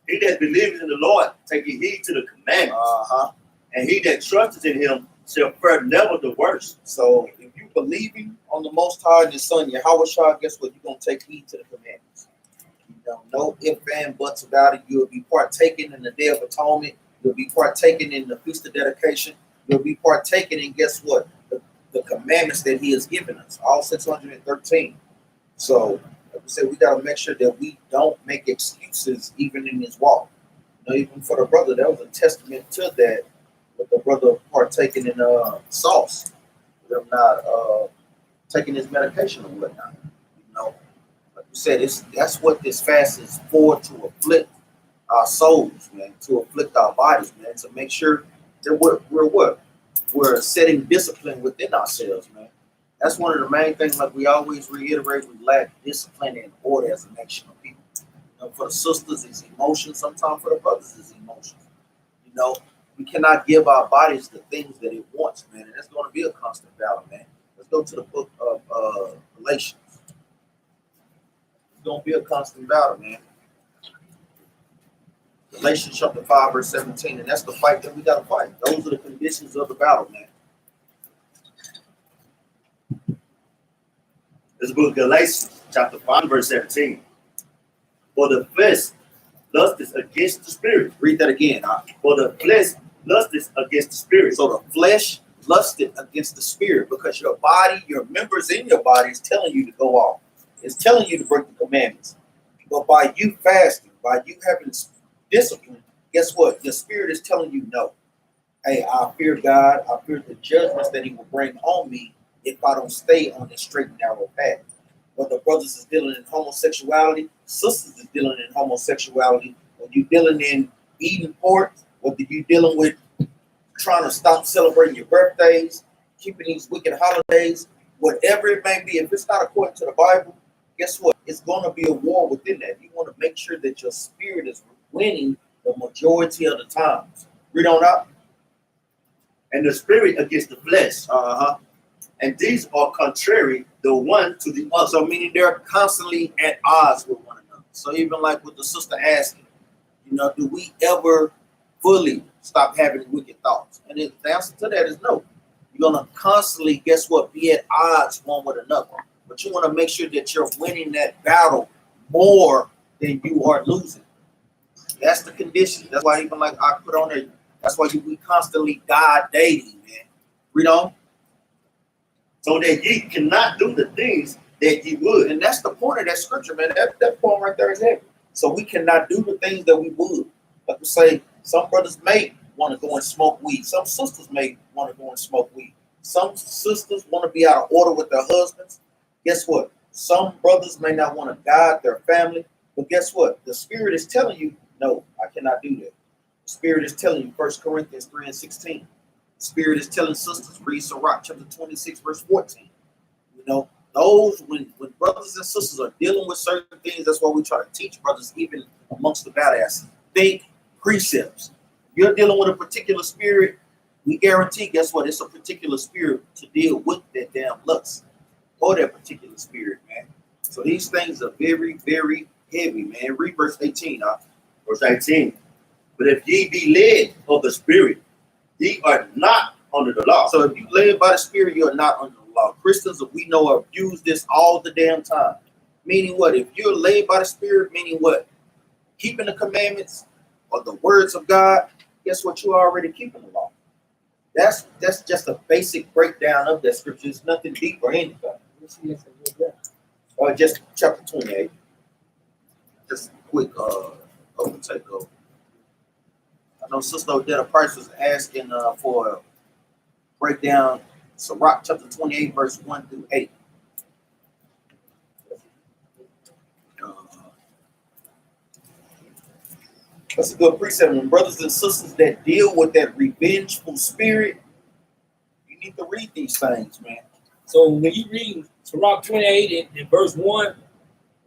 He that believes in the Lord take heed to the commandments, and he that trusteth in him shall fare never the worse.
So if you believing on the Most High and His Son, Yahweh Shah, guess what? You're going to take heed to the commandments. You know, no ifs and buts about it. You'll be partaking in the Day of Atonement. You'll be partaking in the Feast of Dedication. You'll be partaking in, guess what? The commandments that He has given us, all 613. So, like we said, we got to make sure that we don't make excuses even in this walk. You know, even for the brother, that was a testament to that, with the brother partaking in sauce, them not taking his medication or whatnot. You know, like we said, that's what this fast is for, to afflict our souls, man, to afflict our bodies, man, to make sure that we're setting discipline within ourselves, man. That's one of the main things, like we always reiterate, we lack discipline and order as a nation of people. You know, for the sisters, it's emotions. Sometimes for the brothers, it's emotions. You know, we cannot give our bodies the things that it wants, man. And that's going to be a constant battle, man. Let's go to the book of Galatians. It's going to be a constant battle, man. Galatians chapter 5, verse 17. And that's the fight that we got to fight. Those are the conditions of the battle, man.
This book of Galatians, chapter 5, verse 17. For the flesh lusteth against the spirit.
Read that again.
For the flesh lusteth against the spirit.
So the flesh lusted against the spirit because your body, your members in your body is telling you to go off. It's telling you to break the commandments. But by you fasting, by you having discipline, guess what? Your spirit is telling you no. Hey, I fear God. I fear the judgments that he will bring on me if I don't stay on this straight and narrow path. Whether brothers is dealing in homosexuality, sisters is dealing in homosexuality, when you dealing in eating pork, whether you dealing with trying to stop celebrating your birthdays, keeping these wicked holidays, whatever it may be, if it's not according to the Bible, guess what? It's going to be a war within that. You want to make sure that your spirit is winning the majority of the times. Read on out.
And the spirit against the flesh. And these are contrary the one to the other.
So meaning they're constantly at odds with one another. So even like with the sister asking, do we ever fully stop having wicked thoughts? And the answer to that is no. You're going to constantly, guess what, be at odds one with another. But you want to make sure that you're winning that battle more than you are losing. That's the condition. That's why even like I put on there, that's why we constantly God dating, man. Read on.
So that ye cannot do the things that ye would.
And that's the point of that scripture, man. That point right there is heavy. So we cannot do the things that we would. Like we say, some brothers may want to go and smoke weed. Some sisters may want to go and smoke weed. Some sisters want to be out of order with their husbands. Guess what? Some brothers may not want to guide their family. But guess what? The spirit is telling you, no, I cannot do that. The spirit is telling you, 1 Corinthians 3:16. The spirit is telling sisters, read Sirach chapter 26, verse 14. Those when brothers and sisters are dealing with certain things, that's why we try to teach brothers, even amongst the badass. Think precepts. If you're dealing with a particular spirit, we guarantee, guess what? It's a particular spirit to deal with that damn lust or that particular spirit, man. So these things are very, very heavy, man. Read verse 18.
Verse 18. But if ye be led of the spirit, ye are not under the law.
So if you led by the spirit, you're not under the law. Christians, we know, abuse this all the damn time. Meaning what? If you're led by the spirit, meaning what? Keeping the commandments or the words of God, guess what? You're already keeping the law. That's just a basic breakdown of that scripture. It's nothing deep or anything. Or just chapter 28. Just a quick overtake of. I know Sister Odetta Price was asking for a breakdown. Sirach chapter 28, verse 1 through 8. That's a good precept. When brothers and sisters that deal with that revengeful spirit, you need to read these things, man.
So when you read Sirach 28 and verse 1,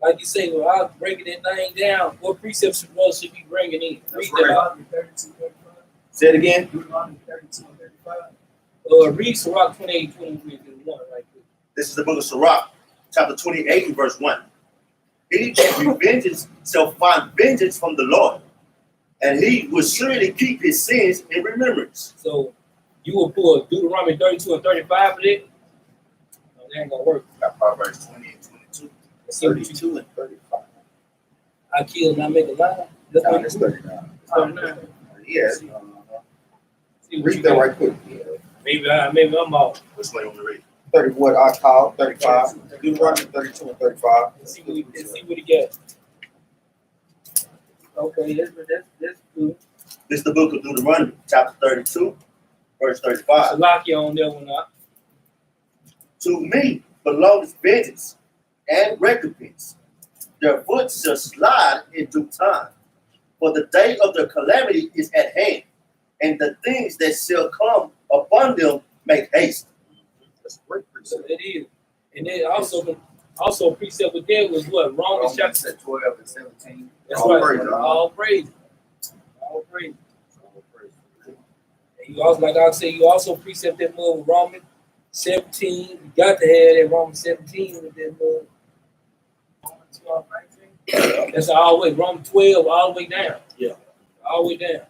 like you say, well, I was breaking that thing down, what precepts should be bringing in? Read that.
Say it again.
Read Sirach 28, 23, 1 right there.
This is the book of Sirach, chapter 28 and verse 1. He that revenges shall find vengeance from the Lord, and he will surely keep his sins in remembrance.
So you will pull Deuteronomy 32 and 35 for that? No, that ain't gonna work.
Got Proverbs 20 and 22. 32 and 35.
I kill and I make a lie. That's
No,
what
that's
it's
39.
39.
Yes.
See what
Read
you
that
got.
right quick.
Maybe I'm off.
Which way on the read?
30 what I call 35. Deuteronomy 32 and 35.
Let's see what he got. Okay, that's good.
This is the book of Deuteronomy, chapter 32, verse 35.
So lock you on that one up.
To me belongs vengeance and recompense. Their foot shall slide in due time. For the day of their calamity is at hand, and the things that shall come upon them make haste.
That's a great
So
precept.
it is. And then also precept with that was what? Romans chapter
12 and 17.
That's
All
right.
praise,
All praise. All praise. And you also, like I said, you also precept that move with Romans 17. You got to have that Romans 17 with that move. Romans 12, 19. That's all the way. Romans 12 all the way down.
Yeah.
All the way down.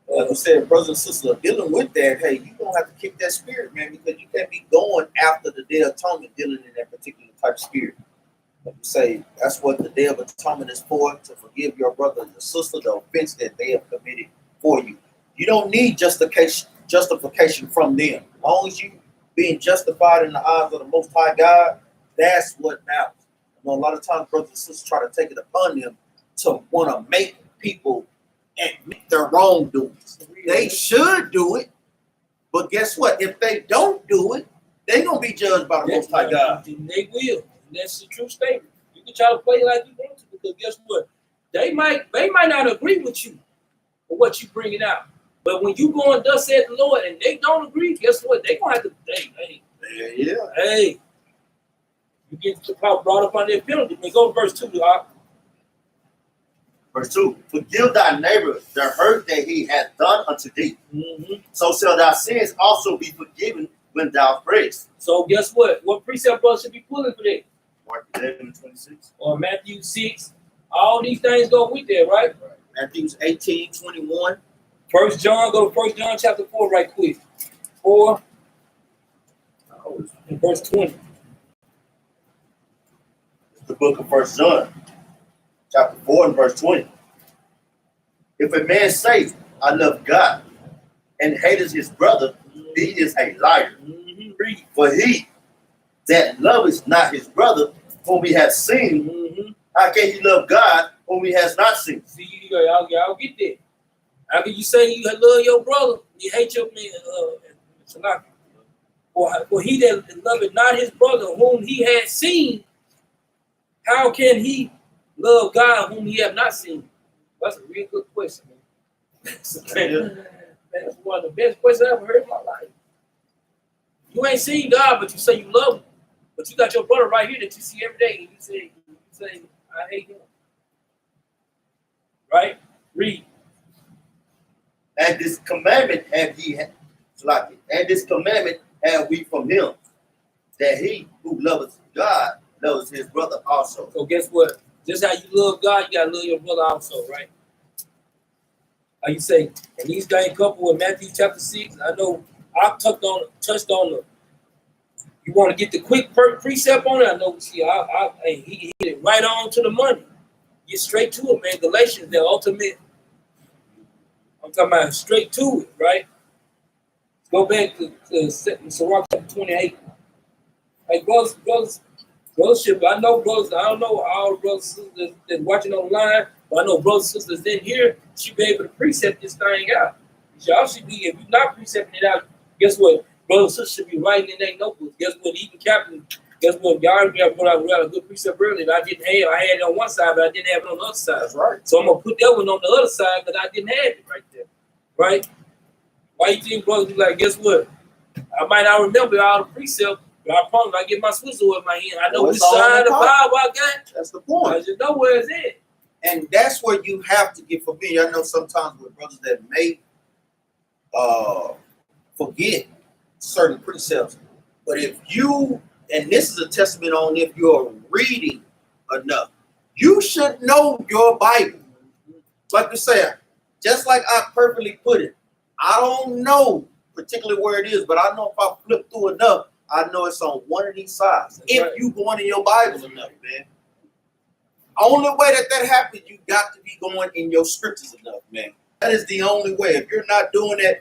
Like I said, brothers and sisters are dealing with that. Hey, you don't have to kick that spirit, man, because you can't be going after the Day of Atonement dealing in that particular type of spirit. Like you say, that's what the Day of Atonement is for, to forgive your brother and your sister the offense that they have committed for you. You don't need justification justification from them. As long as you being justified in the eyes of the Most High God, that's what matters. You know, a lot of times brothers and sisters try to take it upon them to want to make people admit their wrongdoings. They should do it, but guess what? If they don't do it, they're going to be judged by the Most High God.
They will. And that's the true statement. You can try to play like you want to, because guess what? They might not agree with you for what you bringing out. But when you go and thus said the Lord and they don't agree, guess what? They're going to have to, hey, you get brought up on their penalty. I mean, go to verse 2,
Verse 2, forgive thy neighbor the hurt that he hath done unto thee. So shall thy sins also be forgiven when thou prayest.
So guess what? What precept brother should be pulling for that?
Mark 11:26.
Or Matthew 6. All these things go with that, right?
Matthew 18:21.
1 John, go to 1 John chapter 4 right quick. 4 and verse 20.
The book of 1 John, chapter 4 and verse 20. If a man say, I love God, and hateth his brother, he is a liar. For he that loveth not his brother, whom he has seen, how can he love God, whom he has not seen?
See, y'all get that. How can you say you love your brother, you hate your man? For he that loveth not his brother, whom he has seen, how can he love God, whom he have not seen? That's a real good question, man. That's one of the best questions I ever heard in my life. You ain't seen God, but you say you love him. But you got your brother right here that you see every day, and you say I hate him. Right? Read.
And this commandment have we from him, that he who loveth God loves his brother also.
So guess what? Just how you love God, you gotta love your brother also, right? How you say, and these things coupled with Matthew chapter 6. I know I touched on the. You want to get the quick precept on it? I know. See, he hit it right on to the money. Get straight to it, man. Galatians, the ultimate. I'm talking about straight to it, right? Go back to Sirach chapter 28. Hey, brothers, I know brothers. I don't know all the brothers and sisters that's watching online, but I know brothers and sisters in here should be able to precept this thing out. Y'all should be, if you're not precepting it out, guess what? Brothers and sisters should be writing in their notebooks. Guess what? Even Captain, guess what? Y'all got a good precept earlier. I had it on one side, but I didn't have it on the other side. That's right. So I'm gonna put that one on the other side, but I didn't have it right there. Right? Why you think brothers be like, guess what? I might not remember all the precepts, but I promise I get my swizzle in my hand. I know which side of the Bible I got.
That's the point.
I just know where it's at.
And that's where you have to get familiar. I know sometimes with brothers that may forget certain precepts, but if you, and this is a testament on if you're reading enough, you should know your Bible. Like you said, just like I perfectly put it, I don't know particularly where it is, but I know if I flip through enough, I know it's on one of these sides. That's if right. You going in your Bible enough, man. Only way that happens, you got to be going in your scriptures enough, man. That is the only way. If you're not doing that,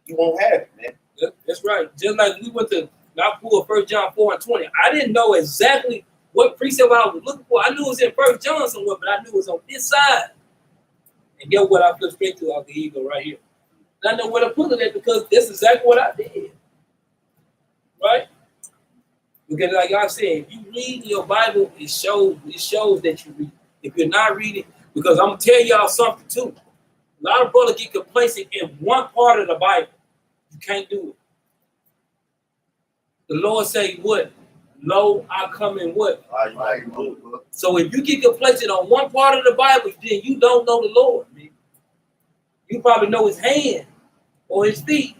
you won't have it, man.
That's right. Just like we went to, I pulled 1 John 4 and 20. I didn't know exactly what precept I was looking for. I knew it was in 1 John somewhere, but I knew it was on this side. And get what I flipped straight to out the ego right here. And I know where to put it at because that's exactly what I did. Right? Because like y'all said, if you read your Bible, it shows that you read. If you're not reading, because I'm gonna tell y'all something too. A lot of brothers get complacent in one part of the Bible. You can't do it. The Lord say what? Lo, I come in what? So if you get complacent on one part of the Bible, then you don't know the Lord, man. You probably know his hand or his feet,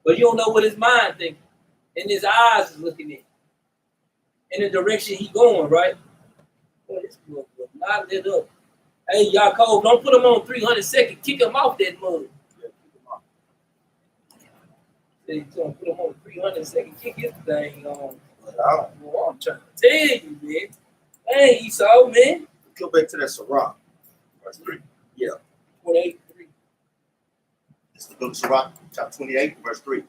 but you don't know what his mind thinks and his eyes is looking at. In the direction he going, right? Boy, this book was not lit up. Hey, Yaakov, don't put him on 300 seconds. Kick him off that mud. Yeah, kick him off. Say he's gonna put him on 300 seconds. Kick his thing on. Well, I'm trying to tell you, man. Hey, Esau, man.
Go back to that Sirach. Verse 3. Yeah.
28:3.
It's
the book of Sirach, chapter 28, verse 3.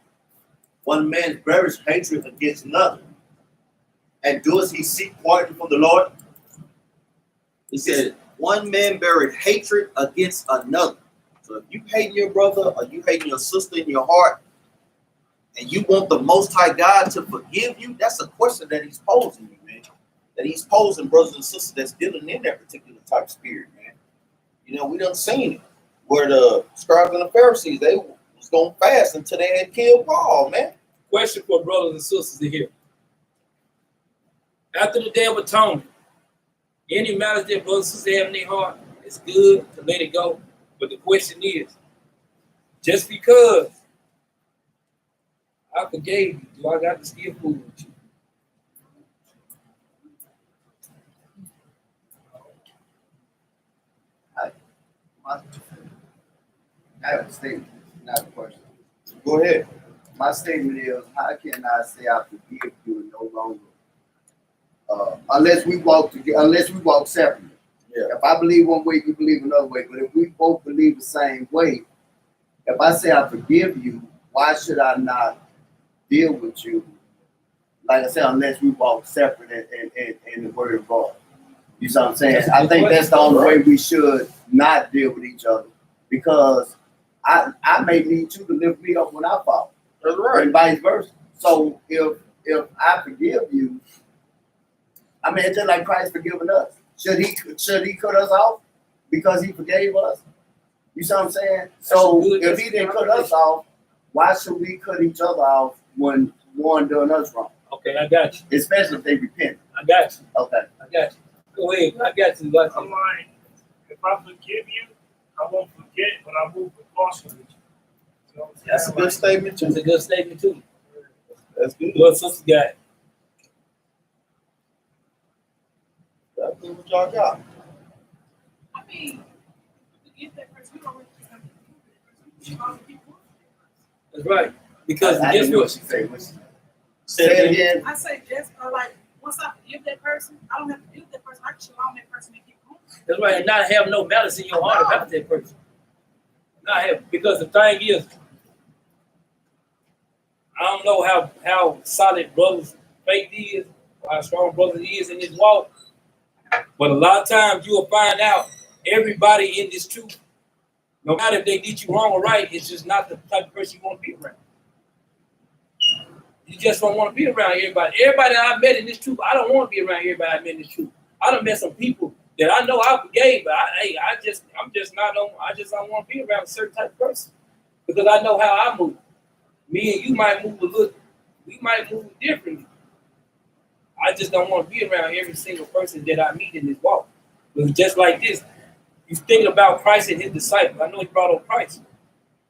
One man bears hatred against another, and does he seek pardon from the Lord?
He said, one man buried hatred against another. So if you hating your brother or you hating your sister in your heart, and you want the Most High God to forgive you, that's a question that he's posing you, man. That he's posing brothers and sisters that's dealing in that particular type of spirit, man. You know, we done seen it. Where the scribes and the Pharisees, they was going fast until they had killed Paul, man.
Question for brothers and sisters in here. After the Day of Atonement, any matters that brothers and sisters have in their heart, it's good to let it go. But the question is, just because I forgave you, do I got to still fool with you?
I have a statement, not a question.
Go ahead.
My statement is, how can I say I forgive you and no longer, unless we walk together, unless we walk separately.
Yeah.
If I believe one way, you believe another way. But if we both believe the same way, if I say I forgive you, why should I not deal with you? Like I said, unless we walk separate in the word of God. You see what I'm saying? I think that's the only way we should not deal with each other. Because I may need you to lift me up when I fall.
That's right.
And vice versa. So if I forgive you, I mean, it's just like Christ forgiving us. Should he cut us off because he forgave us? You see what I'm saying? So if he didn't cut us off, why should we cut each other off when one doing us wrong?
Okay, I got you.
Especially if they repent.
I got you.
Okay.
I got you. Go ahead. I got you.
I'm like, if I forgive you, I won't forget, but I move with caution with you. You know what I'm saying?
That's a good statement, too.
That's a good statement, too.
That's good.
What sister got?
That's good what y'all got.
I mean, forgive that person. You don't really have to forgive that person. You should always be one.
That's right. Because
I
guess
didn't know
what?
what she said.
Say
Say
it
it again.
I say just like once I forgive that person, I don't have to deal with that person. I can shalom that person and keep going.
That's right. And not have no malice in your heart about that person. Not have, because the thing is, I don't know how solid brothers' faith is, or how strong brothers is in this walk. But a lot of times you will find out everybody in this truth, no matter if they did you wrong or right, it's just not the type of person you want to be around. You just don't want to be around everybody. Everybody that I met in this truth, I don't want to be around everybody I met in this truth. I done met some people that I know I forgave, but I just don't want to be around a certain type of person because I know how I move. Me and you might move we might move differently. I just don't want to be around every single person that I meet in this walk. But just like this, you think about Christ and his disciples. I know he brought up Christ.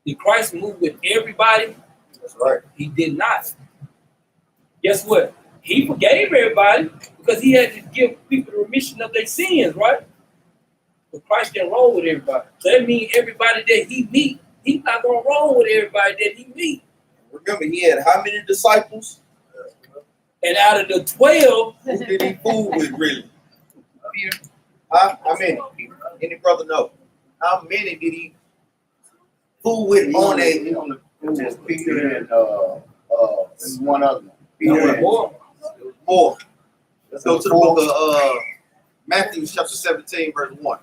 Did Christ move with everybody?
That's right.
He did not. Guess what? He forgave everybody because he had to give people the remission of their sins, right? But Christ didn't roll with everybody. So that means everybody that he meet, he's not going to roll with everybody that he meet.
Remember, he had how many disciples?
And out of the 12,
Who did he fool with, really? Huh? How many? Any brother know? How many did he fool with on a?
Just Peter and one other one. Peter and
More. Let's go to the book of Matthew chapter 17, verse 1.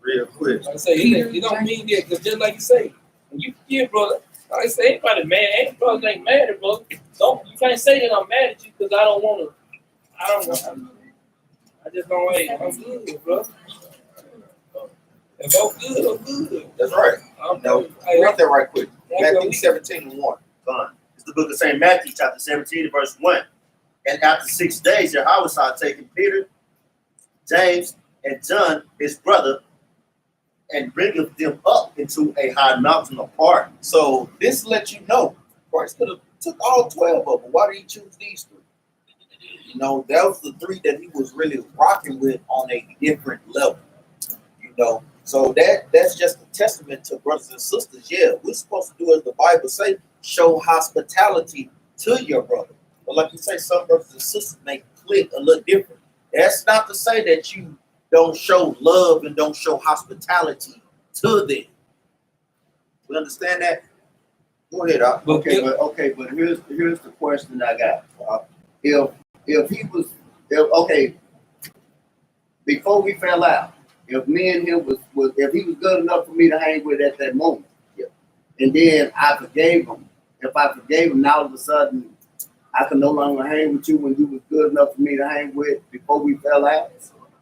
Real quick.
I say, you don't mean that, because just like you say, when you forgive, brother, like I say, anybody mad, ain't brother ain't mad at brother. You can't say that I'm mad at you because I just don't, hey, I'm good, bro. If I'm good, I'm good.
That's right. No, read that right quick. Matthew 17 and 1.
Fine. It's the book of St. Matthew, chapter 17, verse 1. And after 6 days, Yahweh started taking Peter, James, and John, his brother, and bringeth them up into a high mountain apart.
So this lets you know Christ could have took all 12 of them. Why did he choose these 3? You know, that was the 3 that he was really rocking with on a different level. You know, so that's just a testament to brothers and sisters. Yeah, we're supposed to do as the Bible say, show hospitality to your brother. But like you say, some brothers and sisters may click a little different. That's not to say that you don't show love and don't show hospitality to them. We understand that? Go ahead, Doc.
Okay, but here's the question I got. If he was before we fell out, if me and him was if he was good enough for me to hang with at that moment, and then I forgave him. If I forgave him, now all of a sudden I can no longer hang with you when you was good enough for me to hang with before we fell out.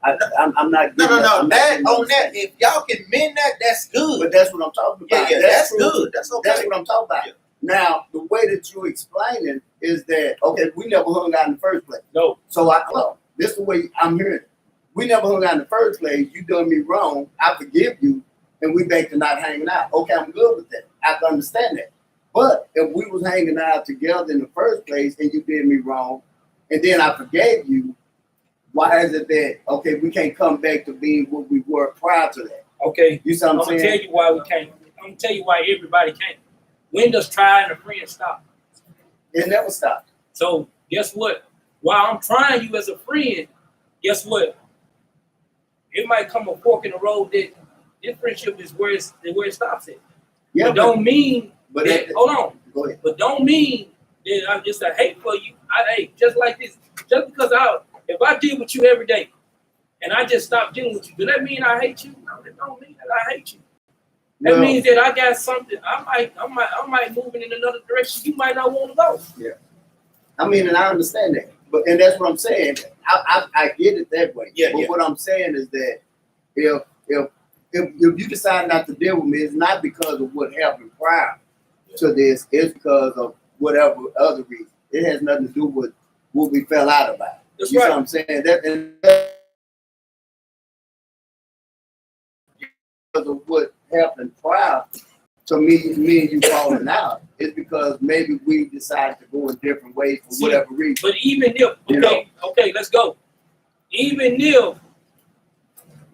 I'm not.
No. If y'all can mend that, that's good.
But that's what I'm talking about.
Yeah, that's good. That's okay.
That's what I'm talking about.
Yeah.
Now, the way that you explaining is that we never hung out in the first place.
No.
So this is the way I'm hearing it. We never hung out in the first place. You done me wrong. I forgive you, and we back to not hanging out. Okay, I'm good with that. I can understand that. But if we was hanging out together in the first place and you did me wrong, and then I forgave you, why is it that we can't come back to being what we were prior to that?
Okay.
You see what I'm saying?
I'm gonna tell you why we can't. I'm gonna tell you why everybody can't. When does trying a friend stop?
It never stopped.
So guess what? While I'm trying you as a friend, guess what? It might come a fork in the road that this friendship is where it stops at.
Yeah,
but don't mean
but
that, hold on.
Go ahead.
But don't mean that I'm just a hate for you. Just like this. Just because if I deal with you every day and I just stop dealing with you, does that mean I hate you? No, that don't mean that I hate you. That means that I got something. I might move in another direction you might not want to go.
Yeah. I mean, and I understand that. And that's what I'm saying. I get it that way.
Yeah.
But what I'm saying is that if you decide not to deal with me, it's not because of what happened prior to this. It's because of whatever other reason. It has nothing to do with what we fell out about.
That's
you
right.
know what I'm saying? Because of what happened prior to me and you falling out, it's because maybe we decided to go in different ways for whatever reason.
But even if okay, let's go. Even if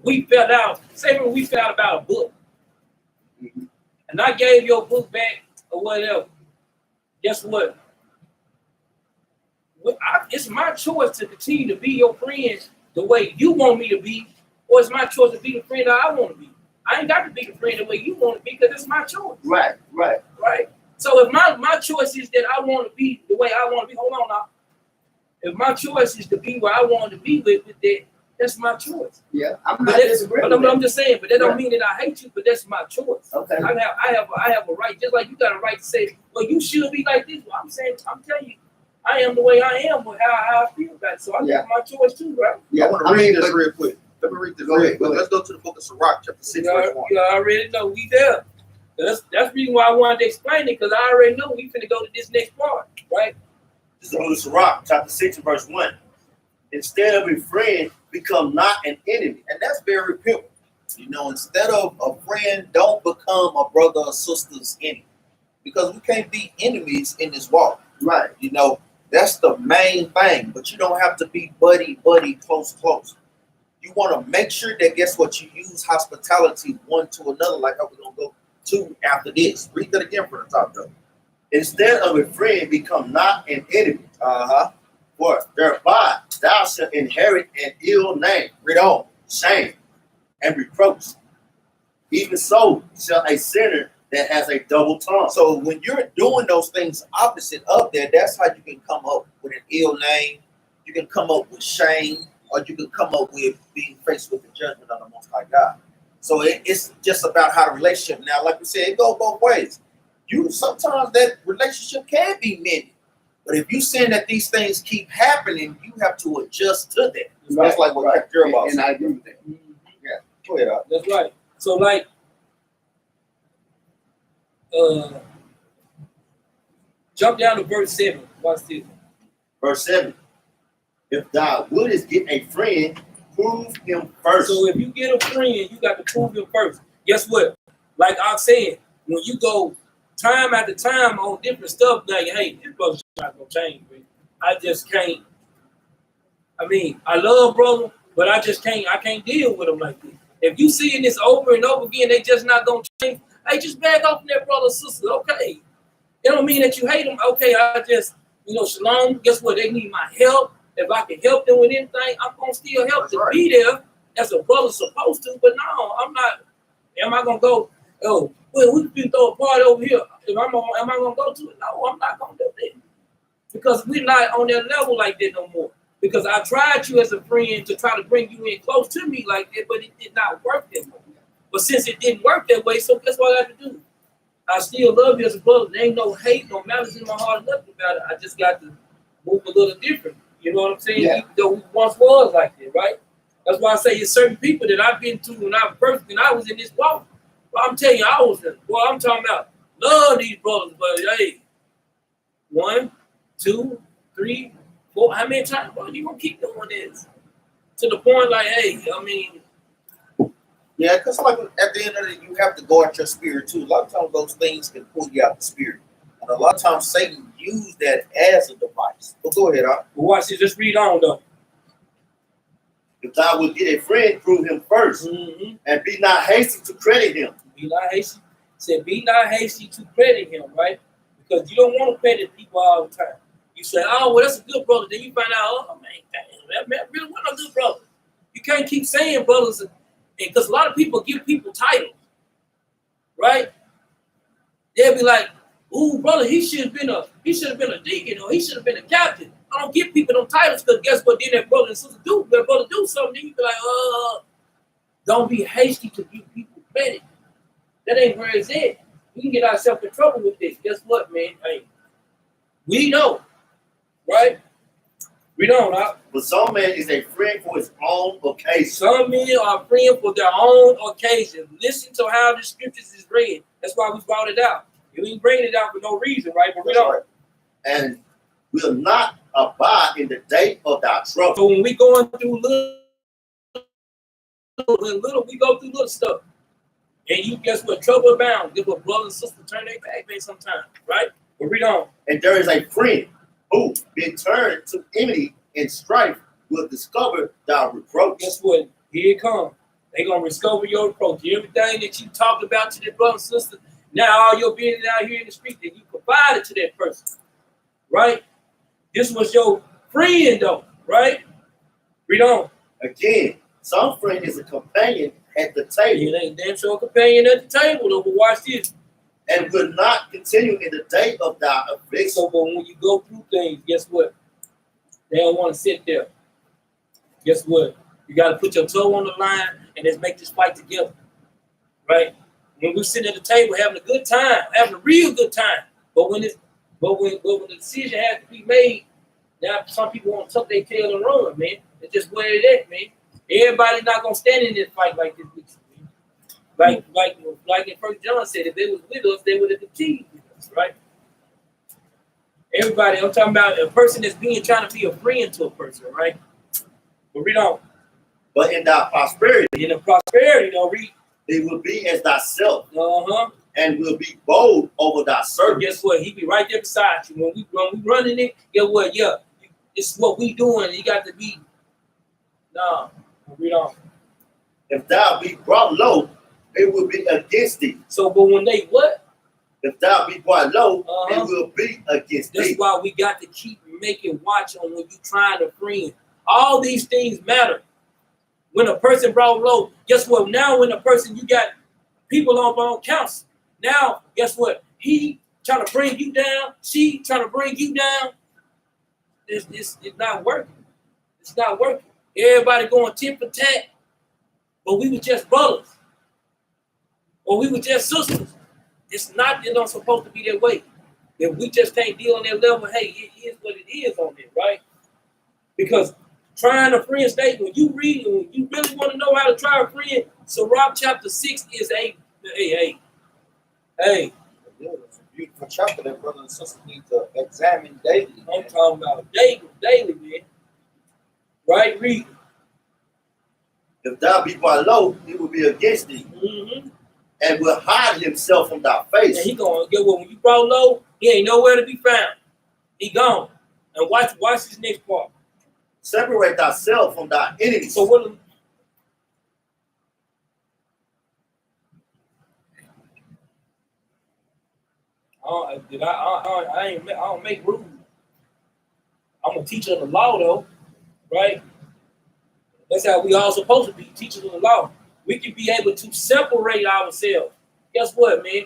we fell out, say when we fell out about a book, and I gave your book back or whatever, guess what? It's my choice to continue to be your friend the way you want me to be, or it's my choice to be the friend that I want to be. I ain't got to be the friend the way you want to be because it's my choice.
Right.
So if my choice is that I want to be the way I want to be, hold on now. If my choice is to be where I want to be with that, that's my choice.
Yeah, I'm not disagreeing.
But I'm just saying, but that don't mean that I hate you, but that's my choice.
Okay.
I have a right, just like you got a right to say, well, you should be like this. Well, I'm telling you, I am the way I am with how I feel about it. So I got my choice too, right?
Yeah,
I want to read this real quick. Let me read this real quick. Let's go to the book of Sirach, chapter 6, verse 1.
You already know we there. That's the reason why I wanted to explain it, because I already know we finna go to this next part, right?
This is the book of Sirach, chapter 6, verse 1. Instead of a friend, become not an enemy.
And that's very pivotal. You know, instead of a friend, don't become a brother or sister's enemy. Because we can't be enemies in this walk.
Right.
You know, that's the main thing. But you don't have to be buddy, close. You want to make sure that, guess what, you use hospitality one to another, like how we're going to go to after this. Read that again from the top, though.
Instead of a friend, become not an enemy. For thereby thou shalt inherit an ill name, read on, shame, and reproach. Even so shall a sinner that has a double tongue.
So when you're doing those things opposite of that, that's how you can come up with an ill name. You can come up with shame, or you can come up with being faced with the judgment of the Most High God. So it's just about how the relationship. Now, like we said, it goes both ways. Sometimes that relationship can be mended. But if you're saying that these things keep happening, you have to adjust to that. That's like what Capt Jerubbaal said.
And I agree with that.
Yeah, go ahead.
That's right. So like, jump down to verse 7. Watch this.
Verse 7. If thou wouldest get a friend, prove him first.
So if you get a friend, you got to prove him first. Guess what? Like I said, when you go time after time on different stuff, like, hey, this brother's not gonna change, man. I just can't. I mean, I love brother, but I can't deal with them like this. If you seeing this over and over again, they just not gonna change. Hey, just back off from that brother or sister. Okay. It don't mean that you hate them. Okay, I just, shalom. Guess what? They need my help. If I can help them with anything, I'm gonna still help them be there as a brother's supposed to. But no, I'm not. Am I gonna go? oh, well, we can throw a party over here. Am I gonna go to it? No, I'm not gonna do that. Because we're not on that level like that no more. Because I tried you as a friend to try to bring you in close to me like that, but it did not work that way. But since it didn't work that way, so guess what I have to do? I still love you as a brother. There ain't no hate, no malice in my heart, nothing about it. I just got to move a little different. You know what I'm saying?
Yeah.
Even though we once was like that, right? That's why I say it's certain people that I've been to when I was in this walk. Well, I'm telling you, I'm talking about love these brothers, but hey, 1, 2, 3, 4. How many times, bro, you gonna keep doing this? To the point like, hey, I mean,
Yeah, because like at the end of it, you have to guard your spirit too. A lot of times those things can pull you out the spirit. And a lot of times Satan used that as a device. But go ahead,
watch this. Just read on though.
If thou would get a friend, prove him first, and be not hasty to credit him.
Be not hasty. Said, be not hasty to credit him, right? Because you don't want to credit people all the time. You say, oh, well, that's a good brother. Then you find out, oh, man, damn, that really wasn't a good brother. You can't keep saying brothers, because a lot of people give people titles, right? They'll be like, ooh, brother, he should have been a deacon, or he should have been a captain. I don't give people them titles, because guess what? Then that brother and sister do something, then you be like, don't be hasty to give people credit. That ain't where it's at. We can get ourselves in trouble with this. Guess what, man? Hey, we know, right? We don't.
But some man is a friend for his own occasion.
Some men are friends for their own occasion. Listen to how the scriptures is read. That's why we brought it out. You ain't bringing it out for no reason, right? But we don't.
Right. And will not abide in the day of thy trouble.
So when we going through little, we go through little stuff. And you guess what? Trouble abound. Give a brother and sister turn their back man sometimes, right? But read on.
And there is a friend who, being turned to enmity and strife, will discover thy reproach.
Guess what? Here it comes. They're going to discover your reproach. Everything that you talked about to their brother and sister, now all your business out here in the street that you provided to that person, right? This was your friend, though, right? Read on.
Again, some friend is a companion at the table.
It ain't damn sure a companion at the table, though, but watch this.
And will not continue in the day of thy affliction.
So, but when you go through things, guess what? They don't want to sit there. Guess what? You got to put your toe on the line and let's make this fight together, right? When we're sitting at the table having a good time, having a real good time, but when the decision has to be made, now some people want to tuck their tail and run, man. It's just where it is, man. Everybody's not gonna stand in this fight like this with you, man. Like in 1 John said, if they was with us, they would have achieved with us, right? Everybody, I'm talking about a person that's trying to be a friend to a person, right? But read on.
But in thy prosperity,
don't read.
it will be as thyself, and will be bold over thy servant.
Guess what? He be right there beside you. When we running it, guess what? Yeah, it's what we doing. You got to be. Nah, read on.
If thou be brought low, it will be against thee.
So, but when they what?
If thou be brought low, it will be against thee.
That's why we got to keep making watch on when you trying to friend. All these things matter. When a person brought low, guess what? Now when a person, you got people on council. Now, guess what? He trying to bring you down. She trying to bring you down. It's not working. It's not working. Everybody going tit for tat. But we were just brothers. Or we were just sisters. It's not supposed to be that way. If we just can't deal on that level, hey, it is what it is on it, right? Because trying a friend state, when you read, when you really want to know how to try a friend, Sirach chapter 6 is hey.
Yeah, it's a beautiful chapter that brothers and sisters need to examine daily.
I'm talking about daily, man. Right? Read.
If thou be brought low, it will be against thee, and will hide himself from thy face.
And he gonna get what when you brought low, he ain't nowhere to be found. He gone. And watch this next part.
Separate thyself from thy enemies.
So what? I don't make rules. I'm a teacher of the law, though, right? That's how we all supposed to be, teachers of the law. We can be able to separate ourselves guess what, man?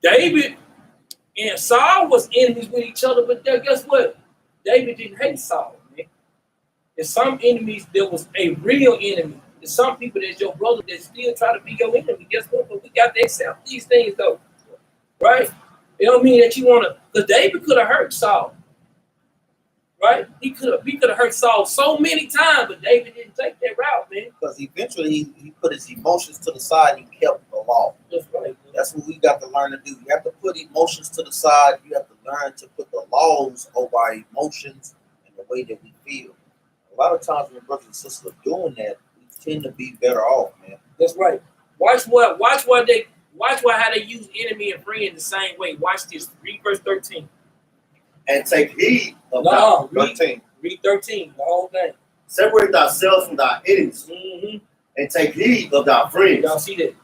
David and Saul was enemies with each other, but guess what? David didn't hate Saul, man. There's some enemies that was a real enemy. There's some people that's your brother that still try to be your enemy. Guess what? But we got to accept these things, though. Right? It don't mean that you want to, because David could have hurt Saul. Right? He could have hurt Saul so many times, but David didn't take that route, man.
Because eventually he put his emotions to the side and kept the law.
That's right. Man.
That's what we got to learn to do. You have to put emotions to the side. You have to learn to put the laws over our emotions and the way that we feel. A lot of times when brothers and sisters are doing that, we tend to be better off, man.
That's right. Watch how they use enemy and friend the same way. Watch this. Read verse 13.
And take heed of
No,
thy 13.
Read 13, the whole thing.
Separate thyself from thy enemies,
Mm-hmm.
and take heed of thy friends.
Y'all see that?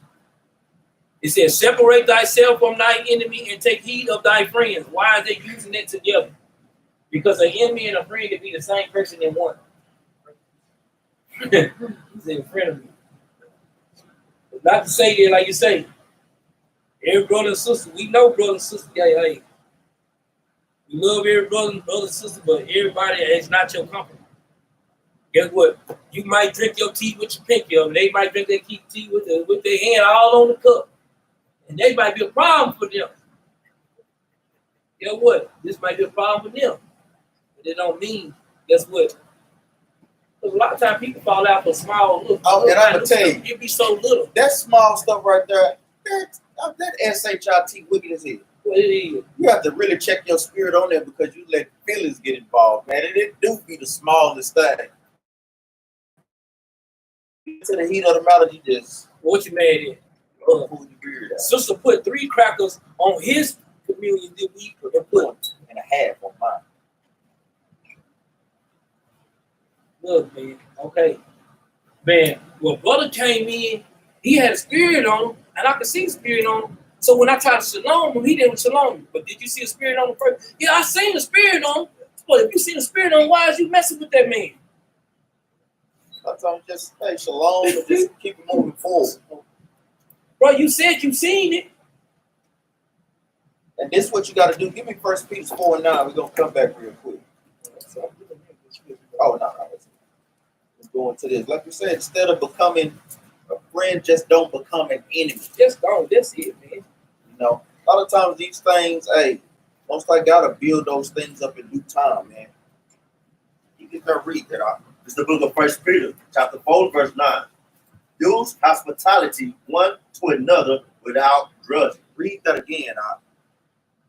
It says, separate thyself from thy enemy and take heed of thy friends. Why are they using it together? Because an enemy and a friend can be the same person in one. He's in front of me. Not to say that, like you say, every brother and sister, we know brother and sister, hey, we love every brother and sister, but everybody is not your company. Guess what? You might drink your tea with your pinky up, and they might drink their tea with their hand all on the cup. And they might be a problem for them. Guess what? This might be a problem for them. But it don't mean, guess what? Because a lot of times people fall out for small little.
Oh, and I'm going to tell you.
It be so little.
That small stuff right there, that SHIT wicked as hell.
What it is.
You have to really check your spirit on that because you let feelings get involved, man. And it do be the smallest thing. To the heat of the matter, you just
what you mad at?
pull your beard out.
Sister put 3 crackers on his communion that we and put
And a half on mine.
look, man. Okay. Man, well, brother came in, he had a spirit on him, and I could see the spirit on him. So when I tried to shalom him, he didn't shalom him. But did you see a spirit on him first? Yeah, I seen the spirit on him. But if you see the spirit on him, why is you messing with that man?
Sometimes just say shalom and just keep it moving forward.
Bro, you said you seen it.
And this is what you got to do. Give me 1 Peter 4:9. We're going to come back real quick. Oh, no. Let's go into this. Like you said, instead of becoming a friend, just don't become an enemy.
Just don't. That's it, man.
You know, a lot of times these things, hey, most I got to build those things up in due time, man. You get there, read that out.
It's the book of 1 Peter, chapter 4, verse 9. Use hospitality one to another without grudging.
Read that again.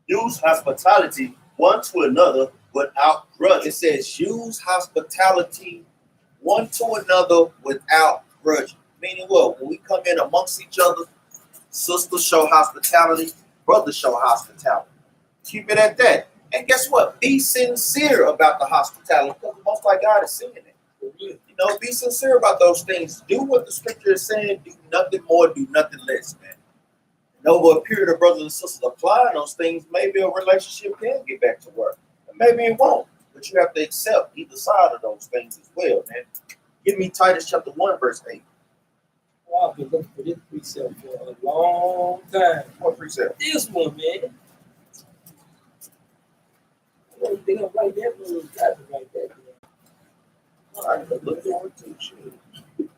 Use hospitality one to another without grudging.
It says, use hospitality one to another without grudging. Meaning what? When we come in amongst each other, sisters show hospitality, brothers show hospitality. Keep it at that. And guess what? Be sincere about the hospitality because the Most High God is seeing it. You know, be sincere about those things. Do what the scripture is saying. Do nothing more, do nothing less, man. And over a period of brothers and sisters applying those things, maybe a relationship can get back to work. And maybe it won't. But you have to accept either side of those things as well, man. Give me Titus chapter 1, verse 8.
Well, I've been looking for this precept for a long time.
What precept?
This one, man. I don't think I'm like that, but it's got to like that, man.
All right, but look forward to it.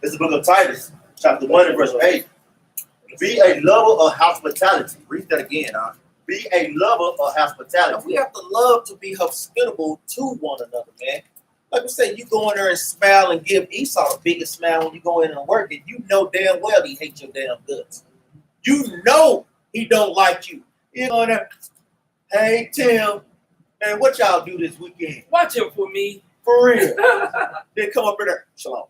It's the book of Titus, chapter 1 and verse 8. Be a lover of hospitality.
Read that again, huh?
Be a lover of hospitality.
We have to love to be hospitable to one another, man. Like I said, you go in there and smile and give Esau the biggest smile when you go in and work, and you know damn well he hates your damn guts. You know he don't like you. You go in there, hey Tim, man, what y'all do this weekend?
Watch him for me.
For real. Then come up in there, shalom.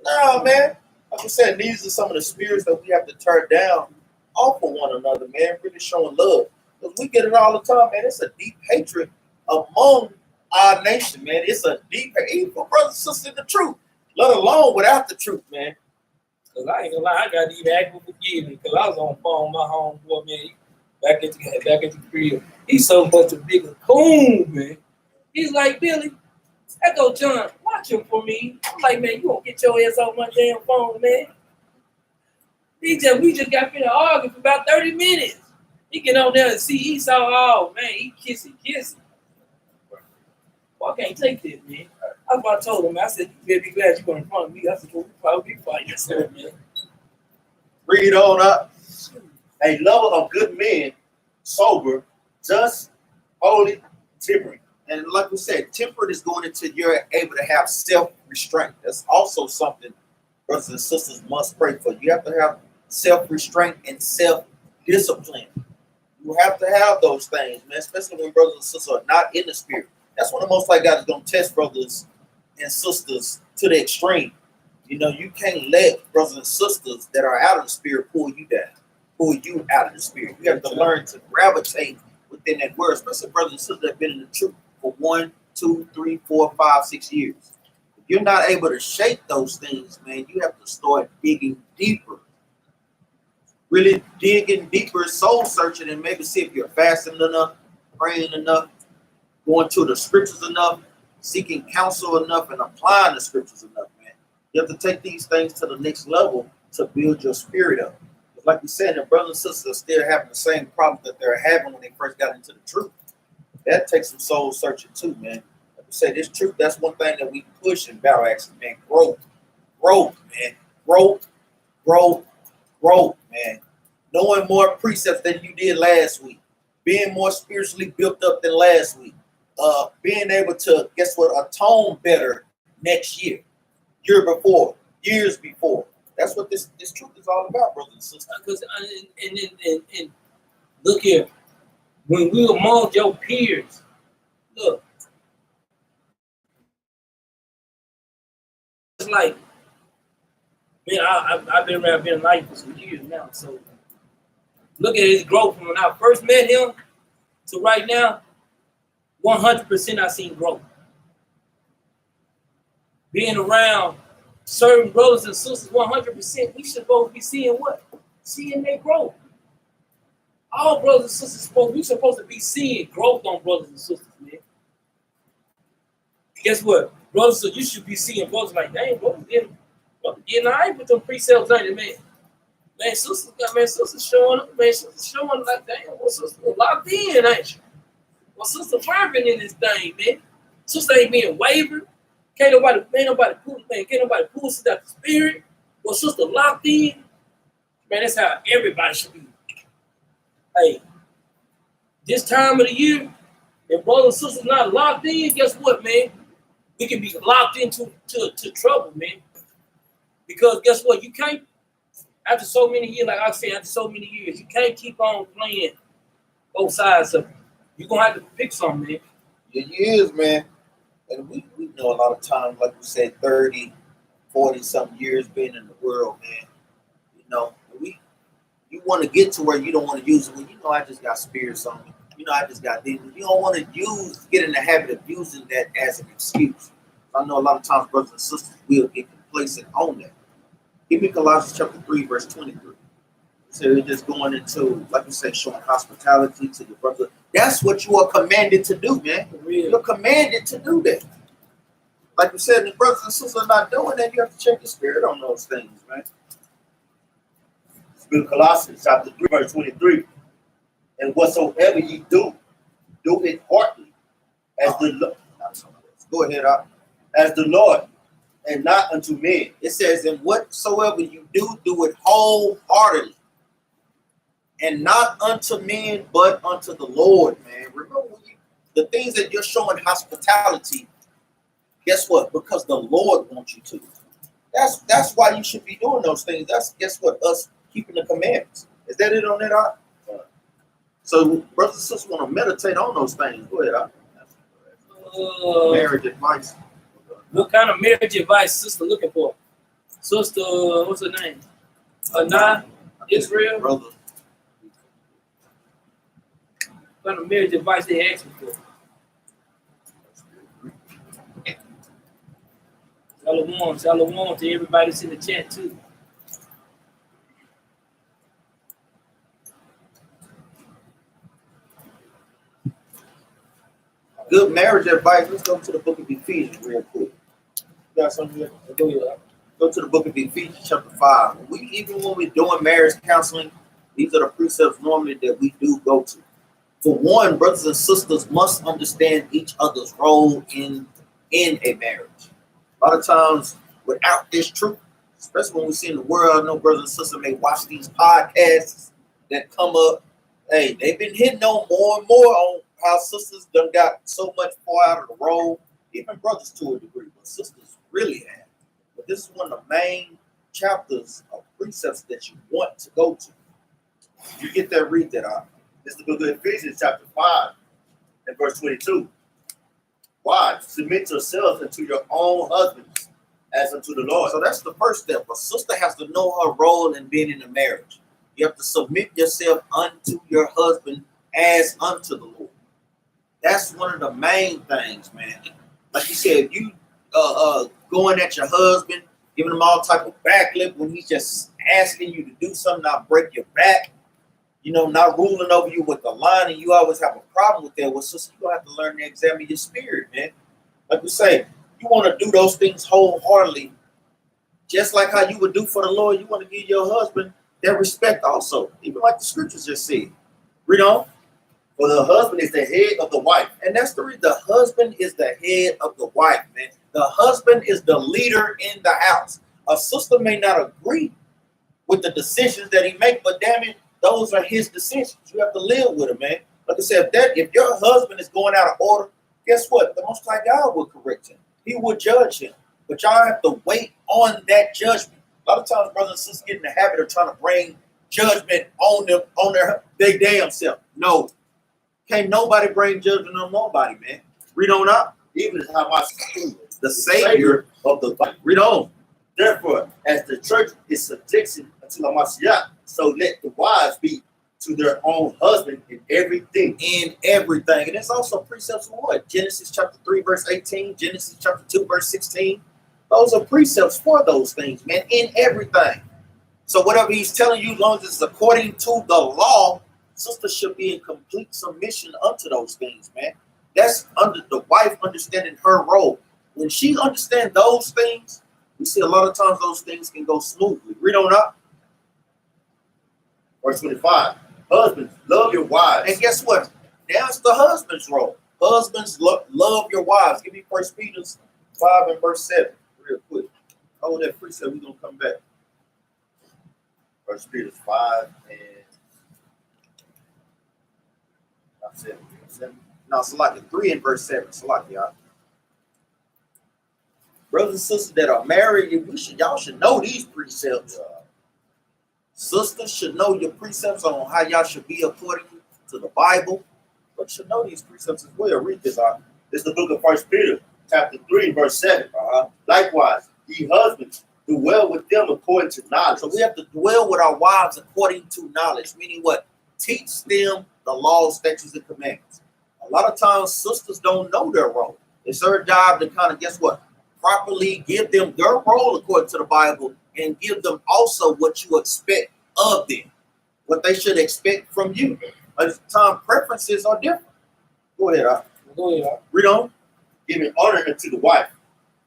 No, man. Like I said, these are some of the spirits that we have to turn down off of one another, man. Really showing love. Because we get it all the time, man. It's a deep hatred among our nation, man. It's a deep hatred, even for brothers and sisters in the truth, let alone without the truth, man.
Because I ain't gonna lie, I got to even ask for forgiveness because I was on the phone with my homeboy, man. Back at the crib. He's so much a bigger coon, man. He's like, Billy, that go John, why block him for me. I'm like, man, you won't get your ass off my damn phone, man. We just got finished arguing for about 30 minutes. He get on there and see Esau, oh man, he kissing. Well, I can't take this, man. That's what I told him. I said, you better be glad you're going in front of me. I said, well, we probably be fighting yourself, man.
Read on up. A lover of good men, sober, just, holy, temperate. And like we said, temperate is going into you're able to have self-restraint. That's also something brothers and sisters must pray for. You have to have self-restraint and self-discipline. You have to have those things, man, especially when brothers and sisters are not in the spirit. That's when the Most High God is going to test brothers and sisters to the extreme. You know, you can't let brothers and sisters that are out of the spirit pull you down, pull you out of the spirit. You have to learn to gravitate within that word, especially brothers and sisters that have been in the truth for 1, 2, 3, 4, 5, 6 years. If you're not able to shake those things, man, you have to start digging deeper. Really digging deeper, soul searching, and maybe see if you're fasting enough, praying enough, going to the scriptures enough, seeking counsel enough, and applying the scriptures enough, man. You have to take these things to the next level to build your spirit up. Like we said, the brothers and sisters are still having the same problem that they're having when they first got into the truth. That takes some soul searching too, man. Like we said, this truth, that's one thing that we push in Battle Axes, man. Growth, man. Growth, man. Knowing more precepts than you did last week. Being more spiritually built up than last week. Being able to, guess what, atone better next year. Years before. That's what this truth is all about, brothers and sisters.
Because and look here, when we among your peers, look, it's like, man, I've been around being life for some years now. So look at his growth from when I first met him to right now. 100% I seen growth. Being around certain brothers and sisters, 100%, we should both be seeing what? Seeing their growth. All brothers and sisters, we supposed to be seeing growth on brothers and sisters, man. Guess what? Brothers, you should be seeing brothers like, dang, brothers getting all right with them precepts, ain't it, man? Man, sisters showing up, man, sisters showing like, damn, well, sister locked in, ain't you? Well, sister fervent in this thing, man. Sister ain't being wavered. Can't nobody pull us out the spirit. Well, sister locked in. Man, that's how everybody should be. Hey, this time of the year, if brothers and sisters not locked in, guess what, man? We can be locked into trouble, man. Because guess what? You can't, after so many years, like I said, after so many years, you can't keep on playing both sides of it. You're going to have to pick something, man.
It is, man. And we know a lot of times, like we said, 30, 40-something years being in the world, man. You know, you want to get to where you don't want to use it. Well, you know, I just got spirits on me. You know, I just got demons. You don't want to get in the habit of using that as an excuse. I know a lot of times brothers and sisters will get complacent on that. Give me Colossians chapter 3, verse 23. So we're just going into, like you say, showing hospitality to your brother. That's what you are commanded to do, man. You're commanded to do that. Like you said, if brothers and sisters are not doing that, you have to check the spirit on those things, man. Colossians chapter 3, verse 23. And whatsoever ye do, do it heartily, as the Lord. Go ahead, as the Lord, and not unto men. It says, and whatsoever you do, do it wholeheartedly, and not unto men, but unto the Lord, man. Remember, the things that you're showing hospitality, guess what? Because the Lord wants you to. That's why you should be doing those things. That's, guess what? Us keeping the commandments. Is that it on that? So brothers and sisters want to meditate on those things. Go ahead. Marriage advice.
What kind of marriage advice sister looking for? Sister, what's her name? Anah, Israel.
Brother.
What kind of marriage advice they asking for? Shalom to everybody that's in the chat too.
Good marriage advice. Let's go to the book of Ephesians real quick.
got something here?
Go ahead.
Go to the book of Ephesians chapter 5. Even when we're doing marriage counseling, these are the precepts normally that we do go to. For one, brothers and sisters must understand each other's role in a marriage. A lot of times, without this truth, especially when we see in the world, I know brothers and sisters may watch these podcasts that come up. Hey, they've been hitting on more and more on how sisters done got so much far out of the role, even brothers to a degree, but sisters really have. But this is one of the main chapters of precepts that you want to go to. If you get that, read that out. This is the book of Ephesians chapter 5 and verse 22. Wives, submit yourselves unto your own husbands as unto the Lord. So that's the first step. A sister has to know her role in being in a marriage. You have to submit yourself unto your husband as unto the Lord. That's one of the main things, man. Like you said, if you going at your husband, giving him all type of backlip when he's just asking you to do something, not break your back, you know, not ruling over you with the line, and you always have a problem with that. Well, sister, you're going to have to learn to examine your spirit, man. Like we say, you want to do those things wholeheartedly, just like how you would do for the Lord. You want to give your husband that respect also, even like the scriptures just said. Read on. For the husband is the head of the wife. And that's the reason. The husband is the head of the wife, man. The husband is the leader in the house. A sister may not agree with the decisions that he makes, but damn it, those are his decisions. You have to live with him, man. Like I said, if your husband is going out of order, guess what? The Most High God will correct him. He will judge him. But y'all have to wait on that judgment. A lot of times, brothers and sisters get in the habit of trying to bring judgment on them, on their damn self. No. Can't nobody bring judgment on nobody, man. Read on up. Even how much the Savior of the body. Read on. Therefore, as the church is subjection unto the Mashiach, so let the wives be to their own husband in everything. In everything. And it's also precepts for what? Genesis chapter 3, verse 18, Genesis chapter 2, verse 16. Those are precepts for those things, man, in everything. So whatever he's telling you, as long as it's according to the law, sisters should be in complete submission unto those things, man. That's under the wife understanding her role. When she understands those things, we see a lot of times those things can go smoothly. Read on up. Verse 25. Husbands, love your wives. And guess what? Now it's the husband's role. Husbands, love your wives. Give me 1 Peter 5 and verse 7 real quick. Hold that precept. We're going to come back. 1 Peter 5 and 7. No, it's like 3 and verse 7. It's like, y'all. Brothers and sisters that are married, y'all should know these precepts. Sisters should know your precepts on how y'all should be according to the Bible. But you should know these precepts as well. Read this out. This is the book of 1 Peter, chapter 3, verse 7. Likewise, ye husbands, do well with them according to knowledge. So we have to dwell with our wives according to knowledge. Meaning what? Teach them the laws, statutes, and commandments. A lot of times, sisters don't know their role. It's her job to kind of, guess what? Properly give them their role according to the Bible and give them also what you expect of them, what they should expect from you. At the time, preferences are different. Go ahead, read on. Giving honor unto the wife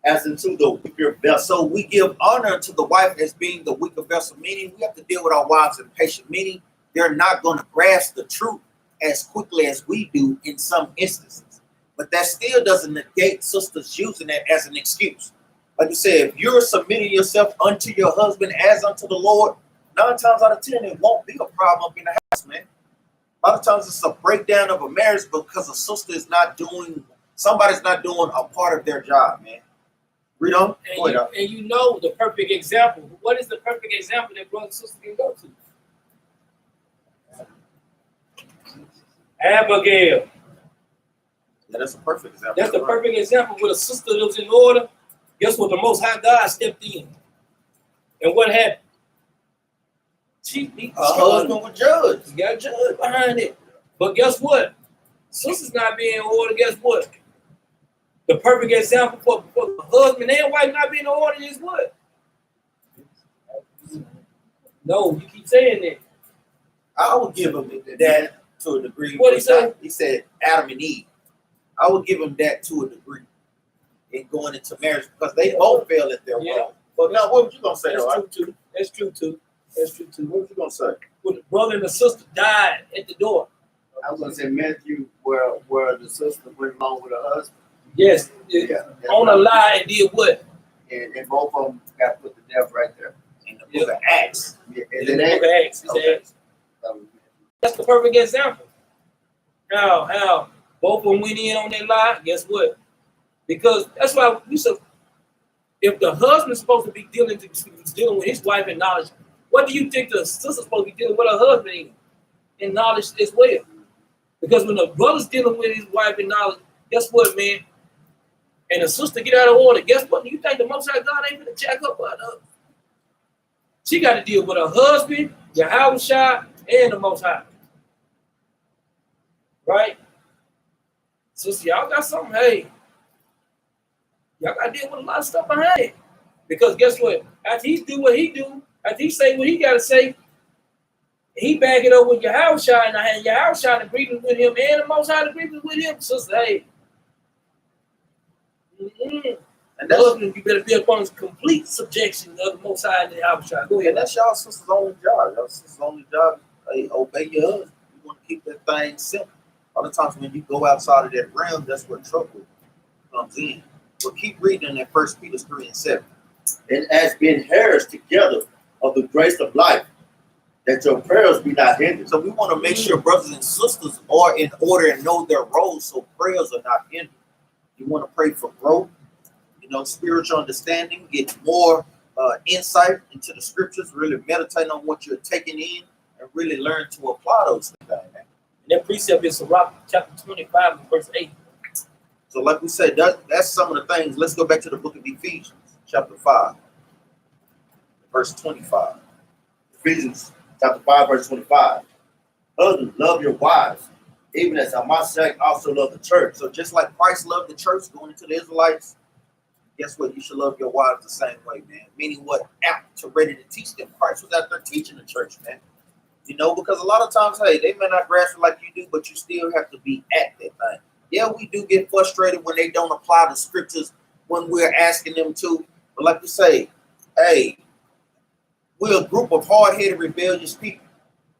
as unto the weaker vessel. So we give honor to the wife as being the weaker vessel, meaning we have to deal with our wives in patience, meaning they're not going to grasp the truth as quickly as we do in some instances. But that still doesn't negate sisters using it as an excuse. Like you said, if you're submitting yourself unto your husband as unto the Lord, 9 times out of 10, it won't be a problem up in the house, man. A lot of times it's a breakdown of a marriage because a sister is not doing, somebody's not doing a part of their job, man. Read on.
And you know the perfect example. What is the perfect example that brothers and sisters can go to? Abigail.
Yeah, that's a perfect example.
That's the perfect example where the sister lives in order. Guess what? The Most High God stepped in. And what happened? Her
husband was judged.
He got judged behind it. But guess what? Sister's not being in order. Guess what? The perfect example for the husband and wife not being in order is what? No, you keep saying that.
I would give him that to a degree.
What he said?
He said Adam and Eve. I would give him that to a degree. in going into marriage because they both fail at their
Yeah.
role. But now, what was you gonna say?
That's
Though?
true too. That's true too. That's true too.
What was you gonna say?
When the brother and the sister died at the door.
I was gonna say Matthew, where the sister went along with her husband.
Yes.
Yeah,
On a lie and did what?
and both of them got put to death right there.
In the book of Acts.
Yeah,
In
and
the
then
book of Acts.
okay.
Acts. That's the perfect example. How both of them went in on that lie. Guess what? Because that's why we said, if the husband's supposed to be dealing with his wife in knowledge, what do you think the sister's supposed to be dealing with her husband in knowledge as well? Because when the brother's dealing with his wife in knowledge, guess what, man? And the sister get out of order, guess what? You think the Most High God ain't gonna jack up on her? She got to deal with her husband, Yahushua, and the Most High. Right? Sister, y'all got something, hey. Y'all got to deal with a lot of stuff behind it. Because guess what? After he do what he do, after he say what he got to say, he back it up with Yahushua, and Yahushua agreement with him, and the Most High agreement with him. Sister, hey. And that's husband, you better be upon complete subjection of the Most High and Yahushua. Go ahead.
And that's y'all sister's only job. Y'all sister's only job. Hey, obey your husband. You want to keep that thing simple. A lot of times when you go outside of that realm, that's where trouble comes in. But keep reading that 1 Peter 3:7.
And as being heirs together of the grace of life, that your prayers be not hindered.
So we want to make sure brothers and sisters are in order and know their roles so prayers are not hindered. You want to pray for growth, spiritual understanding, get more insight into the scriptures, really meditate on what you're taking in, and really learn to apply those things.
And that precept is Sirach chapter 25 and verse 8.
So like we said, that's some of the things. Let's go back to the book of Ephesians, chapter 5, verse 25.
Ephesians chapter 5, verse 25. Husbands, love your wives, even as I myself also love the church.
So just like Christ loved the church going into the Israelites, guess what? You should love your wives the same way, man. Meaning what? Apt to ready to teach them. Christ was out there teaching the church, man. Because a lot of times, hey, they may not grasp it like you do, but you still have to be at that thing. Yeah, we do get frustrated when they don't apply the scriptures when we're asking them to. But like you say, hey, we're a group of hard-headed, rebellious people.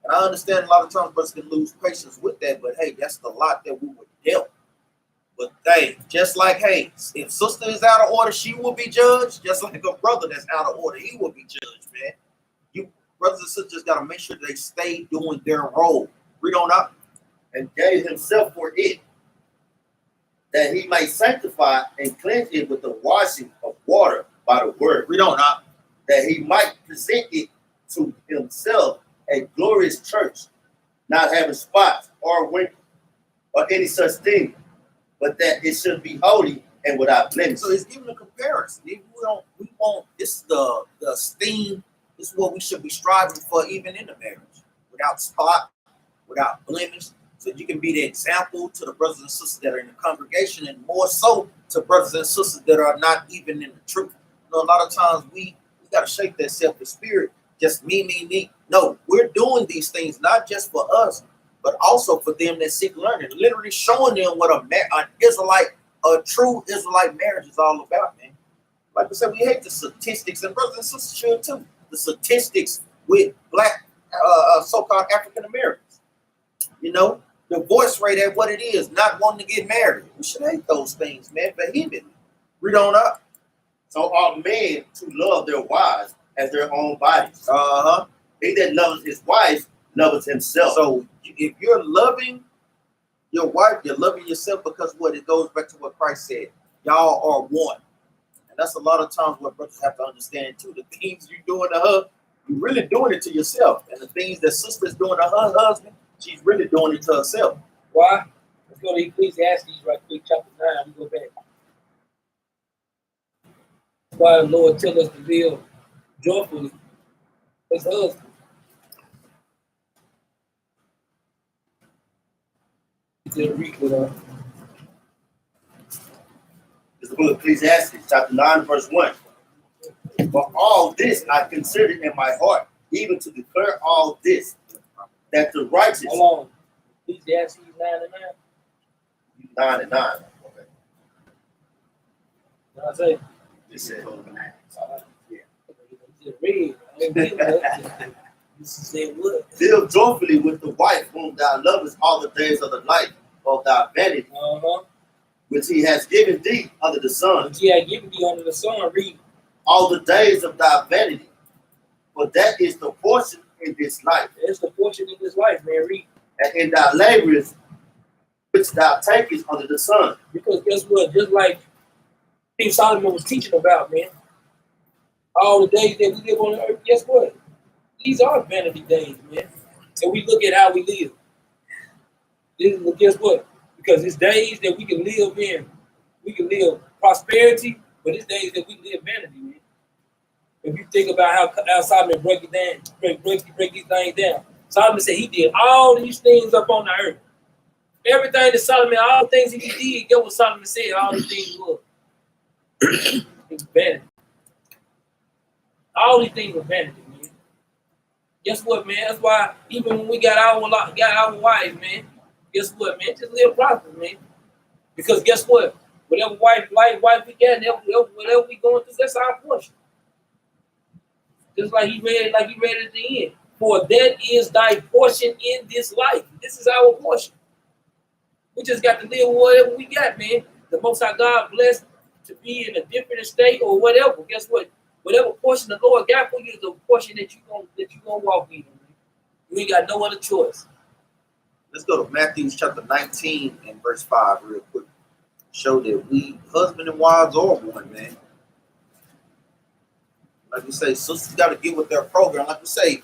And I understand a lot of times brothers can lose patience with that, but hey, that's the lot that we were dealt. But hey, just like, hey, if sister is out of order, she will be judged. Just like a brother that's out of order, he will be judged, man. You brothers and sisters got to make sure they stay doing their role. Read on up.
And gave himself for it, that he might sanctify and cleanse it with the washing of water by the word.
Read on up.
That he might present it to himself a glorious church, not having spots or wrinkle or any such thing, but that it should be holy and without blemish.
So he's giving a comparison. We want this the esteem. This is what we should be striving for, even in the marriage, without spot, without blemish. So you can be the example to the brothers and sisters that are in the congregation, and more so to brothers and sisters that are not even in the truth. A lot of times we got to shake that selfish spirit. Just me. No, we're doing these things not just for us, but also for them that seek learning. Literally showing them what a true Israelite marriage is all about, man. Like I said, we hate the statistics, and brothers and sisters should too. The statistics with black, so-called African Americans. The voice rate at what it is, not wanting to get married. We should hate those things, man, vehemently. Read on up.
So are men to love their wives as their own bodies. He that loves his wife loves himself.
So if you're loving your wife, you're loving yourself, because what it goes back to what Christ said. Y'all are one. And that's a lot of times what brothers have to understand too. The things you're doing to her, you're really doing it to yourself. And the things that sister's doing to her husband, she's really doing it to herself.
Why? Let's go to Ecclesiastes right quick, chapter 9. We go back. That's why the Lord tells us to live joyfully as husbands. To read with us.
It's the book of Ecclesiastes, chapter 9, verse 1. For all this I considered in my heart, even to declare all this, that the righteous.
Hold on. Ecclesiastes 9 and 9.
9 and 9. Okay.
I say,
It said,
read. This is it. What?
Live joyfully with the wife whom thou lovest all the days of the life of thy vanity, which he has given thee under the sun.
Which he had given thee under the sun. Read.
All the days of thy vanity, for that is the portion in this life.
It's the portion in this life, man. Read.
And in thy labors, which thou takest under the sun.
Because guess what? Just like King Solomon was teaching about, man. All the days that we live on the earth, guess what? These are vanity days, man. And we look at how we live. Guess what? Because it's days that we can live in. We can live prosperity, but it's days that we live vanity, man. If you think about how Solomon break it down, break these things down. Solomon said he did all these things up on the earth. Everything that Solomon, all the things that he did, get what Solomon said, all these things were. It's vanity. All these things are vanity, man. Guess what, man? That's why even when we got our wife, man, guess what, man? Just live properly, man. Because guess what? Whatever wife we got, whatever we going through, that's our portion. Just like he read at the end. For that is thy portion in this life. This is our portion. We just got to live with whatever we got, man. The Most High God blessed to be in a different state or whatever. Guess what? Whatever portion the Lord got for you is the portion that you gonna walk in. You ain't got no other choice.
Let's go to Matthew chapter 19 and verse 5 real quick. Show that we husband and wives are one, man. Like we say, sisters got to get with their program. Like we say,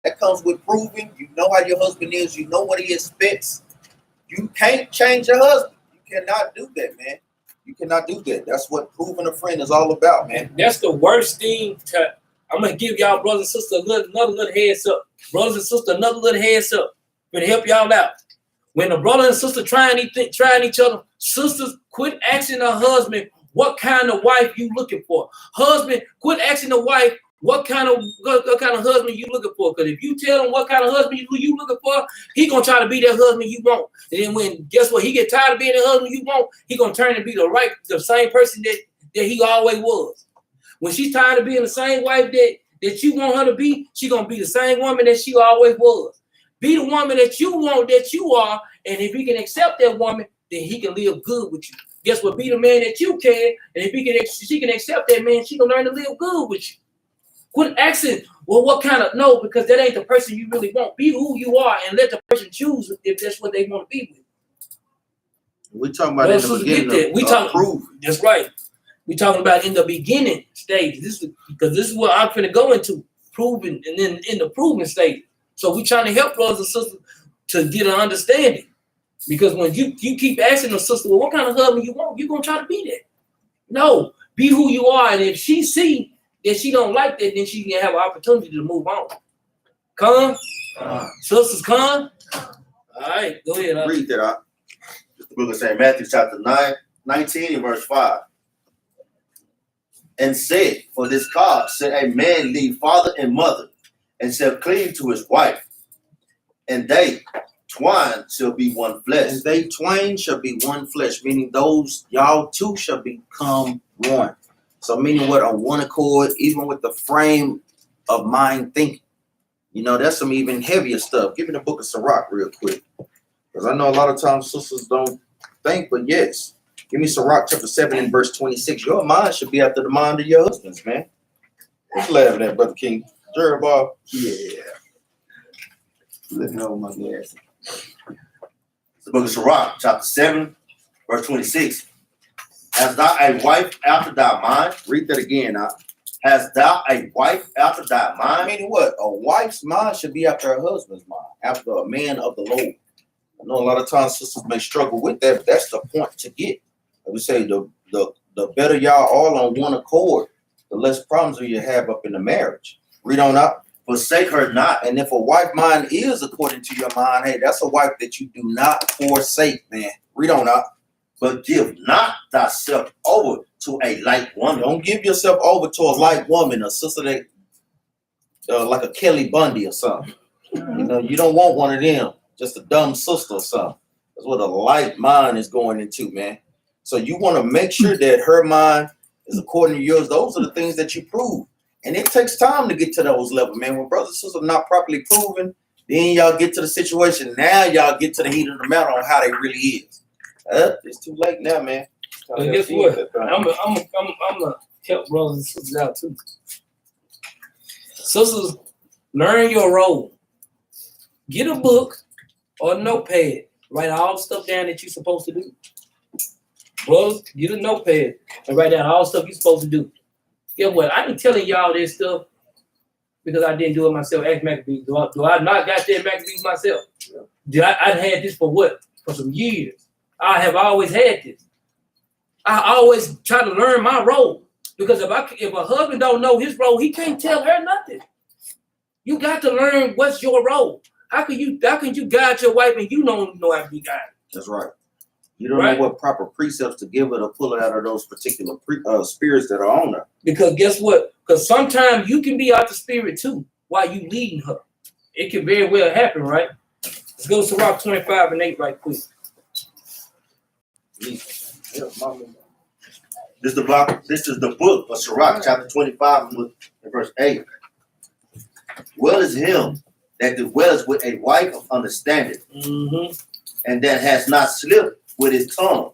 that comes with proving. You know how your husband is. You know what he expects. You can't change your husband. You cannot do that, man. You cannot do that. That's what proving a friend is all about, man.
That's the worst thing. I'm going to give y'all brothers and sisters another little heads up. Brothers and sisters, another little heads up. I'm going to help y'all out. When a brother and sister trying each other, sisters, quit asking her husband what kind of wife you looking for. Husband, quit asking the wife what kind of husband you looking for. Because if you tell him what kind of husband you looking for, he gonna try to be that husband you want. And then when guess what, he get tired of being the husband you want, he gonna turn and be the same person that he always was. When she's tired of being the same wife that you want her to be, she gonna be the same woman that she always was. Be the woman that you want, that you are, and if he can accept that woman, then he can live good with you. Guess what? Be the man that you can, and if she can accept that man, she can learn to live good with you. Quit asking, well, what kind of, no, because that ain't the person you really want. Be who you are and let the person choose if that's what they want to be with.
We're talking about in the beginning.
That's right. We're talking about in the beginning stage. This is what I'm going to go into, proving, and then in the proving stage. So we're trying to help brothers and sisters to get an understanding. Because when you keep asking a sister, well, what kind of husband you want, you're going to try to be that. No, be who you are. And if she see that she don't like that, then she can have an opportunity to move on. Come. Sisters, come. All right, go ahead.
Read that. The book of St. Matthew chapter 19 and verse 5. And said, for this cause shall a man leave father and mother, and shall cleave to his wife, and they twain shall be one flesh. And they twain shall be one flesh, meaning those y'all two shall become one. So meaning what, on one accord, even with the frame of mind thinking. You know, that's some even heavier stuff. Give me the book of Sirach real quick. Because I know a lot of times sisters don't think, but yes. Give me Sirach chapter 7 and verse 26. Your mind should be after the mind of your husbands, man. What's laughing at, Brother King? Jerubbaal? Yeah. Living on my gas. The book of Sirach, chapter 7, verse 26. Hast thou a wife after thy mind? Read that again. Hast thou a wife after thy mind? Meaning what? A wife's mind should be after her husband's mind, after a man of the Lord. I know a lot of times sisters may struggle with that, but that's the point to get. Like we say, the better y'all all on one accord, the less problems you have up in the marriage. Read on up. Forsake her not. And if a wife mind is according to your mind, hey, that's a wife that you do not forsake, man. Read on up. But give not thyself over to a light woman. Don't give yourself over to a light woman, a sister that like a Kelly Bundy or something. You know, you don't want one of them, just a dumb sister or something. That's what a light mind is going into, man. So you want to make sure that her mind is according to yours. Those are the things that you prove. And it takes time to get to those levels, man. When brothers and sisters are not properly proven, then y'all get to the situation. Now y'all get to the heat of the matter on how they really is. It's too late now, man.
And guess what? I'm gonna help brothers and sisters out too. Sisters, learn your role. Get a book or a notepad. Write all the stuff down that you're supposed to do. Brothers, get a notepad and write down all the stuff you're supposed to do. Guess what? I ain't telling y'all this stuff because I didn't do it myself. Ask Maccabees. Do I not got that Maccabees myself? I had this for what? For some years. I have always had this. I always try to learn my role. Because if a husband don't know his role, he can't tell her nothing. You got to learn what's your role. How can you guide your wife and you don't know how to be guided?
That's right. You don't know what proper precepts to give her to pull her out of those particular spirits that are on her.
Because guess what? Because sometimes you can be out the spirit too while you leading her. It can very well happen, right? Let's go to Sirach 25:8 right quick.
This is the book of Sirach, chapter 25, and verse 8. Well is him that dwells with a wife of understanding, and that has not slipped with his tongue,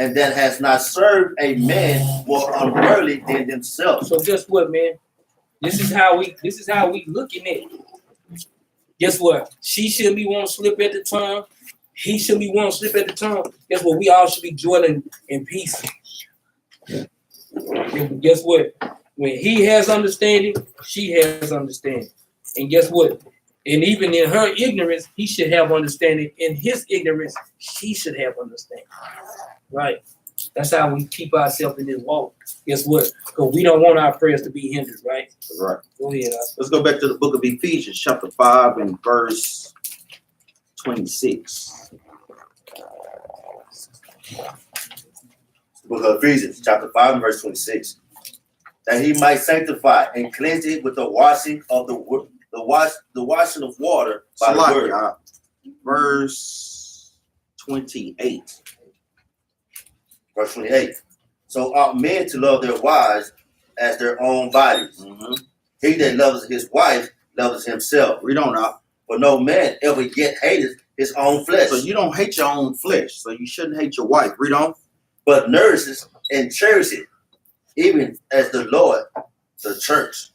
and that has not served a man more unworthy than themselves.
So guess what, man? This is how we looking at it. Guess what? She should be wanting to slip at the tongue. He should be wanting to slip at the tongue. Guess what? We all should be dwelling in peace. And guess what? When he has understanding, she has understanding. And guess what? And even in her ignorance, he should have understanding. In his ignorance, she should have understanding. Right? That's how we keep ourselves in this walk. Guess what? Because we don't want our prayers to be hindered, right?
Right.
Go ahead.
Let's go back to the book of Ephesians, chapter 5 and verse 26.
Book of Ephesians, chapter 5, and verse 26. That he might sanctify and cleanse it with the washing of the washing of water by the word.
Verse 28.
Verse 28. So ought men to love their wives as their own bodies. He that loves his wife loves himself.
Read on out.
For no man ever yet hated his own flesh.
So you don't hate your own flesh. So you shouldn't hate your wife. Read on.
But nourishes and cherishes it, even as the Lord, the church.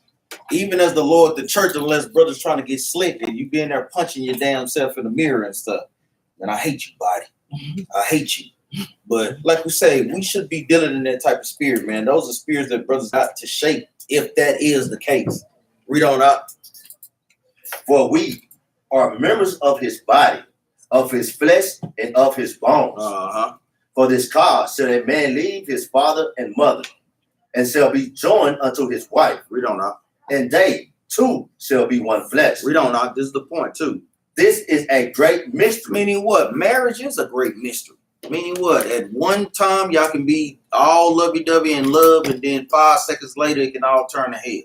Even as the Lord, the church, unless brothers trying to get slick and you be in there punching your damn self in the mirror and stuff. And I hate you, body. I hate you. But like we say, we should be dealing in that type of spirit, man. Those are spirits that brothers got to shape if that is the case. Read on up.
For we are members of his body, of his flesh, and of his bones. For this cause shall a man leave his father and mother, and shall be joined unto his wife.
Read on up.
And they two shall be one flesh.
Read on up. This is the point too.
This is a great mystery.
Meaning what? Marriage is a great mystery. Meaning what? At one time, y'all can be all lovey-dovey in love, and then 5 seconds later, it can all turn to hell.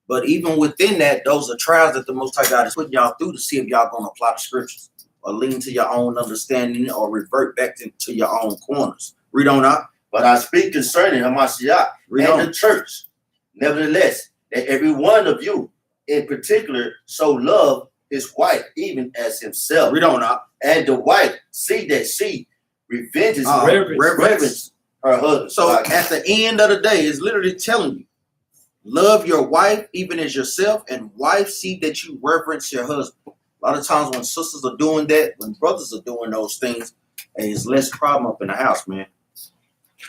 But even within that, those are trials that the Most High God is putting y'all through to see if y'all going to apply the scriptures or lean to your own understanding or revert back to your own corners. Read on up.
But I speak concerning Hamashiach and the church. Nevertheless, that every one of you in particular so love his wife even as himself.
Read on up.
And the wife see that she revenges
reverence
her husband.
So at the end of the day, it's literally telling you, love your wife even as yourself, and wife see that you reverence your husband. A lot of times when sisters are doing that, when brothers are doing those things, there's less problem up in the house, man.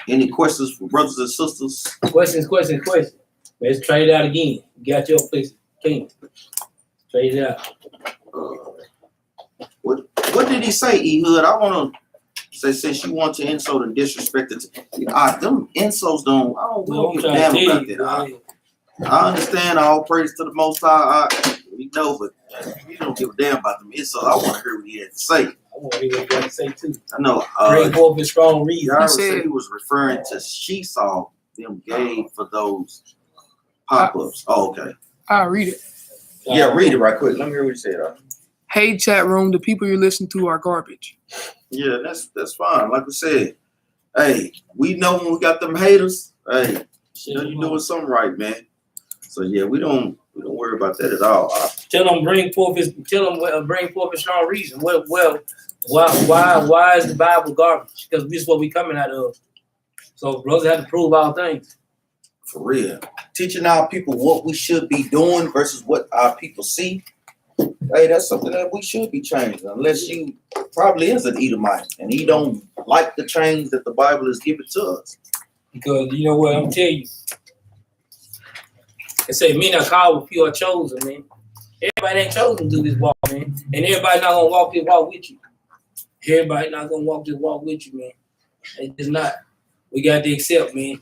Any questions for brothers and sisters?
Questions. Let's trade it out again. You got your place, King. Trade it out.
What did he say, Ehud? I want to say, since you want to insult and disrespect it, them insults we don't give a damn about that. I understand all praise to the Most High. We know, but we don't give a damn about them insults. I want to hear what he had to say.
I want to hear what he had to say too.
I know.
Bring forth his strong reason.
He said he was referring to She-Saw, them gave for those pop-ups. Oh, okay.
I'll read it.
Yeah, read it right quick. Let me hear what he said.
Hey, chat room, the people you listen to are garbage.
Yeah, that's fine. Like we said,
Hey, we know when we got them haters. Hey, you doing something right, man. So yeah, we don't worry about that at all.
Tell them bring forth a strong reason. Well, why is the Bible garbage? Because this is what we coming out of. So brothers have to prove all things.
For real. Teaching our people what we should be doing versus what our people see. Hey, that's something that we should be changing. Unless you probably is an Edomite and he don't like the change that the Bible is giving to us.
Because you know what, I'm telling you. It say many are called, few are chosen, man. Everybody ain't chosen to do this walk, man. And everybody not gonna walk this walk with you. Everybody not gonna walk this walk with you, man. It's just not. We got to accept, man.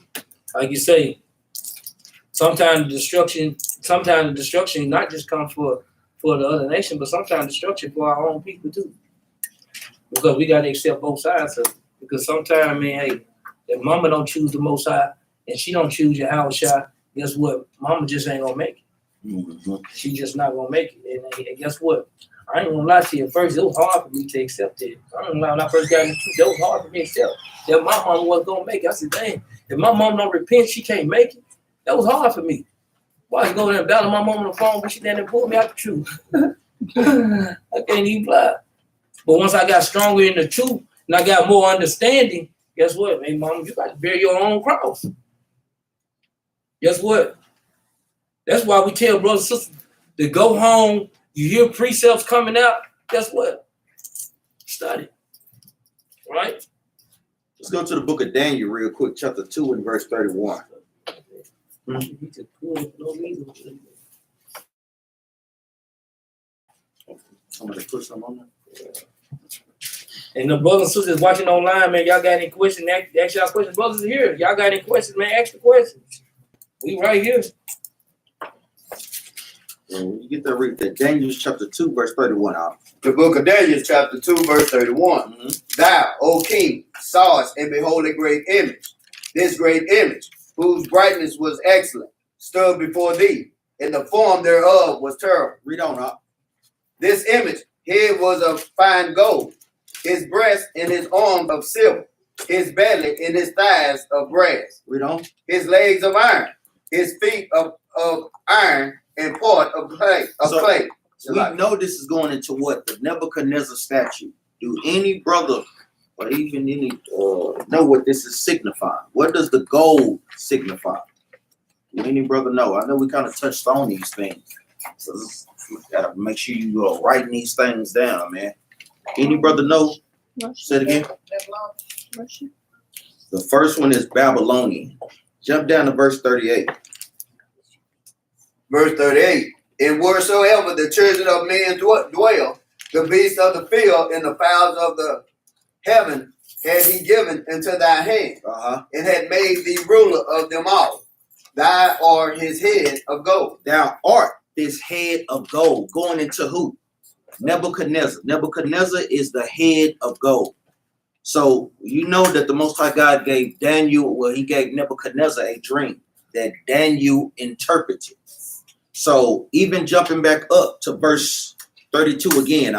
Like you say, sometimes the destruction not just come for the other nation, but sometimes destruction for our own people too. Because we got to accept both sides of it. Because sometimes, man, hey, if mama don't choose the Most High and she don't choose your house, guess what? Mama just ain't gonna make it.
Mm-hmm.
She just not gonna make it. And guess what? I ain't gonna lie to you. At first, it was hard for me to accept it. I ain't gonna lie, when I first got into it, it was hard for me to accept that my mama wasn't gonna make it. I said, dang, if my mom don't repent, she can't make it. That was hard for me. Why I go there and battle my mom on the phone when she down there pulled me out the truth? I can't even lie. But once I got stronger in the truth and I got more understanding, guess what? Hey, mom, you got to bear your own cross. Guess what? That's why we tell brothers and sisters to go home. You hear precepts coming out. Guess what? Study. Right?
Let's go to the book of Daniel real quick, chapter 2 and verse 31. Somebody put some on there.
And the brothers and sisters watching online, man, y'all got any questions? Ask y'all questions. Brothers are here. Y'all got any questions, man? Ask the questions. We right here.
When you get that, read that Daniel chapter 2, verse 31 out.
The book of Daniel, chapter 2, verse 31.
Mm-hmm.
Thou, O king, sawest and behold a great image. This great image, whose brightness was excellent, stood before thee, and the form thereof was terrible.
Read on up.
This image, head was of fine gold, his breast and his arms of silver, his belly and his thighs of brass.
Read on.
His legs of iron, his feet of iron, and part of clay.
We know this is going into what? The Nebuchadnezzar statue. Do any brother or even any know what this is signifying? What does the gold signify? Do any brother know? I know we kind of touched on these things. So gotta make sure you are writing these things down, man. Any brother know? Say it again. The first one is Babylonian. Jump down to verse 38.
Verse 38. And wheresoever the children of men dwell, the beasts of the field and the fowls of the heaven had he given into thy hand, and had made thee ruler of them all. Thou art his head of gold.
Thou art his head of gold. Going into who? Nebuchadnezzar. Nebuchadnezzar is the head of gold. So you know that the Most High God gave Daniel, well, he gave Nebuchadnezzar a dream that Daniel interpreted. So even jumping back up to verse 32 again.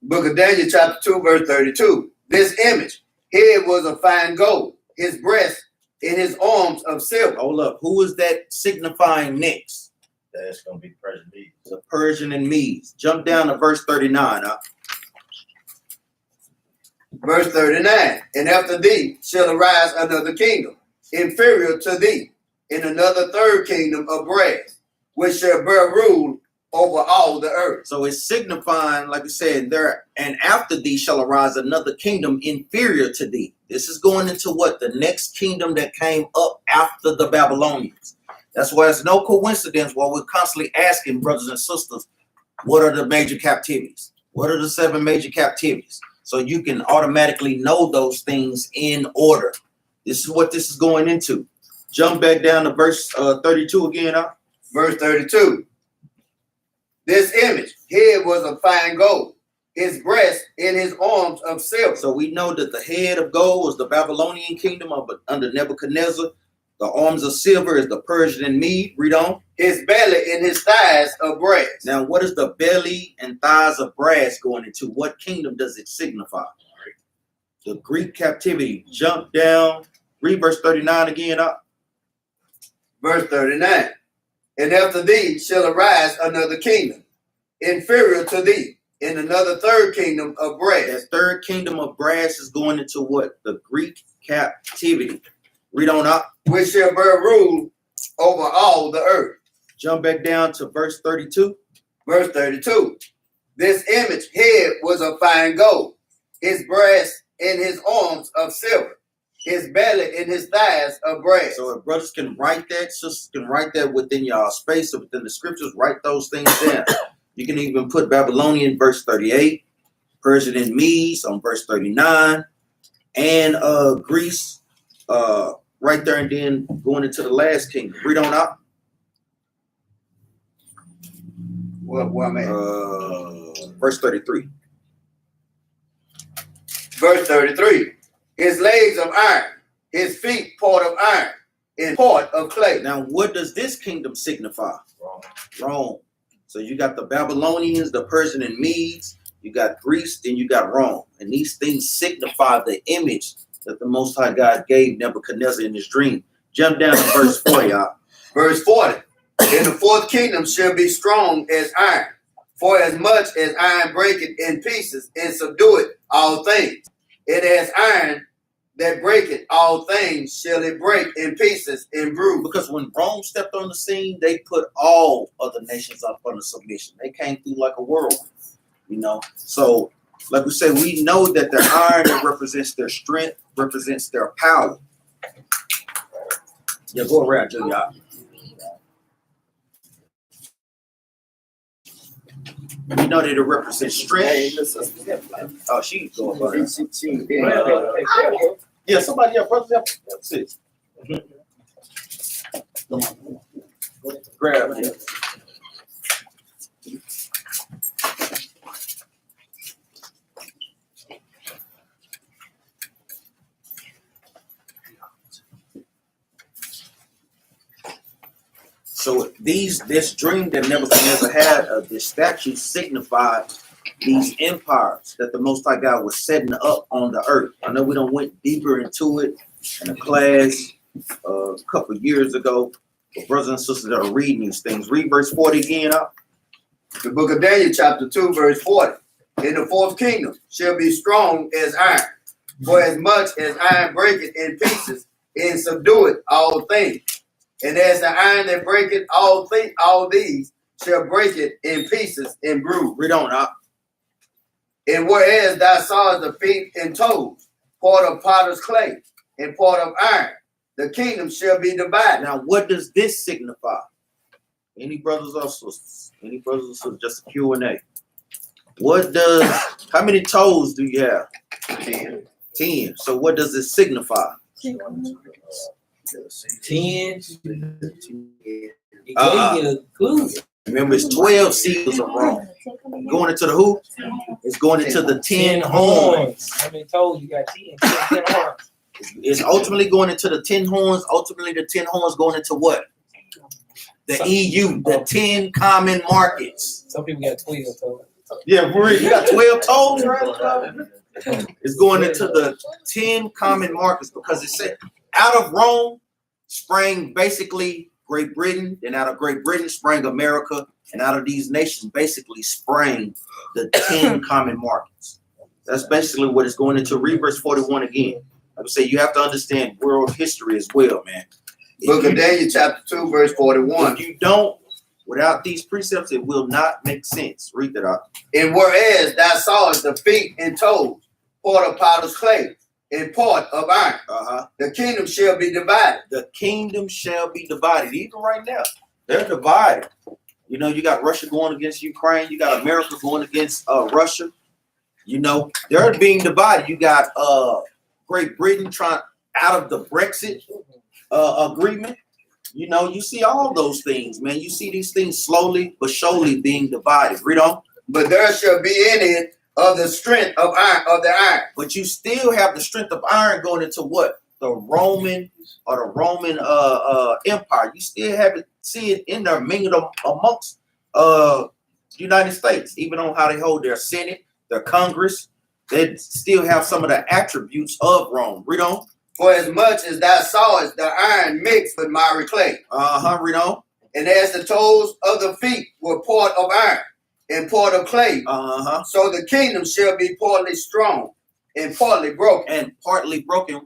Book of Daniel, chapter 2, verse 32. This image, head was of fine gold, his breast and his arms of silver.
Hold up. Who is that signifying next?
That's going to be Persian Medes.
The Persian and Medes. Jump down to verse 39.
Verse 39. And after thee shall arise another kingdom, inferior to thee, in another third kingdom of brass, which shall bear rule over all the earth.
So it's signifying, like I said, there, and after thee shall arise another kingdom inferior to thee. This is going into what? The next kingdom that came up after the Babylonians. That's why it's no coincidence why we're constantly asking brothers and sisters, what are the major captivities? What are the 7 major captivities? So you can automatically know those things in order. This is what this is going into. Jump back down to verse 32 again.
Verse 32. This image, head was of fine gold, his breast and his arms of silver.
So we know that the head of gold was the Babylonian kingdom under Nebuchadnezzar. The arms of silver is the Persian and Mede. Read on.
His belly and his thighs of brass.
Now, what is the belly and thighs of brass going into? What kingdom does it signify? the Greek captivity. Jump down. Read verse 39 again up.
Verse 39. And after thee shall arise another kingdom, inferior to thee, in another third kingdom of brass.
That third kingdom of brass is going into what? The Greek captivity. Read on up.
Which shall bear rule over all the earth.
Jump back down to verse 32.
Verse 32. This image head was of fine gold, his breast and his arms of silver, his belly and his thighs of brass.
So if brothers can write that, sisters can write that within y'all space or within the scriptures, write those things down. You can even put Babylonian verse 38, Persian and Medes on verse 39, and Greece right there, and then going into the last kingdom. Read on up.
What man?
Verse 33.
Verse 33. His legs of iron, his feet part of iron, and part of clay.
Now, what does this kingdom signify? Rome. So you got the Babylonians, the Persian and Medes, you got Greece, then you got Rome. And these things signify the image that the Most High God gave Nebuchadnezzar in his dream. Jump down to verse 40, y'all.
Verse 40. And the fourth kingdom shall be strong as iron, for as much as iron breaketh in pieces and subdueth all things. It has iron that breaketh all things, shall it break in pieces and bruise.
Because when Rome stepped on the scene, they put all other nations up under submission. They came through like a whirlwind, you know. So, like we said, we know that the iron that represents their strength, represents their power. Yeah, go around, Junior. We know that it represents strength. Oh, she going about it. Yeah, somebody else, brother. Sis. Grab it. So this dream that Nebuchadnezzar had of this statue signified these empires that the Most High God was setting up on the earth. I know we don't went deeper into it in a class a couple of years ago, but brothers and sisters that are reading these things, read verse 40 again up.
The book of Daniel, chapter 2, verse 40. In the fourth kingdom shall be strong as iron, for as much as iron breaketh in pieces and subdueth all things. And as the iron that breaketh all these shall break it in pieces and bruise.
Read on up.
And whereas thou sawest the feet and toes, part of potter's clay and part of iron, the kingdom shall be divided.
Now, what does this signify? Any brothers or sisters? Any brothers or sisters? Just a Q&A. What does, how many toes do you have? 10. So what does it signify?
10.
Remember, it's 12 seals of Rome. Going into the who? It's going into the 10 horns.
How many toes you got? 10 horns.
It's ultimately going into the 10 horns. Ultimately, the 10 horns going into what? The EU, the 10 common markets.
Some people got 12 toes.
Yeah, you got 12 toes, right? It's going into the 10 common markets because it said out of Rome sprang basically Great Britain, and out of Great Britain sprang America, and out of these nations basically sprang the 10 common markets. That's basically what it's going into. Read verse 41 again. I would say you have to understand world history as well, man.
Book of Daniel, chapter 2, verse 41.
If you don't, without these precepts, it will not make sense. Read that out.
And whereas thou sawest the feet and toes, part of potter's clay, and part of iron, the kingdom shall be divided.
The kingdom shall be divided. Even right now, they're divided. You know, you got Russia going against Ukraine. You got America going against Russia. You know, they're being divided. You got Great Britain trying out of the Brexit agreement. You know, you see all those things, man. You see these things slowly but surely being divided. Read on.
But there shall be in it of the strength of iron, of the iron.
But you still have the strength of iron going into what? The Roman Empire. You still have it, see it in there mingled amongst the United States, even on how they hold their Senate, their Congress. they still have some of the attributes of Rome. Read on.
For as much as thou sawest the iron mixed with miry clay.
Read on.
And as the toes of the feet were part of iron and part of clay, so the kingdom shall be partly strong and partly broken.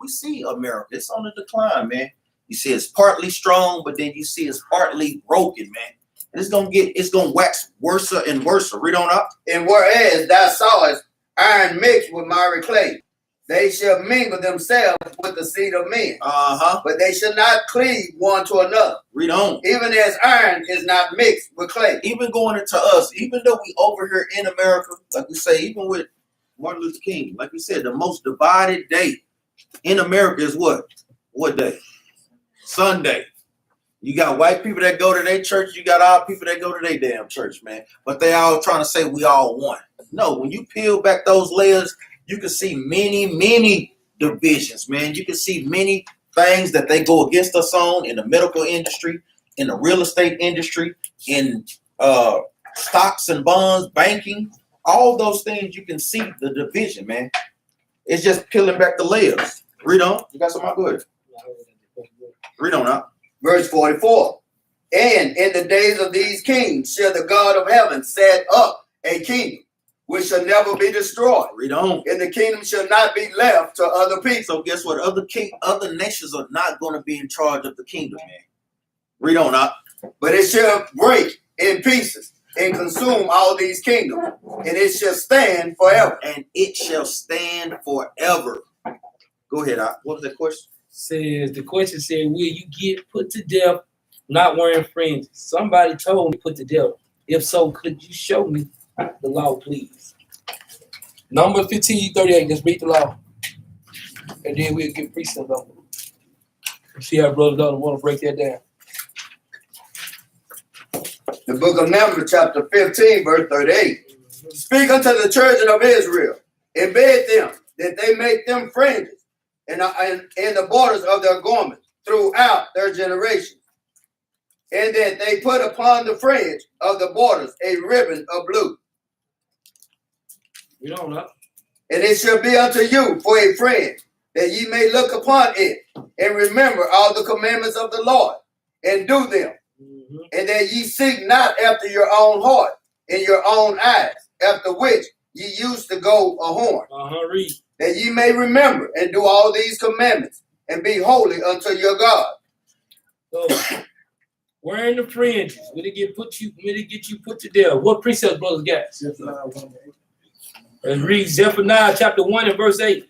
We see America. It's on the decline, man. You see it's partly strong, but then you see it's partly broken, man. And it's gonna wax worse and worse. Read on up.
And whereas thou sawest iron mixed with miry clay, they shall mingle themselves with the seed of men. But they shall not cleave one to another.
Read on.
Even as iron is not mixed with clay.
Even going into us, even though we over here in America, like we say, even with Martin Luther King, like we said, the most divided day in America is what? What day? Sunday. You got white people that go to their church. You got our people that go to their damn church, man. But they all trying to say we all one. No, when you peel back those layers, you can see many divisions, man. You can see many things that they go against us on in the medical industry, in the real estate industry, in stocks and bonds, banking, all those things. You can see the division, man. It's just peeling back the layers. Read on. You got something? Go ahead. Read on up.
Verse 44. And in the days of these kings shall the God of heaven set up a kingdom which shall never be destroyed.
Read on.
And the kingdom shall not be left to other people.
So guess what? Other nations are not going to be in charge of the kingdom, man. Read on up.
But it shall break in pieces and consume all these kingdoms, and it shall stand forever.
And it shall stand forever. Go ahead, Op. What was that question?
The question said, will you get put to death not wearing fringes? Somebody told me put to death. If so, could you show me the law, please? Number 1538, just read the law. And then we'll get precept on it. See how Brother Donald want to break that down.
The book of Numbers, chapter 15, verse 38. Speak unto the children of Israel, and bid them that they make them fringes in the borders of their garments throughout their generations, and that they put upon the fringe of the borders a ribbon of blue.
We don't know.
And it shall be unto you for a friend, that ye may look upon it, and remember all the commandments of the Lord, and do them. And that ye seek not after your own heart and your own eyes, after which ye used to go a horn.
Read.
That ye may remember and do all these commandments, and be holy unto your God.
So, wearing the fringes, when it get you put to death. What precepts, brothers, got? Let's read Zephaniah chapter 1 and verse 8.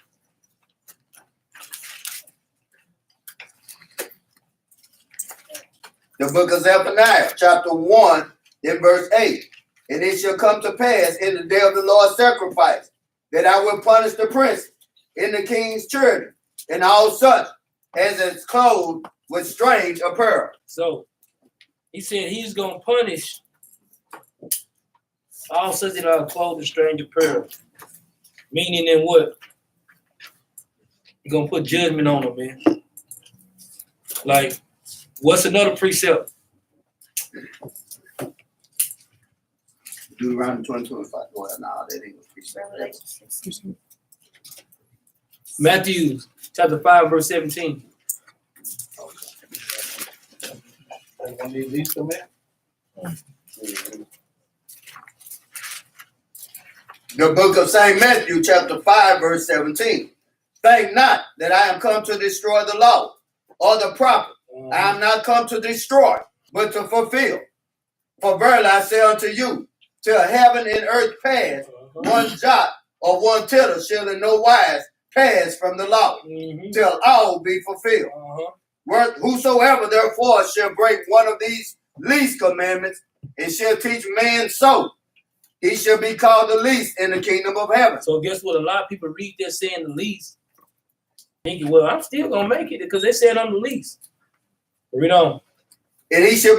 The book of Zephaniah, chapter 1, in verse 8. And it shall come to pass in the day of the Lord's sacrifice, that I will punish the prince in the king's children, and all such as is clothed with strange apparel.
So, he said he's going to punish all such that are clothed with strange apparel. Meaning in what? He's going to put judgment on them, man. Like, what's another precept?
Deuteronomy 22:5. Well, no, that ain't a precept.
Matthew chapter 5, verse 17.
The book of St. Matthew, chapter 5, verse 17. Think not that I am come to destroy the law or the prophet. I am not come to destroy, but to fulfill. For verily I say unto you, till heaven and earth pass, one jot or one tittle shall in no wise pass from the law, till all be fulfilled. Whosoever therefore shall break one of these least commandments and shall teach man so, he shall be called the least in the kingdom of heaven.
So guess what? A lot of people read that saying the least, thinking, well, I'm still going to make it because they said I'm the least. Read on.
And he shall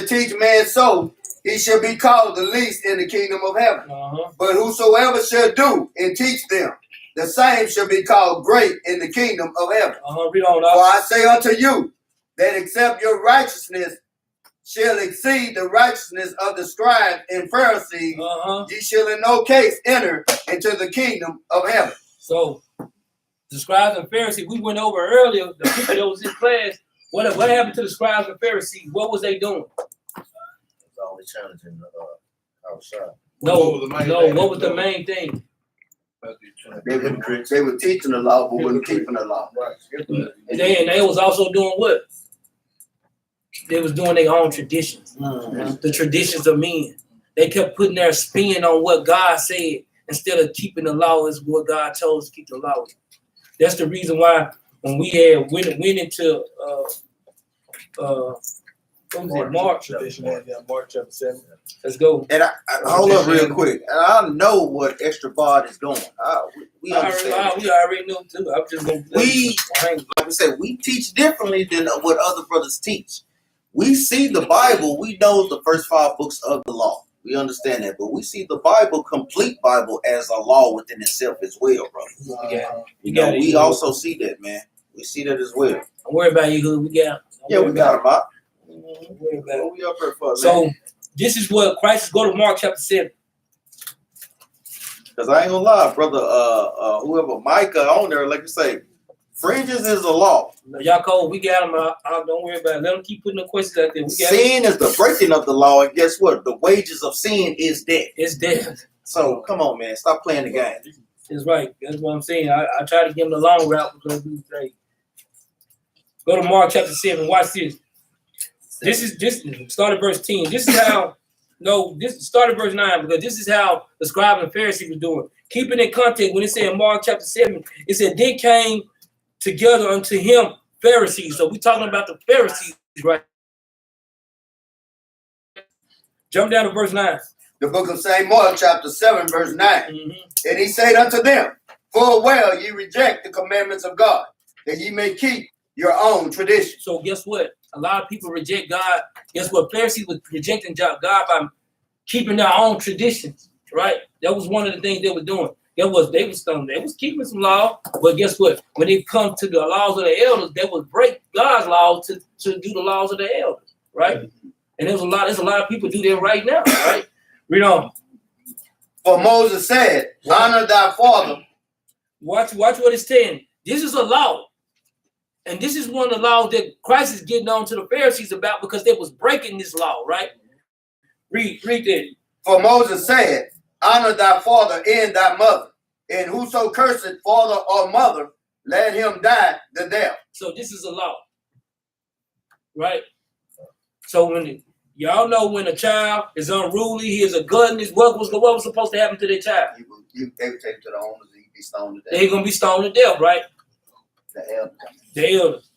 teach man so, he shall be called the least in the kingdom of heaven. But whosoever shall do and teach them, the same shall be called great in the kingdom of heaven.
Read on.
For I say unto you, that except your righteousness shall exceed the righteousness of the scribes and Pharisees, ye shall in no case enter into the kingdom of heaven.
So, the scribes and Pharisees, we went over earlier, the people that was in class, what happened to the scribes and Pharisees? What was they doing?
It's always challenging outside.
What was the main thing?
They were teaching the law, but weren't keeping the law.
And they was also doing what? They was doing their own traditions. The traditions of men. They kept putting their spin on what God said instead of keeping the law as what God told us to keep the law. That's the reason why when we had went into March chapter 7. Let's go.
And I hold up real quick. And I know what extra bar is going. We understand.
We already know too. I'm just gonna
like I said, we teach differently than what other brothers teach. We see the Bible. We know the first 5 books of the law. We understand that, but we see the Bible, complete Bible, as a law within itself as well, bro. We also see that, man. We see that as well.
Don't worry about you, Hood. We got.
We got about.
We up here for,
so this is what Christ is going to Mark chapter 7.
Because I ain't gonna lie, brother. Whoever Micah on there, like you say, fringes is a law.
Y'all cold. We got them. Don't worry about it. Let them keep putting the questions out there. We got
sin is the breaking of the law, and guess what? The wages of sin is death.
It's death.
So come on, man. Stop playing the game.
That's right. That's what I'm saying. I try to give them the long route because we say, go to Mark chapter 7. Watch this. This is just start at verse 10. This is how. No, this start at verse 9 because this is how the scribe and Pharisee was doing. Keeping in context, when it said in Mark chapter 7, it said they came together unto him Pharisees. So we're talking about the Pharisees, right? Jump down to verse 9.
The book of St. Mark, chapter 7, verse 9. And he said unto them, full well ye reject the commandments of God, that ye may keep your own tradition.
So guess what? A lot of people reject God. Guess what? Pharisees was rejecting God by keeping their own traditions, right? That was one of the things they were doing. They was keeping some law, but guess what? When it comes to the laws of the elders, they would break God's laws to do the laws of the elders, right? And there's a lot of people do that right now, right? Read on.
For Moses said, honor thy father.
Watch what it's saying. This is a law. And this is one of the laws that Christ is getting on to the Pharisees about because they was breaking this law, right? Read that.
For Moses said, honor thy father and thy mother, and whoso curseth father or mother, let him die the death.
So this is a law, right? So when y'all know when a child is unruly, he is a gluttonous, what was supposed to happen to their child?
They would take him to the owners and he'd be stoned to death.
They're gonna be stoned to death, right?
The
elders.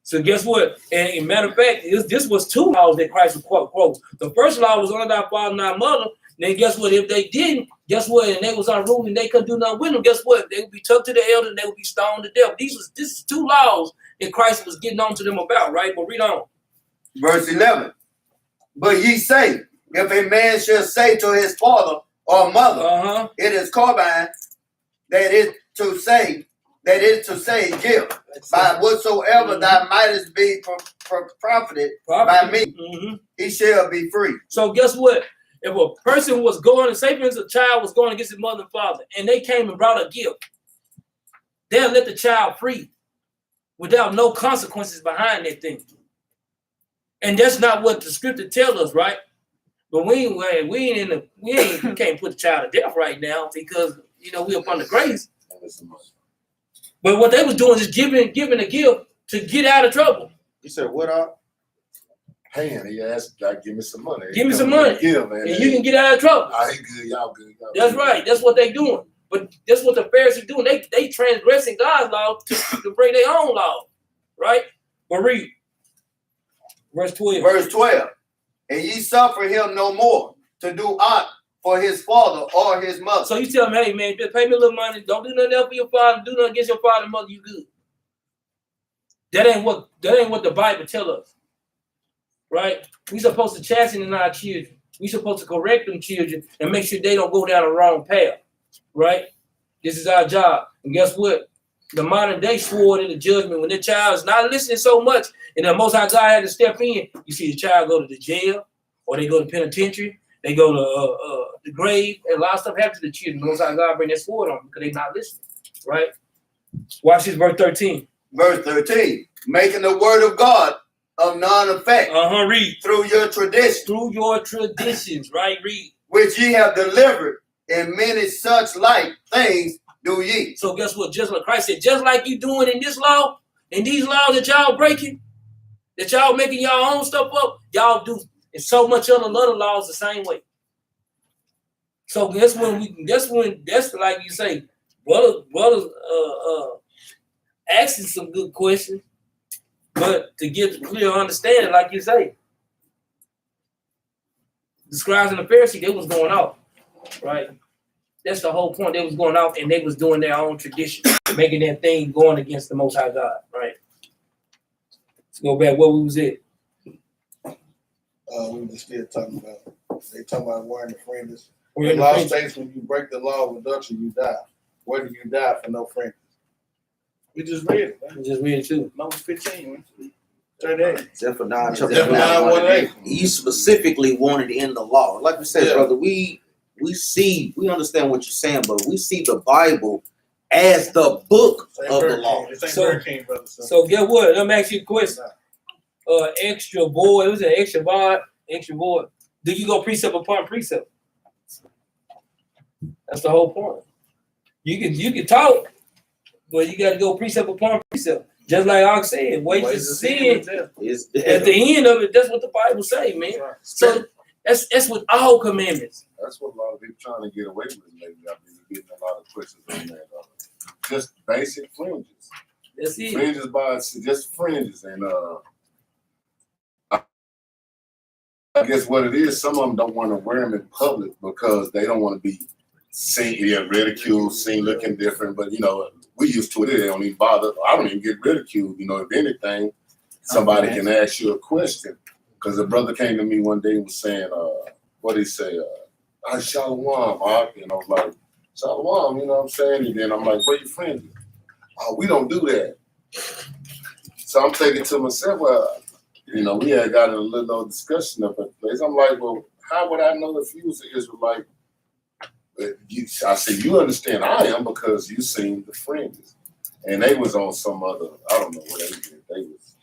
So guess what? And matter of fact, this was 2 laws that Christ would quote. The first law was honor thy father and thy mother. Then guess what? If they didn't, guess what? And they was unruly and they couldn't do nothing with them. Guess what? They would be took to the elder and they would be stoned to death. This is 2 laws that Christ was getting on to them about, right? But read on.
Verse 11. But ye say, if a man shall say to his father or mother, it is Corban, that is to say, give, by whatsoever thou mightest be profited by me, he shall be free.
So guess what? If a person was going, say for instance, a child was going against his mother and father, and they came and brought a gift, they'll let the child free without no consequences behind that thing. And that's not what the scripture tells us, right? But we can't put the child to death right now because we up under grace. But what they was doing is giving a gift to get out of trouble.
You said what up?
Paying, he asked, like, give me some money.
Give me some money.
Give, man.
And you can get out of trouble.
I ain't good, y'all good.
That's right. That's what they doing. But that's what the Pharisees doing. They transgressing God's law to bring their own law. Right? But read. Verse 12.
Verse 12. And ye suffer him no more to do aught for his father or his mother.
So you tell him, hey man, just pay me a little money. Don't do nothing else for your father. Do nothing against your father and mother. You good. That ain't what the Bible tell us. Right? We supposed to chasten our children. We supposed to correct them children and make sure they don't go down the wrong path. Right? This is our job. And guess what? the modern day sword in the judgment, when the child is not listening so much, and the Most High God had to step in, you see the child go to the jail, or they go to penitentiary, they go to the grave, and a lot of stuff happens to the children. The Most High God bring that sword on them because they're not listening, right? Watch this, verse 13.
Verse 13, making the word of God of non-effect
Read.
through your tradition,
Through your traditions, right? Read.
which ye have delivered, and many such like things do ye.
So guess what? Just like Christ said, just like you doing in this law, in these laws that y'all breaking, that y'all making y'all own stuff up, y'all do in so much other laws the same way. So that's like you say, brothers asking some good questions, but to get clear understanding, like you say, the scribes and the Pharisees, they was going off, right? That's the whole point. They was going off and they was doing their own tradition, making that thing going against the Most High God, right? Let's go back where we was at.
We were still talking about, they talking about wearing the fringes.
We're
The
in the
law
fringes.
states when you break the law of reduction, you die. Where do you die for no fringes? We just read it. Man.
We just read it too.
Number 15, 38.
Zephaniah
Zephaniah 1:8.
He specifically wanted in the law. Like we said,
Yeah.
brother, we understand what you're saying, but we see the Bible as the book of the law.
So get what? Let me ask you a question. Extra board. It was an extra board. Extra board. Do you go precept upon precept? That's the whole point. You can talk, but you got to go precept upon precept. Just like I said, wages of sin.
Is
At the end of it, that's what the Bible say, man. So that's with all commandments.
That's what a lot of people trying to get away with lately. I've been getting a lot of questions on that. Just basic fringes.
That's it.
Fringes by just fringes. And I guess what it is, some of them don't want to wear them in public because they don't want to be seen, ridiculed, seen looking different. But, you know, we used to it. They don't even bother. I don't even get ridiculed. You know, if anything, somebody can ask you a question. Because a brother came to me one day and was saying, what did he say? Shalom, Mark. And I was like, Shalom, you know what I'm saying? And then I'm like, where you friends? We don't do that. So I'm thinking to myself, well, you know, we had got in a little discussion up at the place. I'm like, well, how would I know if you was an Israelite? I said, you understand I am because you seen the fringes. And they was on some other, I don't know what they did. They was,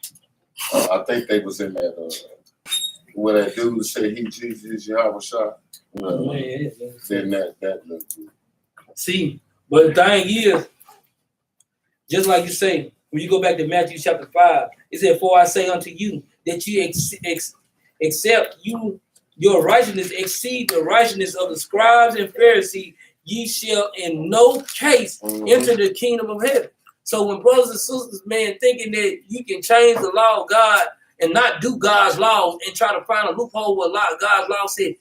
I think they was in that, where that dude said he Jesus Yahweh shot. Then that looked good. See,
but the thing is, just like you say, when you go back to Matthew chapter 5, it said, for I say unto you that you except your righteousness exceed the righteousness of the scribes and Pharisees, ye shall in no case enter the kingdom of heaven. So when brothers and sisters, man, thinking that you can change the law of God and not do God's laws and try to find a loophole where God's law said,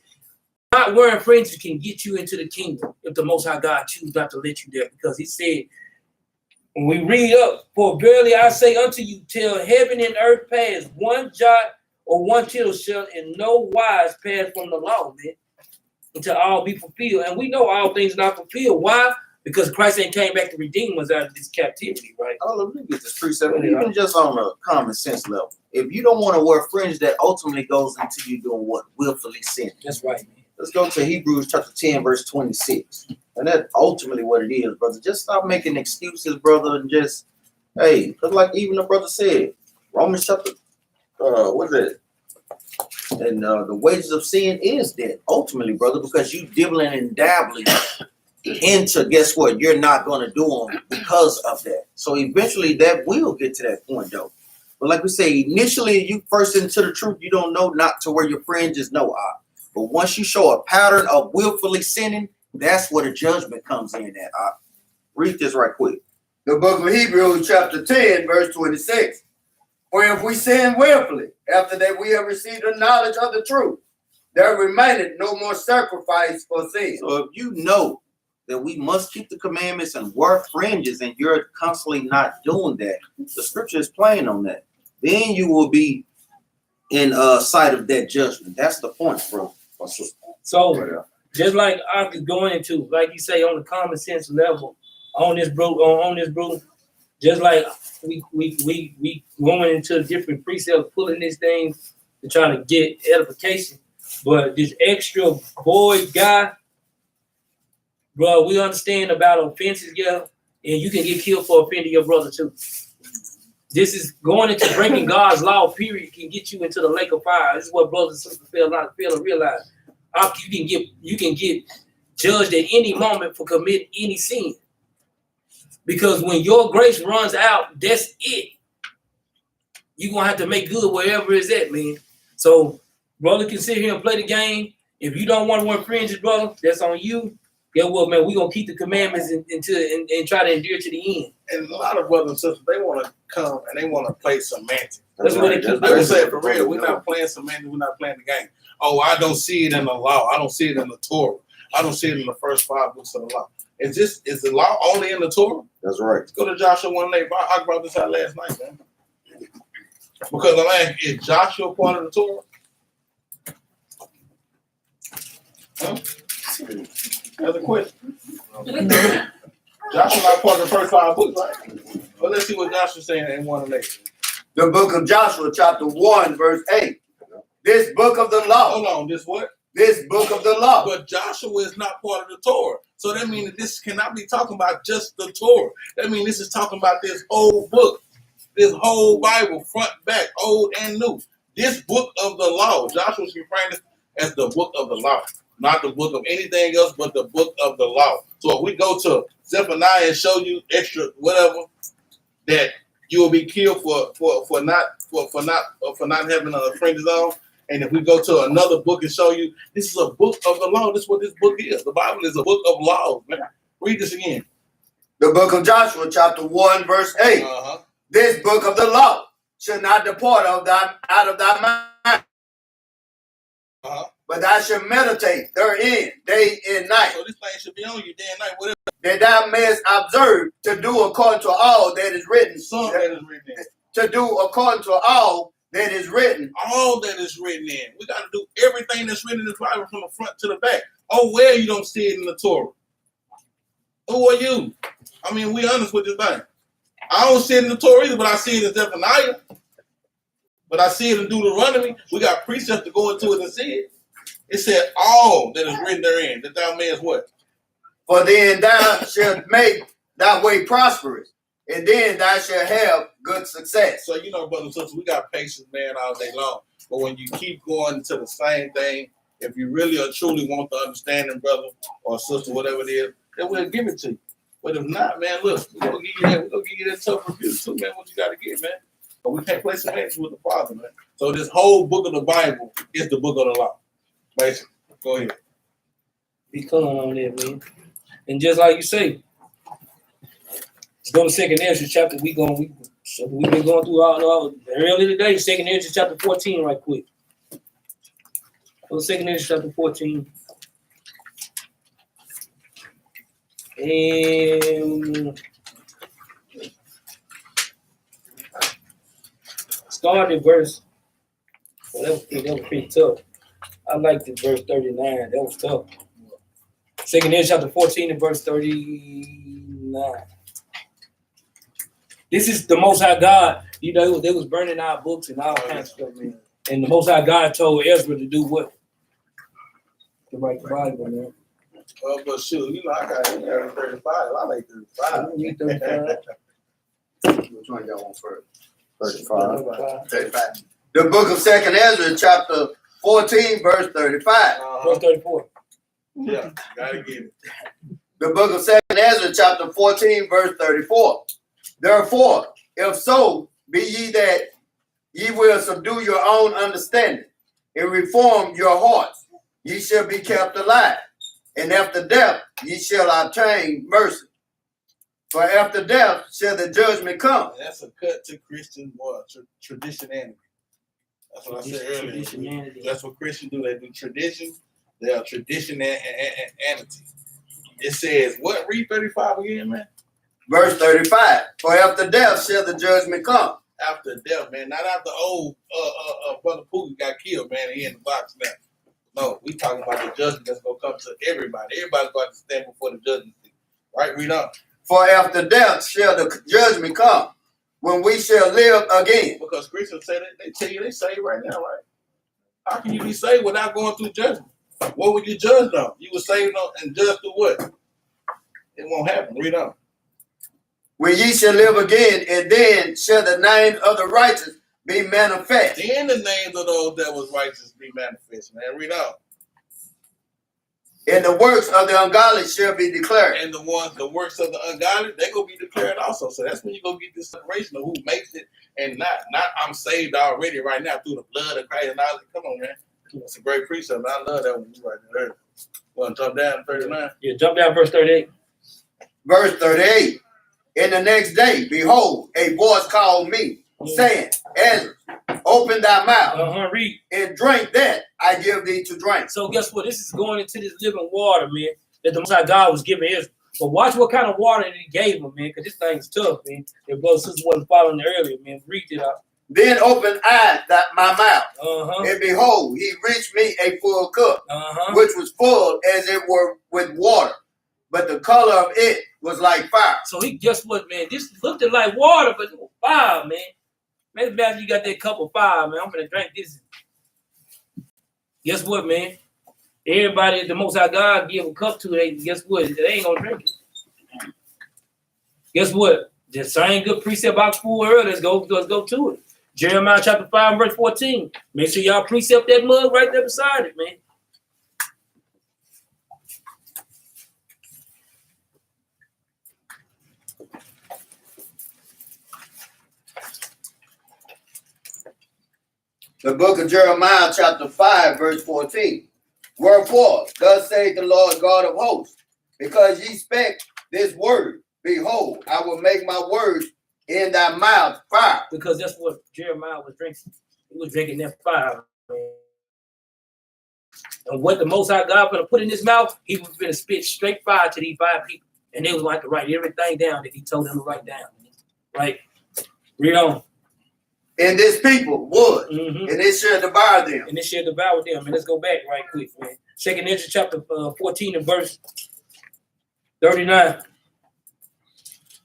not wearing fringes can get you into the kingdom if the Most High God choose not to let you there. Because he said, when we read up, for verily I say unto you, till heaven and earth pass, one jot or one tittle shall in no wise pass from the law, man, until all be fulfilled. And we know all things are not fulfilled. Why? Because Christ ain't came back to redeem us out of this captivity, right?
Oh, let me get this precept. Even just on a common sense level, if you don't want to wear fringe, that ultimately goes into you doing what? Willfully sinning.
That's right, man.
Let's go to Hebrews chapter 10, verse 26. And that's ultimately what it is, brother. Just stop making excuses, brother, and just, hey, because like even the brother said, Romans chapter, what is it? And the wages of sin is death, ultimately, brother, because you dibbling and dabbling into, guess what, you're not going to do them because of that. So eventually that will get to that point, though. But like we say, initially you first into the truth, you don't know not to where your fringes know. But once you show a pattern of willfully sinning, that's where the judgment comes in at. Read this right quick.
The book of Hebrews chapter 10, verse 26. For if we sin willfully, after that we have received the knowledge of the truth, there remaineth no more sacrifice for sin.
So if you know that we must keep the commandments and wear fringes, and you're constantly not doing that, the scripture is plain on that. Then you will be in sight of that judgment. That's the point, bro.
So just like I was going into, like you say, on the common sense level, on this bro, Just like we going into different precepts, pulling this thing to try to get edification. But this extra boy guy, bro, we understand about offenses, yeah, and you can get killed for offending your brother too. This is going into breaking God's law, period, can get you into the lake of fire. This is what brothers and sisters fail to realize. You can get judged at any moment for committing any sin. Because when your grace runs out, that's it. You're gonna have to make good wherever it's at, man. So brother can sit here and play the game. If you don't want to wear fringes, brother, that's on you. Guess what, man? We're gonna keep the commandments and try to endure to the end.
And a lot of brothers and sisters, they want to come and they want to play semantics.
That's what they keep
I'm gonna say it for real. We're not playing semantics. We're not playing the game. Oh, I don't see it in the law. I don't see it in the Torah. I don't see it in the first 5 books of the law. Is the law only in the Torah?
That's right.
Let's go to Joshua 1:8. I brought this out last night, man. Because I'm like, is Joshua part of the Torah? Huh? Another question. Joshua not part of the first 5 books, right? Well, let's see what Joshua's saying in 1:8.
The book of Joshua, chapter 1, verse 8. This book of the law.
Hold on, this what?
This book of the law.
But Joshua is not part of the Torah. So that means that this cannot be talking about just the Torah. That means this is talking about this whole book, this whole Bible, front, back, old and new. This book of the law. Joshua's referring to as the book of the law, not the book of anything else, but the book of the law. So if we go to Zephaniah and show you extra whatever, that you will be killed for not having a fringes on. And if we go to another book and show you, this is a book of the law. This is what this book is. The Bible is a book of laws, man. Read this again.
The book of Joshua, chapter 1, verse 8. This book of the law shall not depart out of thy mind. But thou shalt meditate therein day and night.
So this thing should be on you day and night, whatever.
That thou mayest observe to do according to all that is written.
Some that is written in.
To do according to all that is written.
All that is written in. We got to do everything that's written in this Bible from the front to the back. Oh, well, you don't see it in the Torah. Who are you? I mean, we honest with this thing. I don't see it in the Torah either, but I see it in Zephaniah. But I see it in Deuteronomy. We got precepts to go into it and see it. It said all that is written therein, that thou mayest what?
For then thou shalt make thy way prosperous, and then thou shalt have good success.
So, brothers and sisters, we got patience, man, all day long. But when you keep going to the same thing, if you really or truly want the understanding, brother or sister, whatever it is, then we'll give it to you. But if not, man, look, we're gonna give you that tough review too, man, what you gotta get, man. But we can't play some hands with the Father, man. So this whole book of the Bible is the book of the law. Basically. Go ahead.
Be calm on that, man. And just like you say, let's go to 2nd Ezra chapter. We've been going through all early today. 2nd Ezra chapter 14, right quick. Go to 2nd Ezra chapter 14. And start at verse. Well, that was pretty tough. I like the verse 39. That was tough. 2nd Ezra chapter 14 and verse 39. This is the Most High God. They was burning our books and all kinds of stuff, man. And the Most High God told Ezra to do what? To write the Bible, man.
But shoot, I got 35. I like 35.
You 35.
Which one y'all want first? 35. The book of 2nd Ezra, chapter 14, verse 35.
Verse 34.
Yeah, gotta get it.
The book of 2nd Ezra, chapter 14, verse 34. Therefore, if so, be ye that ye will subdue your own understanding and reform your hearts, ye shall be kept alive. And after death, ye shall obtain mercy. For after death shall the judgment come.
That's a cut to Christian traditionality. That's what I said earlier. That's what Christians do. They do tradition. They are traditionality. It says, what? Read 35 again, man.
Verse 35. For after death shall the judgment come.
After death, man. Not after old Brother Pookie got killed, man. He in the box now. No, we talking about the judgment that's going to come to everybody. Everybody's going to stand before the judgment seat. Right? Read on.
For after death shall the judgment come, when we shall live again.
Because Christians say that they tell you they saved right now, right? How can you be saved without going through judgment? What would you judge on? You were saved on and judged through what? It won't happen. Read on.
When ye shall live again, and then shall the names of the righteous be manifest.
Then the names of those that was righteous be manifest, man. Read on.
And the works of the ungodly shall be declared.
And the works of the ungodly, they're gonna be declared also. So that's when you go get this separation of who makes it and not I'm saved already right now through the blood of Christ and all that. Come on, man. That's a great precept. I love that one right there. Want to jump down to 39?
Yeah, jump down verse 38.
Verse 38. And the next day, behold, a voice called me, saying, Ezra, open thy mouth
Read.
and drink that I give thee to drink.
So guess what? This is going into this living water, man, that the Most High God was giving Israel. But watch what kind of water that he gave them, man, because this thing's tough, man. If brothers and sisters wasn't following it earlier, man. Read it out.
Then opened I my mouth, and behold, he reached me a full cup, which was full as it were with water, but the color of it was like fire.
So he, guess what, man? This looked like water, but it was fire, man. Maybe after you got that cup of fire, man, I'm gonna drink this. Guess what, man? Everybody, the Most High God give a cup to, they guess what? They ain't gonna drink it. Guess what? The same good precept box full earlier. Let's go to it. Jeremiah chapter 5, verse 14. Make sure y'all precept that mug right there beside it, man.
The book of Jeremiah, chapter 5, verse 14. Wherefore, thus saith the Lord God of hosts, because ye spake this word, behold, I will make my words in thy mouth fire.
Because that's what Jeremiah was drinking. He was drinking that fire, man. And what the Most High God going to put in his mouth, he was going to spit straight fire to these 5 people. And they was like to write everything down that he told them to write down. Right? Read on.
And this people would, and it shall devour them.
And it shall devour them. And let's go back right quick, man. 2nd Ezra chapter 14 and verse 39.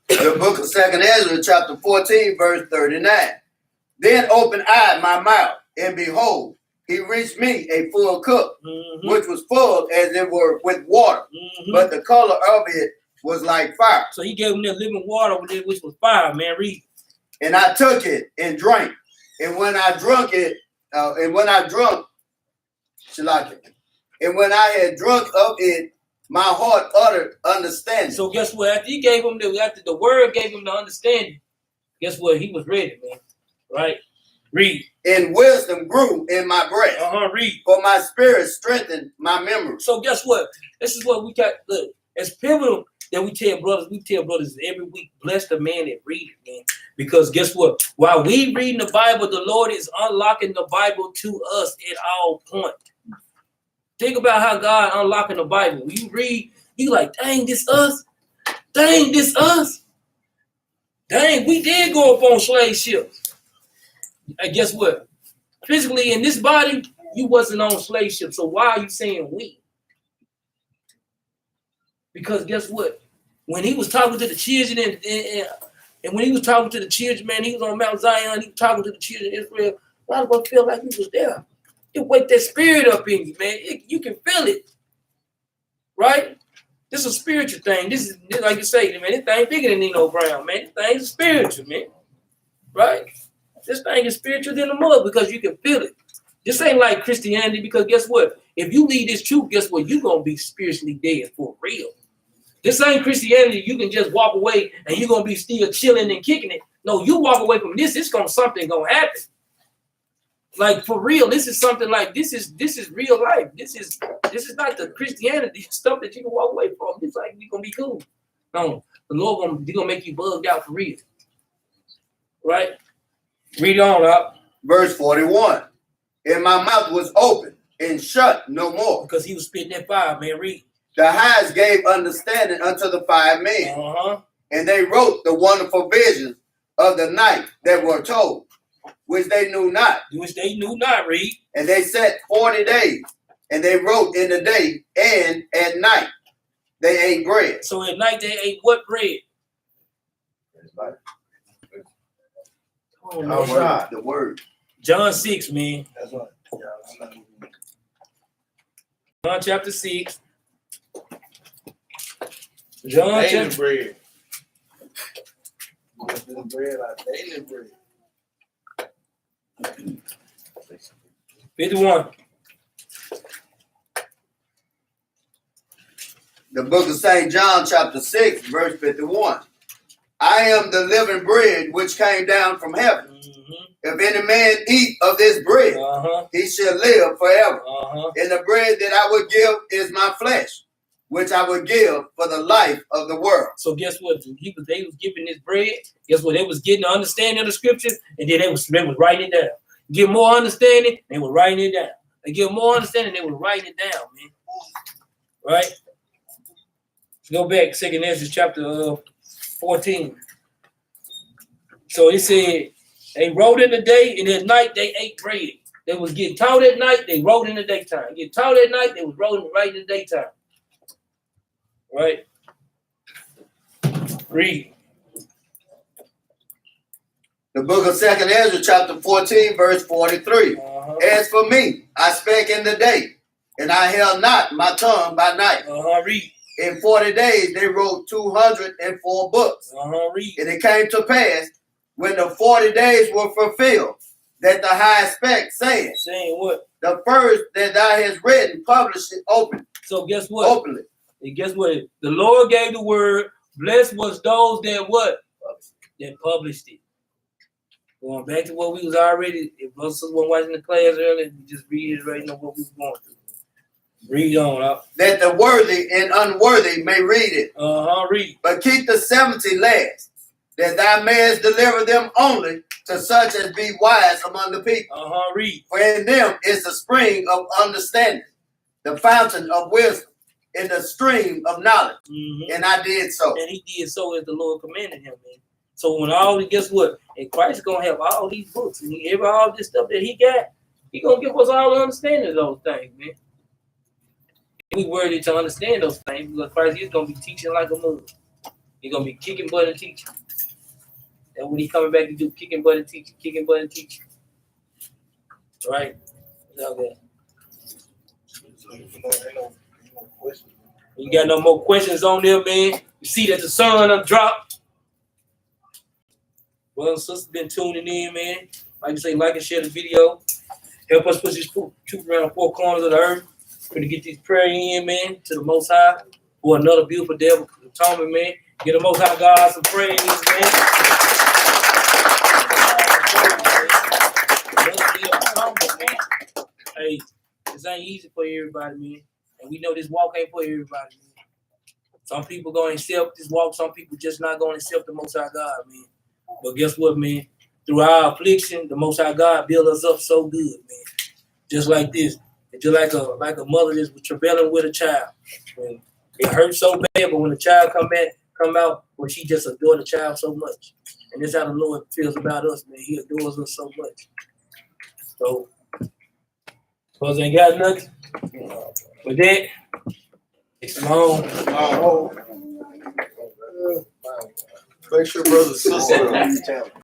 The book of 2nd Ezra, chapter 14, verse 39. Then opened I my mouth, and behold, he reached me a full cup, which was full as it were with water, but the color of it was like fire.
So he gave them that living water, which was fire, man. Read.
And I took it and drank. And when I drunk it, and when I had drunk of it, my heart uttered understanding.
So guess what? After he gave him after the word gave him the understanding, guess what? He was ready, man. Right? Read.
And wisdom grew in my breast.
Read.
For my spirit strengthened my memory.
So guess what? This is what we got. Look, it's pivotal that we tell brothers every week, bless the man that read it, man. Because guess what? While we reading the Bible, the Lord is unlocking the Bible to us at all points. Think about how God unlocking the Bible. When you read, you like, dang, this us? Dang, this us? Dang, we did go up on slave ships. And guess what? Physically in this body, you wasn't on slave ships. So why are you saying we? Because guess what? When he was talking to the children and when he was talking to the children, man, he was on Mount Zion, he was talking to the children of Israel. A lot of us feel like he was there. You wake that spirit up in you, man. You can feel it. Right? This is a spiritual thing. This is like you say, man, this thing bigger than Nino Brown, man. This thing is spiritual, man. Right? This thing is spiritual than the mud because you can feel it. This ain't like Christianity because guess what? If you leave this truth, guess what? You're going to be spiritually dead for real. This ain't Christianity. You can just walk away and you're going to be still chilling and kicking it. No, you walk away from this, something going to happen. Like for real, this is something like this is real life. This is not the Christianity stuff that you can walk away from. It's like you're going to be cool. No, the Lord going to make you bugged out for real. Right? Read on up.
Verse 41. And my mouth was open and shut no more.
Because he was spitting that fire, man. Read.
The highest gave understanding unto the 5 men. And they wrote the wonderful visions of the night that were told, which they knew not.
Read.
And they sat 40 days, and they wrote in the day, and at night they ate bread.
So at night they ate what bread? Oh,
Our
man.
word, the word.
John 6, man.
That's right.
John chapter 6. John
Daily
chapter
bread. Daily bread, like daily bread.
51.
The book of St. John, chapter 6, verse 51. I am the living bread which came down from heaven. If any man eat of this bread, he shall live forever. And the bread that I would give is my flesh, which I would give for the life of the world.
So guess what? They was giving this bread. Guess what? They was getting the understanding of the scripture, and then they was writing it down. Get more understanding, they were writing it down. They get more understanding, they were writing it down, man. Right? Let's go back, 2nd Ezra chapter 14. So it said, they wrote in the day, and at night they ate bread. They was getting taught at night, they wrote in the daytime. Get taught at night, they was writing in the daytime. Right? Read.
The book of 2nd Ezra, chapter 14, verse 43. As for me, I spake in the day, and I held not my tongue by night.
Read.
In 40 days they wrote 204 books.
Read.
And it came to pass, when the 40 days were fulfilled, that the high spec said,
saying what?
The first that thou hast written, publish it open.
So guess what?
Openly.
And guess what? The Lord gave the word. Blessed was those that what? That published it. Going back to what we was already, if us was watching the class earlier, just read it right now what we was going through. Read on.
That the worthy and unworthy may read it.
Read.
But keep the 70 last, that thou mayest deliver them only to such as be wise among the people.
Read.
For in them is the spring of understanding, the fountain of wisdom, and the stream of knowledge. And I did so.
And he did so as the Lord commanded him, man. So when guess what? And Christ is gonna have all these books and all this stuff that he got, he gonna give us all the understanding of those things, man. We worthy to understand those things because Christ is gonna be teaching like a mother. He's gonna be kicking butt and teaching. And when he coming back to do kicking butt and teaching, kicking butt and teaching. Right? Okay. You got no more questions on there, man? You see that the sun done dropped. Well, sisters been tuning in, man. Like I say, like and share the video. Help us push this truth around the four corners of the earth. We're gonna get these prayers in, man, to the Most High for another beautiful day of atonement, man. Get the Most High God some praise, man. Hey, this ain't easy for everybody, man. And we know this walk ain't for everybody, man. Some people gonna accept this walk, some people just not gonna accept the Most High God, man. But guess what, man? Through our affliction, the Most High God build us up so good, man. Just like this. It's just like a mother is travailing with a child. And it hurts so bad, but when the child come out, well, she just adore the child so much. And that's how the Lord feels about us, man. He adores us so much. So, because ain't got nothing. With that, it's long.
Make sure brothers and sisters